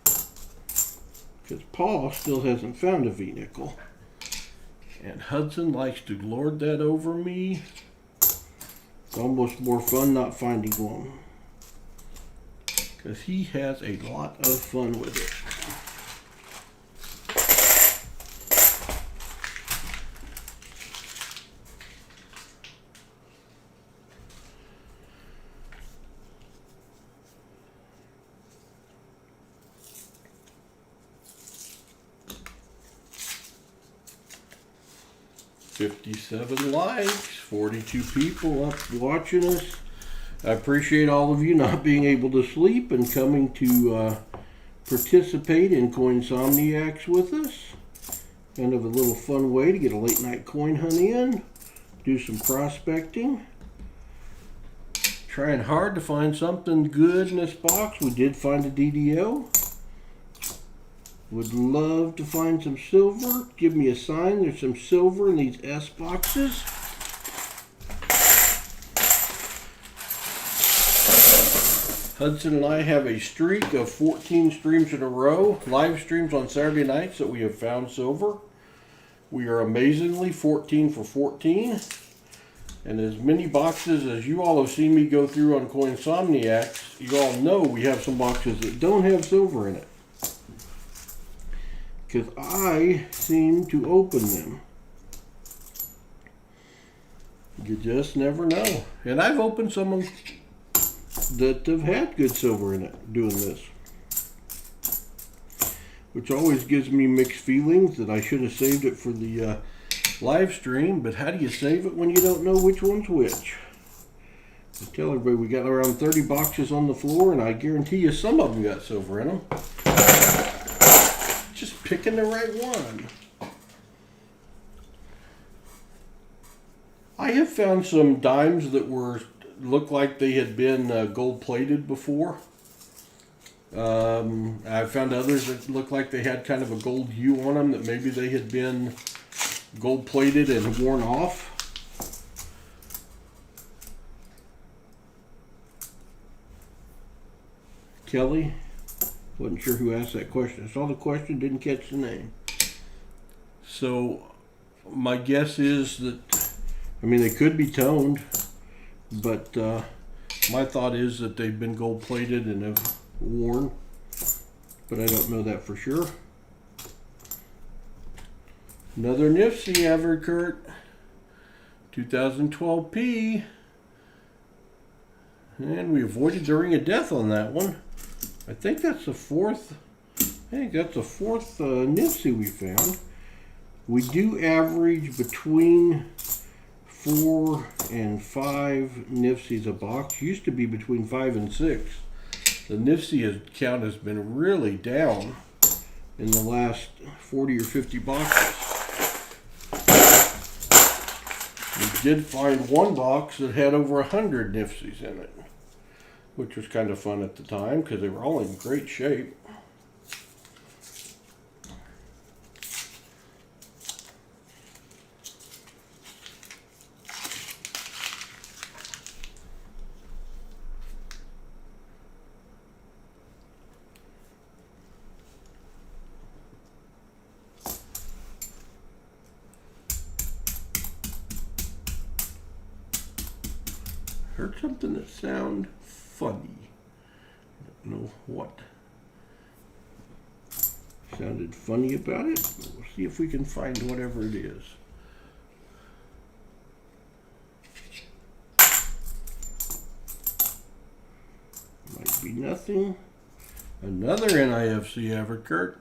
because Paul still hasn't found a V-nickel. And Hudson likes to lord that over me. It's almost more fun not finding one, because he has a lot of fun with it. $57 likes, 42 people up watching us. I appreciate all of you not being able to sleep and coming to participate in Coinsomniacs with us. Kind of a little fun way to get a late night coin hunt in, do some prospecting. Trying hard to find something good in this box. We did find a DDO. Would love to find some silver. Give me a sign. There's some silver in these S boxes. Hudson and I have a streak of 14 streams in a row, live streams on Saturday nights, that we have found silver. We are amazingly 14 for 14. And as many boxes as you all have seen me go through on Coinsomniacs, you all know we have some boxes that don't have silver in it, because I seem to open them. You just never know. And I've opened some that have had good silver in it doing this, which always gives me mixed feelings that I should have saved it for the live stream. But how do you save it when you don't know which one's which? I tell everybody we got around 30 boxes on the floor, and I guarantee you some of them got silver in them. Just picking the right one. I have found some dimes that looked like they had been gold plated before. I found others that looked like they had kind of a gold hue on them, that maybe they had been gold plated and worn off. Kelly, Wasn't sure who asked that question. I saw the question, didn't catch the name. So my guess is that, I mean, they could be toned, but my thought is that they've been gold plated and have worn, but I don't know that for sure. Another Nifty Everkurt 2012P, and we avoided the Ring of Death on that one. I think that's the fourth. Nifty we found. We do average between 4 and 5 Nifties a box. Used to be between 5 and 6. The Nifty count has been really down in the last 40 or 50 boxes. We did find one box that had over 100 Nifties in it, which was kind of fun at the time because they were all in great shape. Heard something that sounded funny. I don't know what sounded funny about it. We'll see if we can find whatever it is. Might be nothing. Another NIFC Everkurt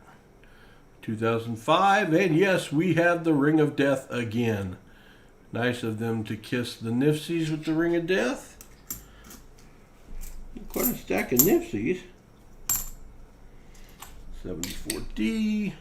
2005, and yes, we have the Ring of Death again. Nice of them to kiss the Nifties with the Ring of Death. Quite a stack of Nifties. 74D.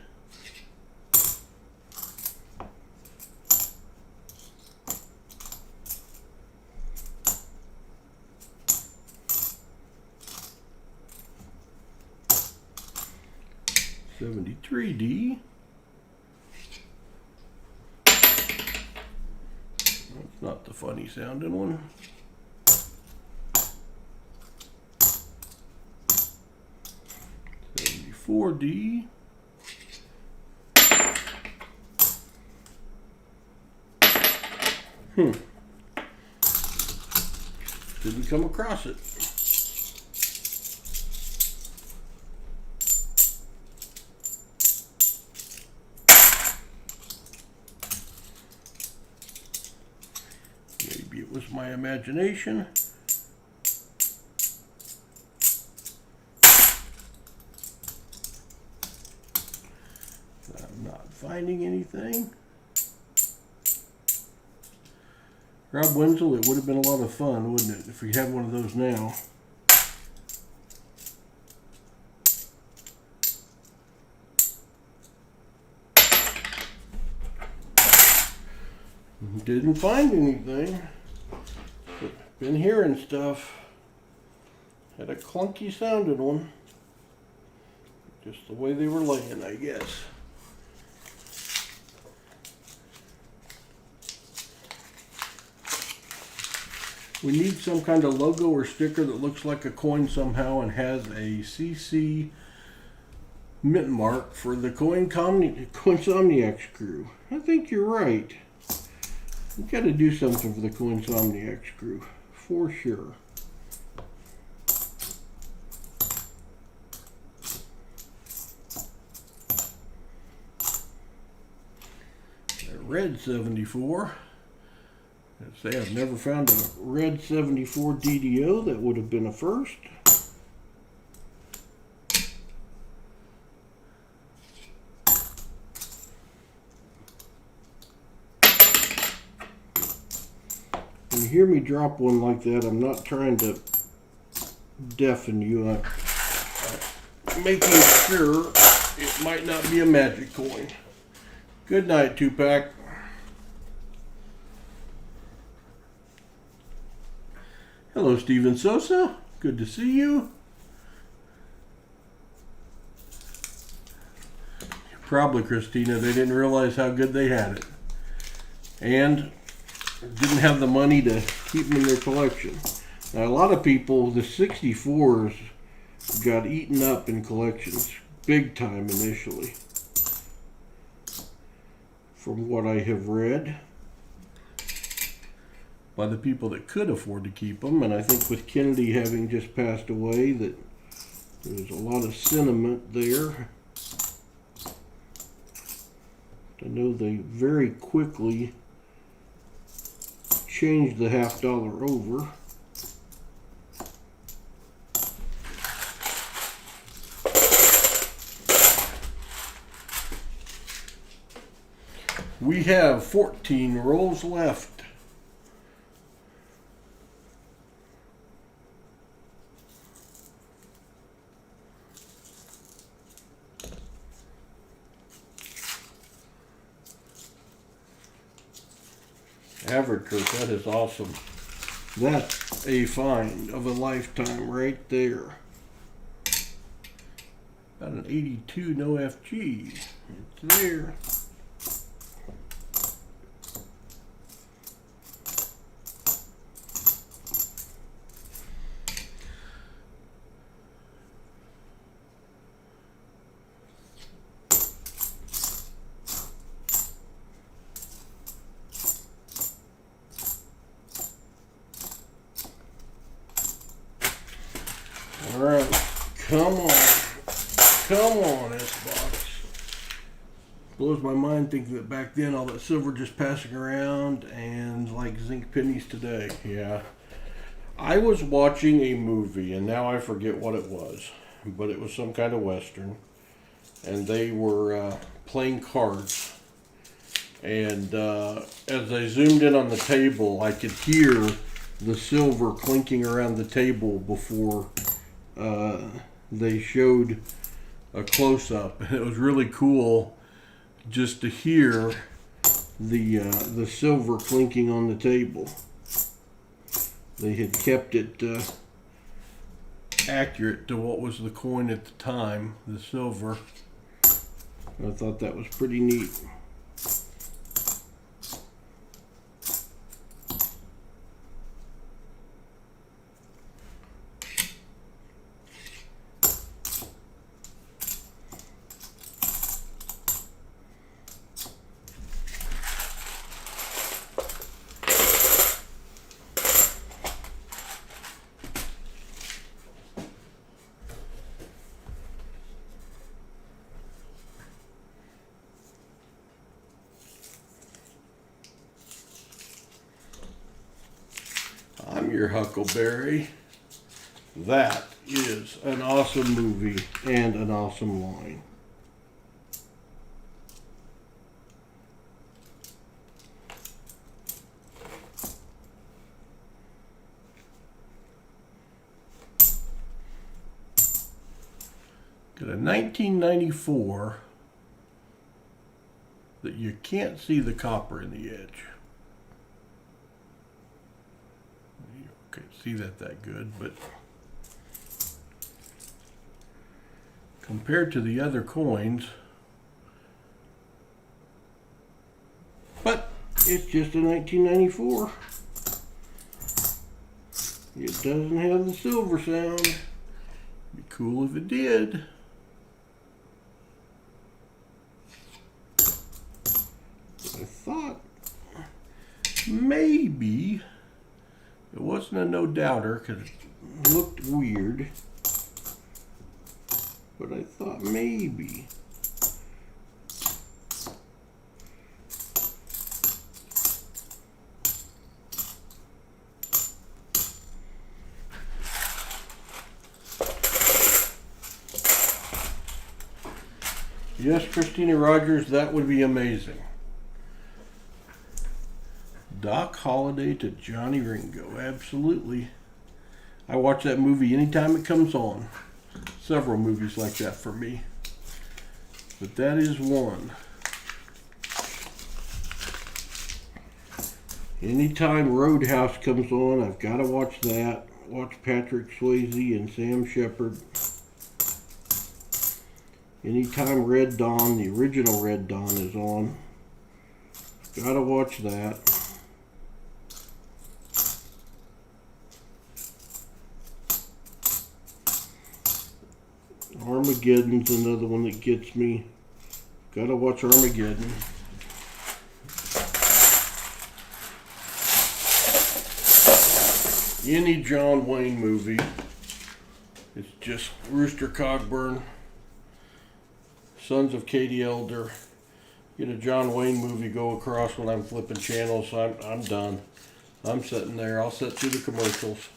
$73D. That's not the funny sounding one. $74D. Didn't come across it. Maybe it was my imagination. I'm not finding anything. Rob Wenzel, it would have been a lot of fun, wouldn't it, if we had one of those now. Didn't find anything, but been hearing stuff. Had a clunky sounding one. Just the way they were laying, I guess. We need some kind of logo or sticker that looks like a coin somehow and has a CC mint mark for the Coinsomniacs crew. I think you're right. We've got to do something for the Coinsomniacs crew, for sure. Red 74. I'd say I've never found a red 74 DDO. That would have been a first. When you hear me drop one like that, I'm not trying to deafen you. I'm making sure it might not be a magic coin. Good night, 2-pack. Hello, Steven Sosa. Good to see you. Probably, Christina, they didn't realize how good they had it. And didn't have the money to keep them in their collection. Now, a lot of people, the 64s got eaten up in collections big time initially, from what I have read, by the people that could afford to keep them. And I think with Kennedy having just passed away, that there's a lot of sentiment there. I know they very quickly changed the $50 over. We have 14 rolls left. Average Kurt, that is awesome. That's a find of a lifetime right there. Got an 82 no FG. It's there. Alright, come on, S-Box. Blows my mind thinking that back then all that silver just passing around and like zinc pennies today. Yeah. I was watching a movie and now I forget what it was, but it was some kind of Western, and they were playing cards. And as I zoomed in on the table, I could hear the silver clinking around the table before they showed a close-up. And it was really cool just to hear the silver clinking on the table. They had kept it accurate to what was the coin at the time, the silver. I thought that was pretty neat. I'm your Huckleberry. That is an awesome movie and an awesome line. Got a 1994 that you can't see the copper in the edge. Can't see that good, but compared to the other coins, but it's just a 1994. It doesn't have the silver sound. Be cool if it did. I thought maybe it wasn't a no doubter because it looked weird, but I thought maybe. Yes, Christina Rogers, that would be amazing. Doc Holliday to Johnny Ringo, absolutely. I watch that movie anytime it comes on. Several movies like that for me, but that is one. Anytime Roadhouse comes on, I've got to watch that. Watch Patrick Swayze and Sam Shepard. Anytime Red Dawn, the original Red Dawn, is on, got to watch that. Armageddon's another one that gets me. Gotta watch Armageddon. Any John Wayne movie. It's just Rooster Cogburn, Sons of Katie Elder. Get a John Wayne movie go across when I'm flipping channels. I'm done. I'm sitting there. I'll sit through the commercials.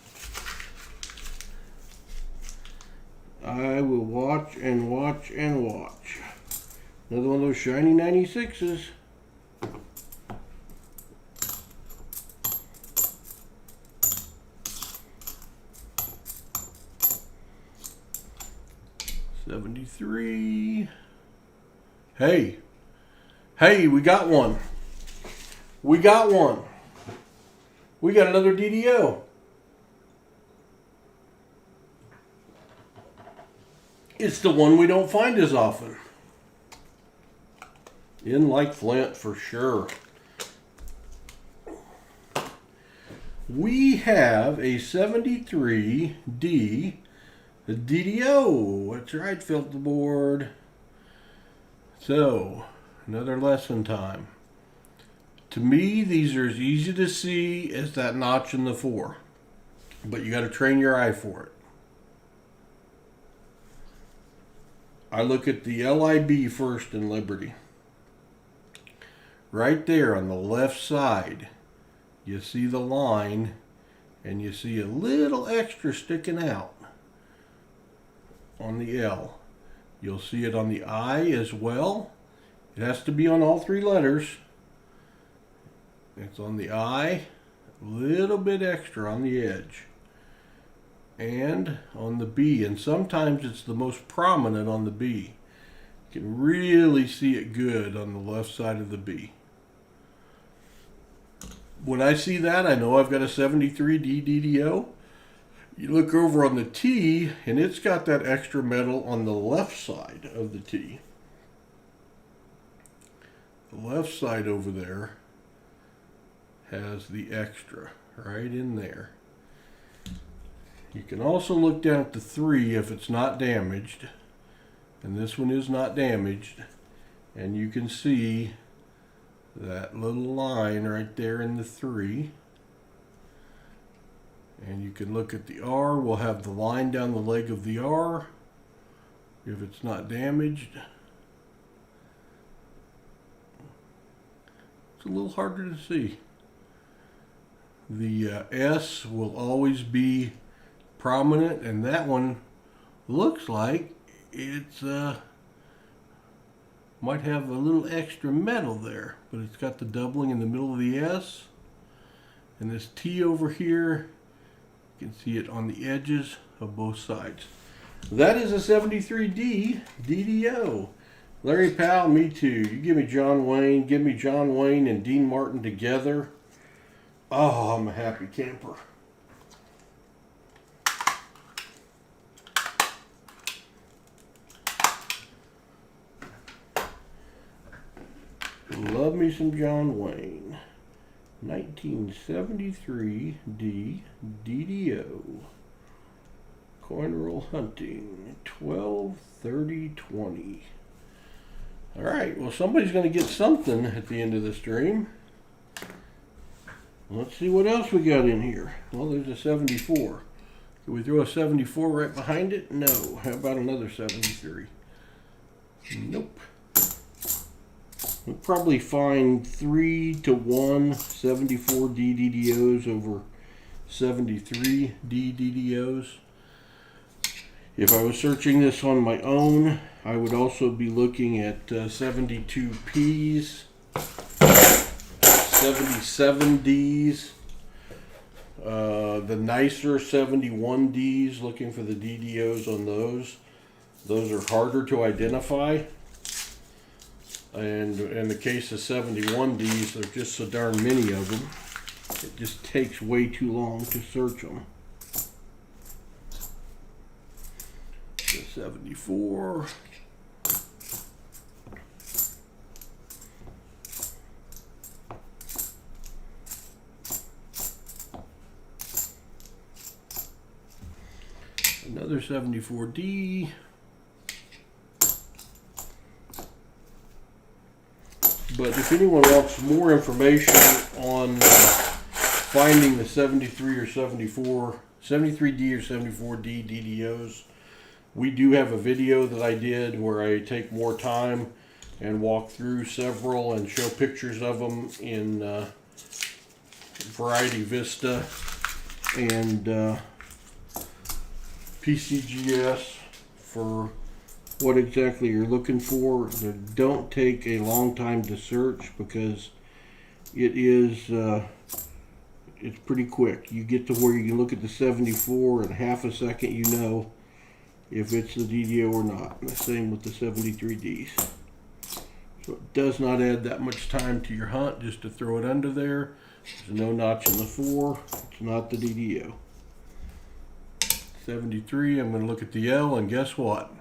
I will watch and watch and watch. Another one of those shiny 96s. $73. Hey, we got one. We got one. We got another DDO. It's the one we don't find as often. In like Flint for sure. We have a 73D DDO. That's right, filter board. So, another lesson time. To me, these are as easy to see as that notch in the 4. But you got to train your eye for it. I look at the LIB first in Liberty. Right there on the left side, you see the line and you see a little extra sticking out on the L. You'll see it on the I as well. It has to be on all 3 letters. It's on the I, a little bit extra on the edge. And on the B, and sometimes it's the most prominent on the B. You can really see it good on the left side of the B. When I see that, I know I've got a 73D DDO. You look over on the T, and it's got that extra metal on the left side of the T. The left side over there has the extra right in there. You can also look down at the 3 if it's not damaged, and this one is not damaged, and you can see that little line right there in the 3. And you can look at the R. We'll have the line down the leg of the R if it's not damaged. It's a little harder to see. The S will always be prominent, and that one looks like it's might have a little extra metal there, but it's got the doubling in the middle of the S, and this T over here, you can see it on the edges of both sides. That is a 73D DDO. Larry Powell, me too. You give me John Wayne, give me John Wayne and Dean Martin together. Oh, I'm a happy camper. Love me some John Wayne. 1973 D DDO. Coin roll hunting. 12/30/20. Alright, well somebody's going to get something at the end of the stream. Let's see what else we got in here. Well, there's a 74. Can we throw a 74 right behind it? No. How about another 73? Nope. We'll probably find 3 to 1 74D DDOs over 73D DDOs. If I was searching this on my own, I would also be looking at 72Ps, 77Ds, the nicer 71Ds, looking for the DDOs on those. Those are harder to identify. And in the case of 71Ds, there's just so darn many of them. It just takes way too long to search them. The 74. Another 74D. But if anyone wants more information on finding the 73 or 74, 73D or 74D DDOs, we do have a video that I did where I take more time and walk through several and show pictures of them in Variety Vista and PCGS for what exactly you're looking for. Don't take a long time to search because it is it's pretty quick. You get to where you can look at the 74 in half a second, you know if it's the DDO or not. And the same with the 73Ds. So it does not add that much time to your hunt just to throw it under there. There's no notch in the 4. It's not the DDO. 73, I'm going to look at the L, and guess what?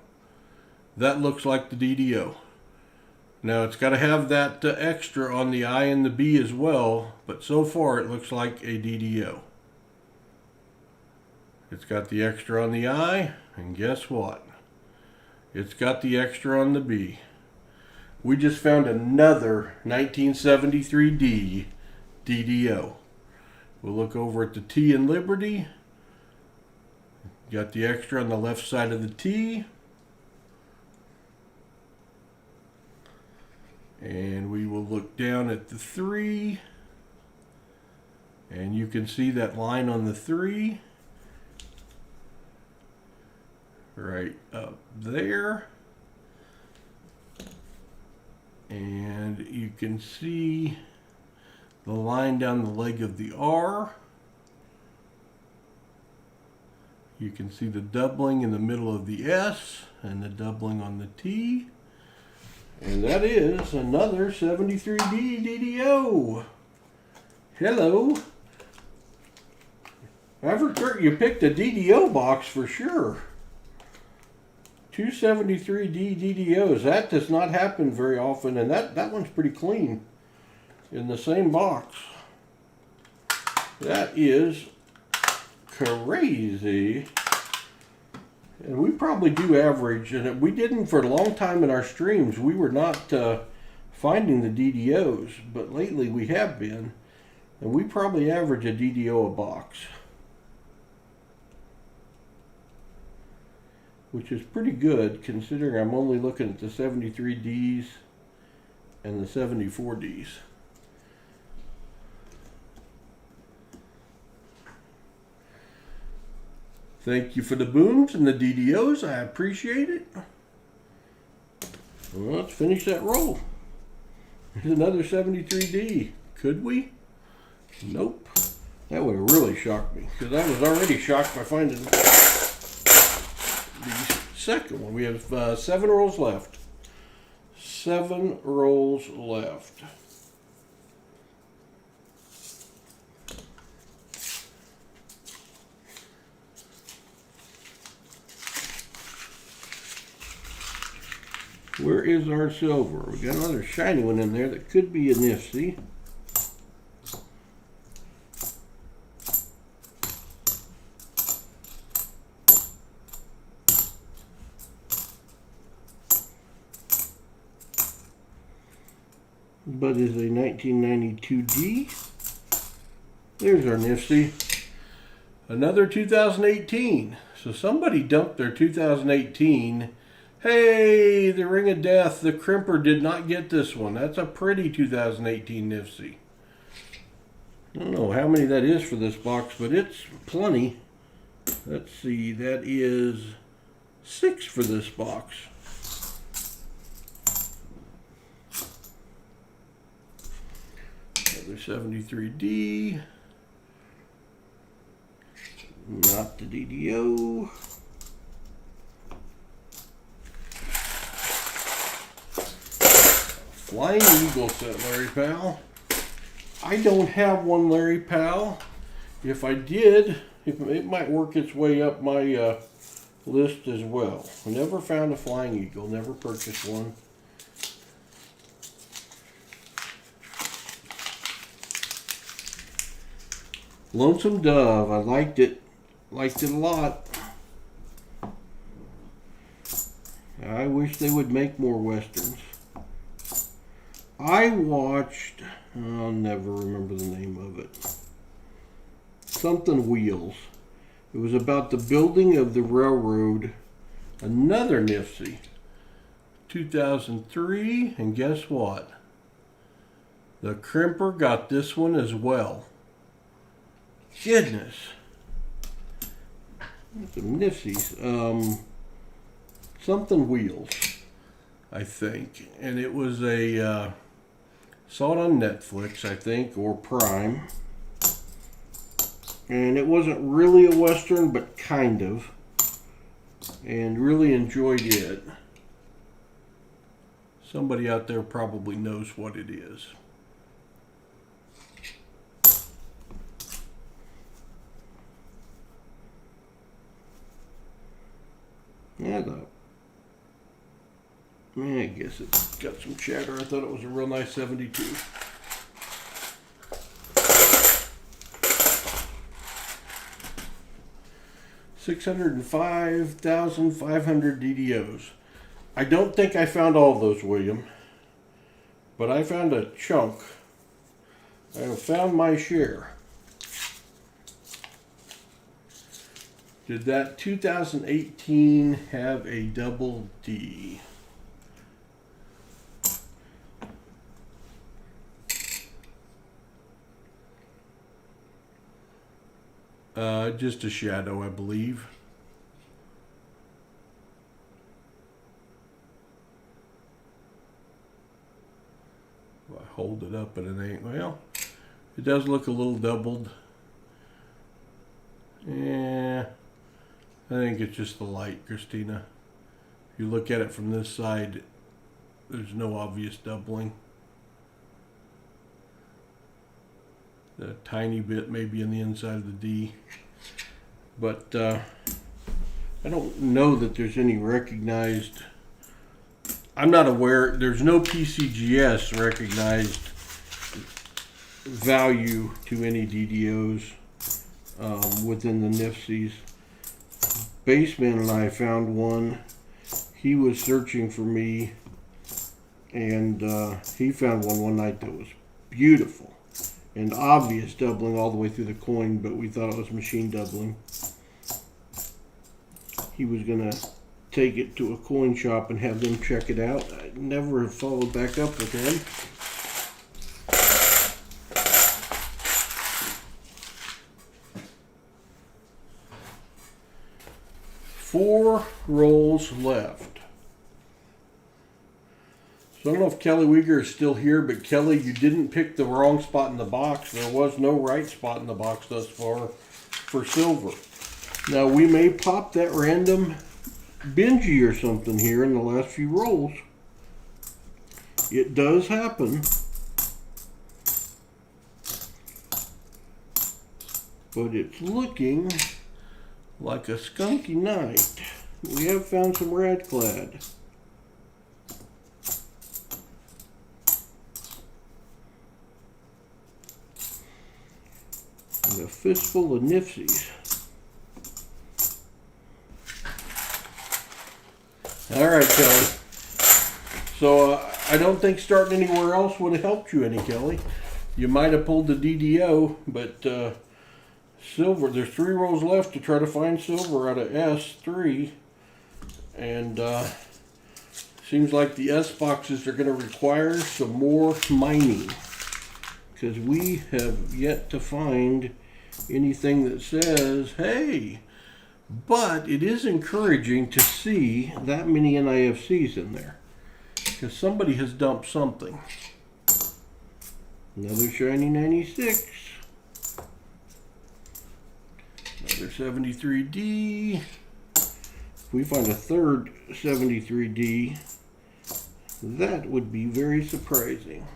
That looks like the DDO. Now it's got to have that extra on the I and the B as well, but so far it looks like a DDO. It's got the extra on the I, and guess what? It's got the extra on the B. We just found another 1973D DDO. We'll look over at the T in Liberty. Got the extra on the left side of the T. And we will look down at the 3. And you can see that line on the 3. Right up there. And you can see the line down the leg of the R. You can see the doubling in the middle of the S and the doubling on the T. And that is another 73D DDO. Hello. Everett, you picked a DDO box for sure. 2 73D DDOs. That does not happen very often, and that one's pretty clean in the same box. That is crazy. And we probably do average, and we didn't for a long time in our streams. We were not finding the DDOs, but lately we have been, and we probably average a DDO a box, which is pretty good considering I'm only looking at the 73Ds and the 74Ds. Thank you for the booms and the DDOs. I appreciate it. Well, let's finish that roll. Here's another 73D. Could we? Nope. That would have really shocked me because I was already shocked by finding the second one. We have 7 rolls left. 7 rolls left. Where is our silver? We got another shiny one in there that could be a nifty. But is a 1992D. There's our nifty. Another 2018. So somebody dumped their 2018. Hey, the Ring of Death, the Crimper did not get this one. That's a pretty 2018 Nifty. I don't know how many that is for this box, but it's plenty. Let's see, that is 6 for this box. Another 73D. Not the DDO. Flying Eagle set, Larry Powell. I don't have one, Larry Powell. If I did, it might work its way up my list as well. I never found a Flying Eagle, never purchased one. Lonesome Dove, I liked it a lot. I wish they would make more Westerns. I watched, I'll never remember the name of it, something Wheels. It was about the building of the railroad, another NIFC, 2003, and guess what? The crimper got this one as well. Goodness. Some NIFCs. Something Wheels, I think. And it was saw it on Netflix, I think, or Prime. And it wasn't really a Western, but kind of. And really enjoyed it. Somebody out there probably knows what it is. Yeah, I guess it's got some chatter. I thought it was a real nice 72. $605,500 DDOs. I don't think I found all of those, William, but I found a chunk. I have found my share. Did that 2018 have a double D? Just a shadow, I believe. If I hold it up at an angle, well, it does look a little doubled. Yeah, I think it's just the light, Christina. If you look at it from this side, there's no obvious doubling. A tiny bit maybe on the inside of the D. But I don't know that there's any recognized. I'm not aware. There's no PCGS recognized value to any DDOs within the NIFCs. Baseman and I found one. He was searching for me, and he found one night that was beautiful. And obvious doubling all the way through the coin, but we thought it was machine doubling. He was going to take it to a coin shop and have them check it out. I never have followed back up with him. Four rolls left. So I don't know if Kelly Weger is still here, but Kelly, you didn't pick the wrong spot in the box. There was no right spot in the box thus far for silver. Now we may pop that random Benji or something here in the last few rolls. It does happen. But it's looking like a skunky night. We have found some Radclad. And a fistful of NIFCs. All right, Kelly. So I don't think starting anywhere else would have helped you any, Kelly. You might have pulled the DDO, but silver, there's 3 rolls left to try to find silver out of S3. And seems like the S boxes are going to require some more mining, because we have yet to find anything that says, hey, but it is encouraging to see that many NIFCs in there, because somebody has dumped something. Another shiny 96. Another 73D. If we find a third 73D, that would be very surprising.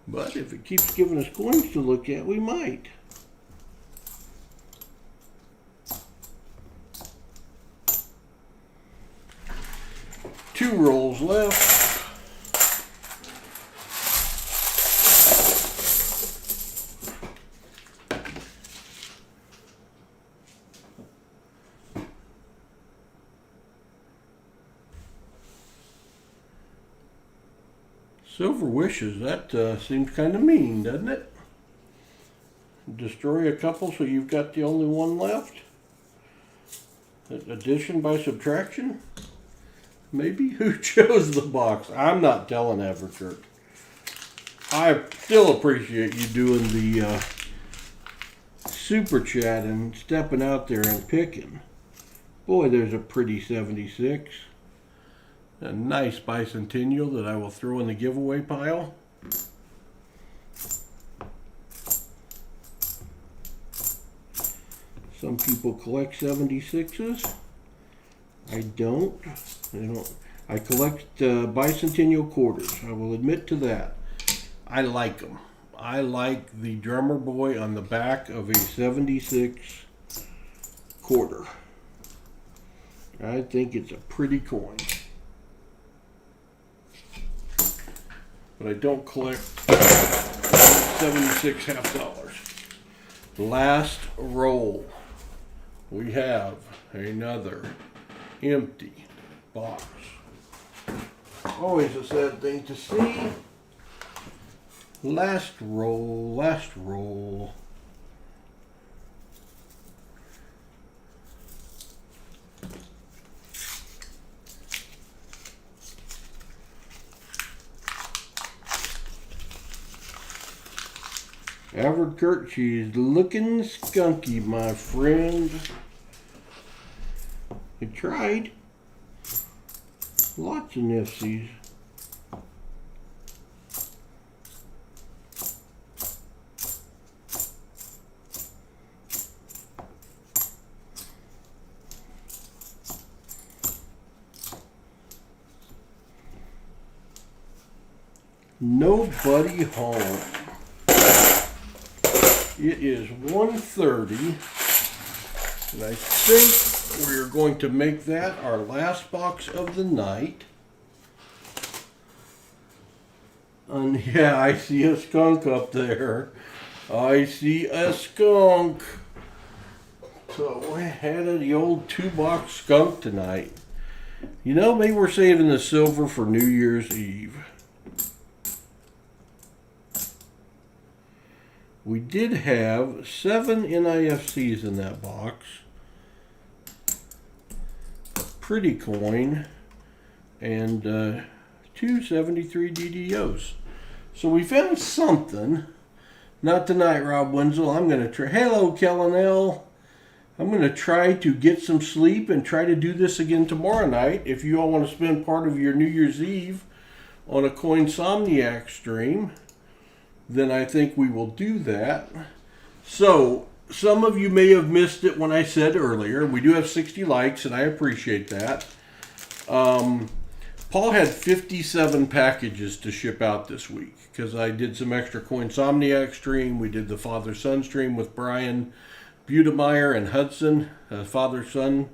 But if it keeps giving us coins to look at, we might. Two rolls left. Silver wishes, that seems kind of mean, doesn't it? Destroy a couple so you've got the only one left? Addition by subtraction? Maybe? Who chose the box? I'm not telling Everkurt. I still appreciate you doing the super chat and stepping out there and picking. Boy, there's a pretty 76. A nice bicentennial that I will throw in the giveaway pile. Some people collect 76s. I don't. I collect bicentennial quarters. I will admit to that. I like them. I like the drummer boy on the back of a 76 quarter. I think it's a pretty coin. But I don't collect 76 half dollars. Last roll. We have another empty box. Always a sad thing to see. Last roll, last roll. Everkurt, she's looking skunky, my friend. I tried. Lots of nifsies. Nobody home. It is 1:30, and I think we're going to make that our last box of the night. And yeah, I see a skunk up there. I see a skunk. So we had the old 2-box skunk tonight. You know, maybe we're saving the silver for New Year's Eve. We did have 7 NIFCs in that box. Pretty coin. And 2 73 DDOs. So we found something. Not tonight, Rob Wenzel. I'm going to try. Hello, Kellanell. I'm going to try to get some sleep and try to do this again tomorrow night. If you all want to spend part of your New Year's Eve on a Coinsomniacs stream, then I think we will do that. So, some of you may have missed it when I said earlier. We do have 60 likes, and I appreciate that. Paul had 57 packages to ship out this week because I did some extra Coinsomniacs stream. We did the father-son stream with Brian Budemeyer and Hudson, father-son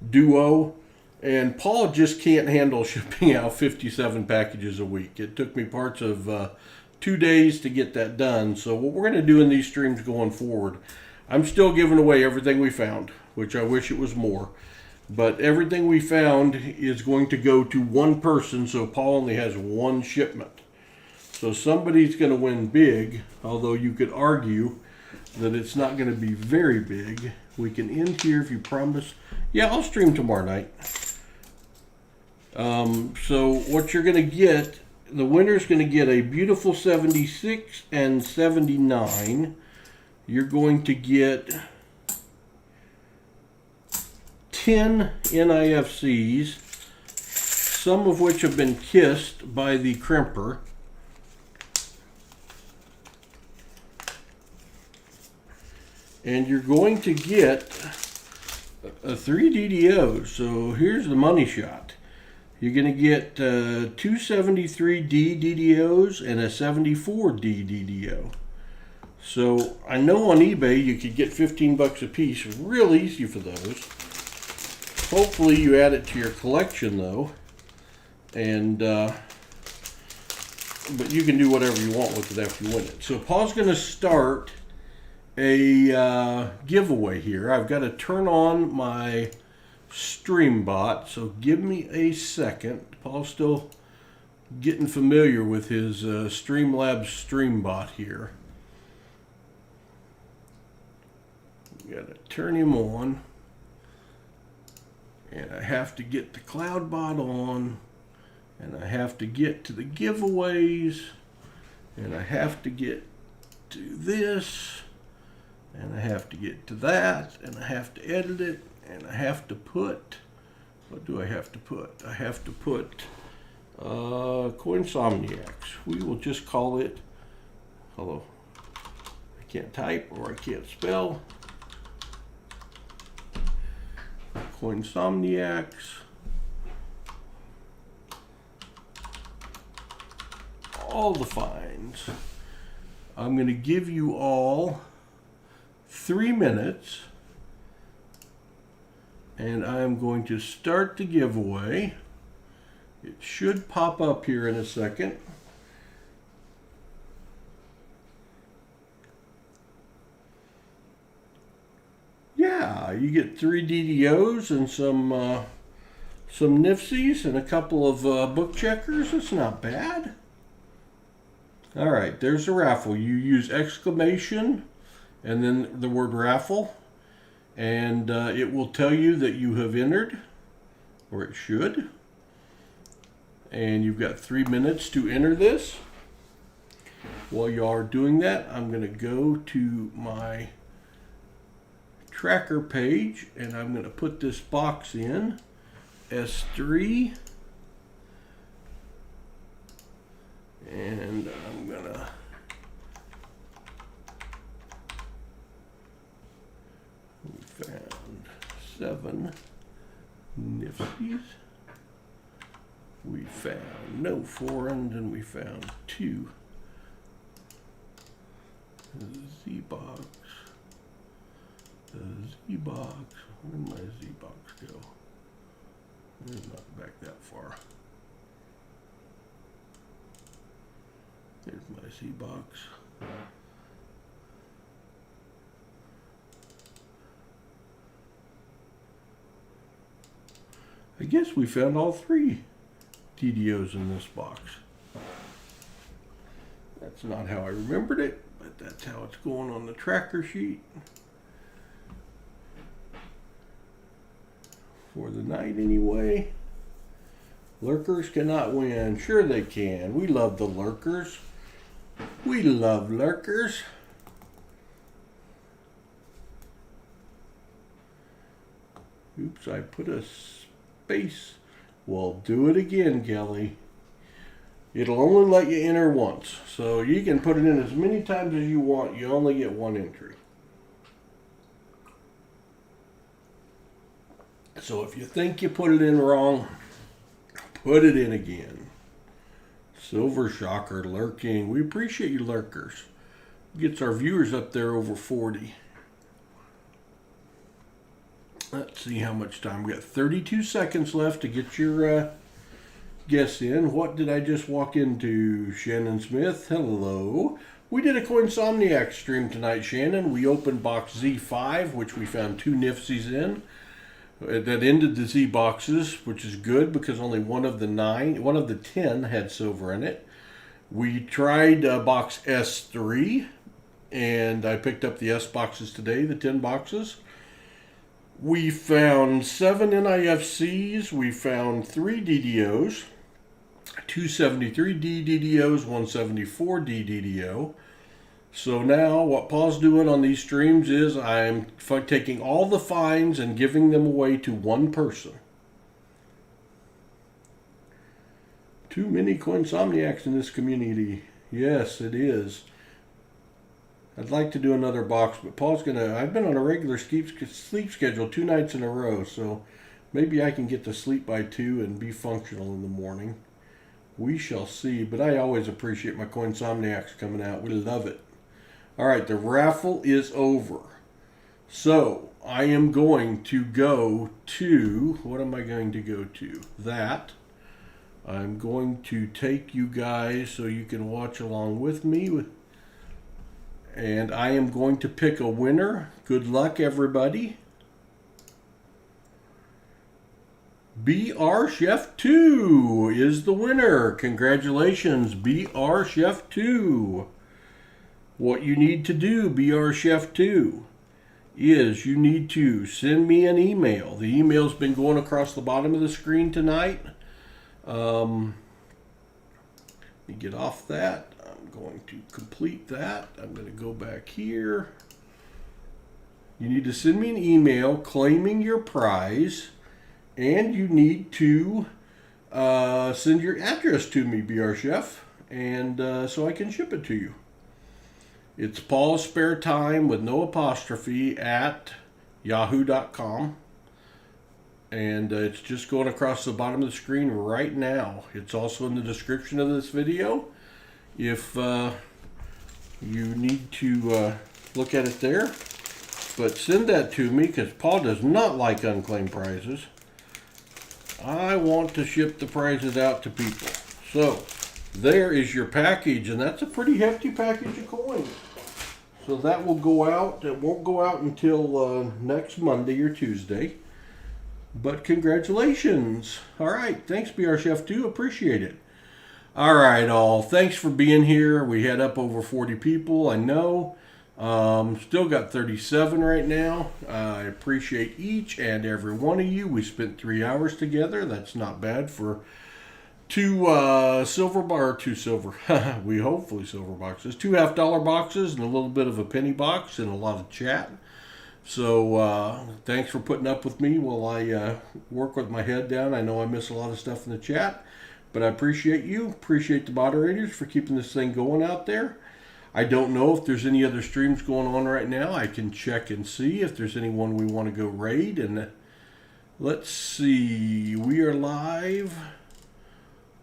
duo. And Paul just can't handle shipping out 57 packages a week. It took me parts of 2 days to get that done. So what we're going to do in these streams going forward, I'm still giving away everything we found, which I wish it was more. But everything we found is going to go to one person, so Paul only has one shipment. So somebody's going to win big, although you could argue that it's not going to be very big. We can end here if you promise. Yeah, I'll stream tomorrow night. So what you're going to get, the winner's going to get a beautiful 76 and 79. You're going to get 10 NIFCs, some of which have been kissed by the crimper. And you're going to get a 3 DDOs. So here's the money shot. You're going to get 2 73D DDOs and a 74D DDO. So I know on eBay you could get 15 bucks a piece. Real easy for those. Hopefully you add it to your collection though. And but you can do whatever you want with it after you win it. So Paul's going to start a giveaway here. I've got to turn on my stream bot, so give me a second. Paul's still getting familiar with his Streamlabs StreamBot here. Got to turn him on, and I have to get the CloudBot on, and I have to get to the giveaways, and I have to get to this, and I have to get to that, and I have to edit it, and I have to put, what do I have to put? I have to put Coinsomniacs. We will just call it, hello, I can't type or I can't spell. Coinsomniacs. All the fines. I'm going to give you all 3 minutes, and I'm going to start the giveaway. It should pop up here in a second. Yeah, you get 3 DDOs and some Nifsies and a couple of book checkers. That's not bad. All right, there's the raffle. You use exclamation and then the word raffle, and it will tell you that you have entered, or it should. And you've got 3 minutes to enter this. While you are doing that, I'm going to go to my tracker page, and I'm going to put this box in S3, and I'm going to we found 7 Nifsies, we found no foreign, and we found 2 Z-Box. The Z-Box, where did my Z-Box go? It's not back that far. There's my Z-Box. I guess we found all 3 DDOs in this box. That's not how I remembered it, but that's how it's going on the tracker sheet. For the night anyway. Lurkers cannot win. Sure they can. We love the lurkers. We love lurkers. Oops, I put a space. Well, do it again, Kelly. It'll only let you enter once. So you can put it in as many times as you want. You only get 1 entry. So if you think you put it in wrong, put it in again. Silver Shocker lurking. We appreciate you lurkers. Gets our viewers up there over 40. Let's see how much time. We got 32 seconds left to get your guess in. What did I just walk into? Shannon Smith, hello. We did a Coinsomniacs stream tonight, Shannon. We opened box Z5, which we found 2 Nifsies in. That ended the Z boxes, which is good because only one of the 10 had silver in it. We tried box S3, and I picked up the S boxes today, the 10 boxes. We found 7 NIFCs, we found 3 DDOs, 273D DDOs, 174D DDO. So now what Paul's doing on these streams is I'm taking all the fines and giving them away to 1 person. Too many Coinsomniacs in this community. Yes, it is. I'd like to do another box, but I've been on a regular sleep schedule 2 nights in a row, so maybe I can get to sleep by 2 and be functional in the morning. We shall see, but I always appreciate my Coinsomniacs coming out. We love it. All right, the raffle is over. So I am going to go to, what am I going to go to? That. I'm going to take you guys so you can watch along with me. And I am going to pick a winner. Good luck, everybody. BR Chef 2 is the winner. Congratulations, BR Chef 2. What you need to do, BR Chef 2, is you need to send me an email. The email's been going across the bottom of the screen tonight. Let me get off that. I'm going to complete that. I'm going to go back here. You need to send me an email claiming your prize, and you need to send your address to me, BR Chef, and so I can ship it to you. It's Paul's Spare Time with no apostrophe at yahoo.com. And it's just going across the bottom of the screen right now. It's also in the description of this video. If you need to look at it there. But send that to me because Paul does not like unclaimed prizes. I want to ship the prizes out to people. So there is your package, and that's a pretty hefty package of coins. So that will go out. It won't go out until next Monday or Tuesday. But congratulations. All right. Thanks, BR Chef 2. Appreciate it. All right, all. Thanks for being here. We had up over 40 people, I know. Still got 37 right now. I appreciate each and every one of you. We spent 3 hours together. That's not bad for two silver we hopefully silver boxes, 2 $half-dollar boxes, and a little bit of a penny box, and a lot of chat. So thanks for putting up with me while I work with my head down. I know I miss a lot of stuff in the chat, but I appreciate you. Appreciate the moderators for keeping this thing going out there. I don't know if there's any other streams going on right now. I can check and see if there's anyone we want to go raid. And let's see. We are live.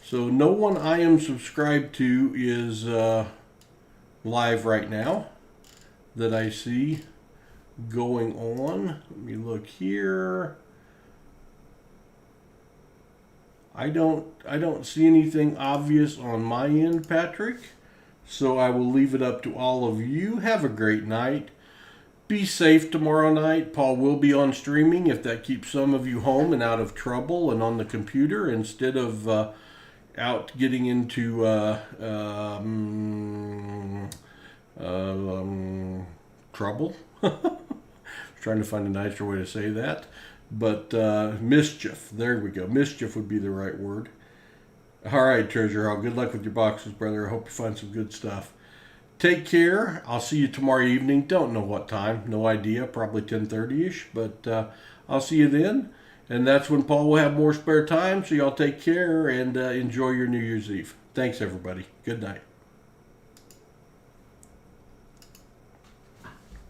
So no one I am subscribed to is live right now that I see going on. Let me look here. I don't see anything obvious on my end, Patrick. So I will leave it up to all of you. Have a great night. Be safe tomorrow night. Paul will be on streaming if that keeps some of you home and out of trouble and on the computer instead of out getting into trouble. Trying to find a nicer way to say that. But mischief. There we go. Mischief would be the right word. All right, Treasure Hog. Good luck with your boxes, brother. I hope you find some good stuff. Take care. I'll see you tomorrow evening. Don't know what time. No idea. Probably 10:30-ish. But I'll see you then. And that's when Paul will have more spare time. So y'all take care and enjoy your New Year's Eve. Thanks, everybody. Good night.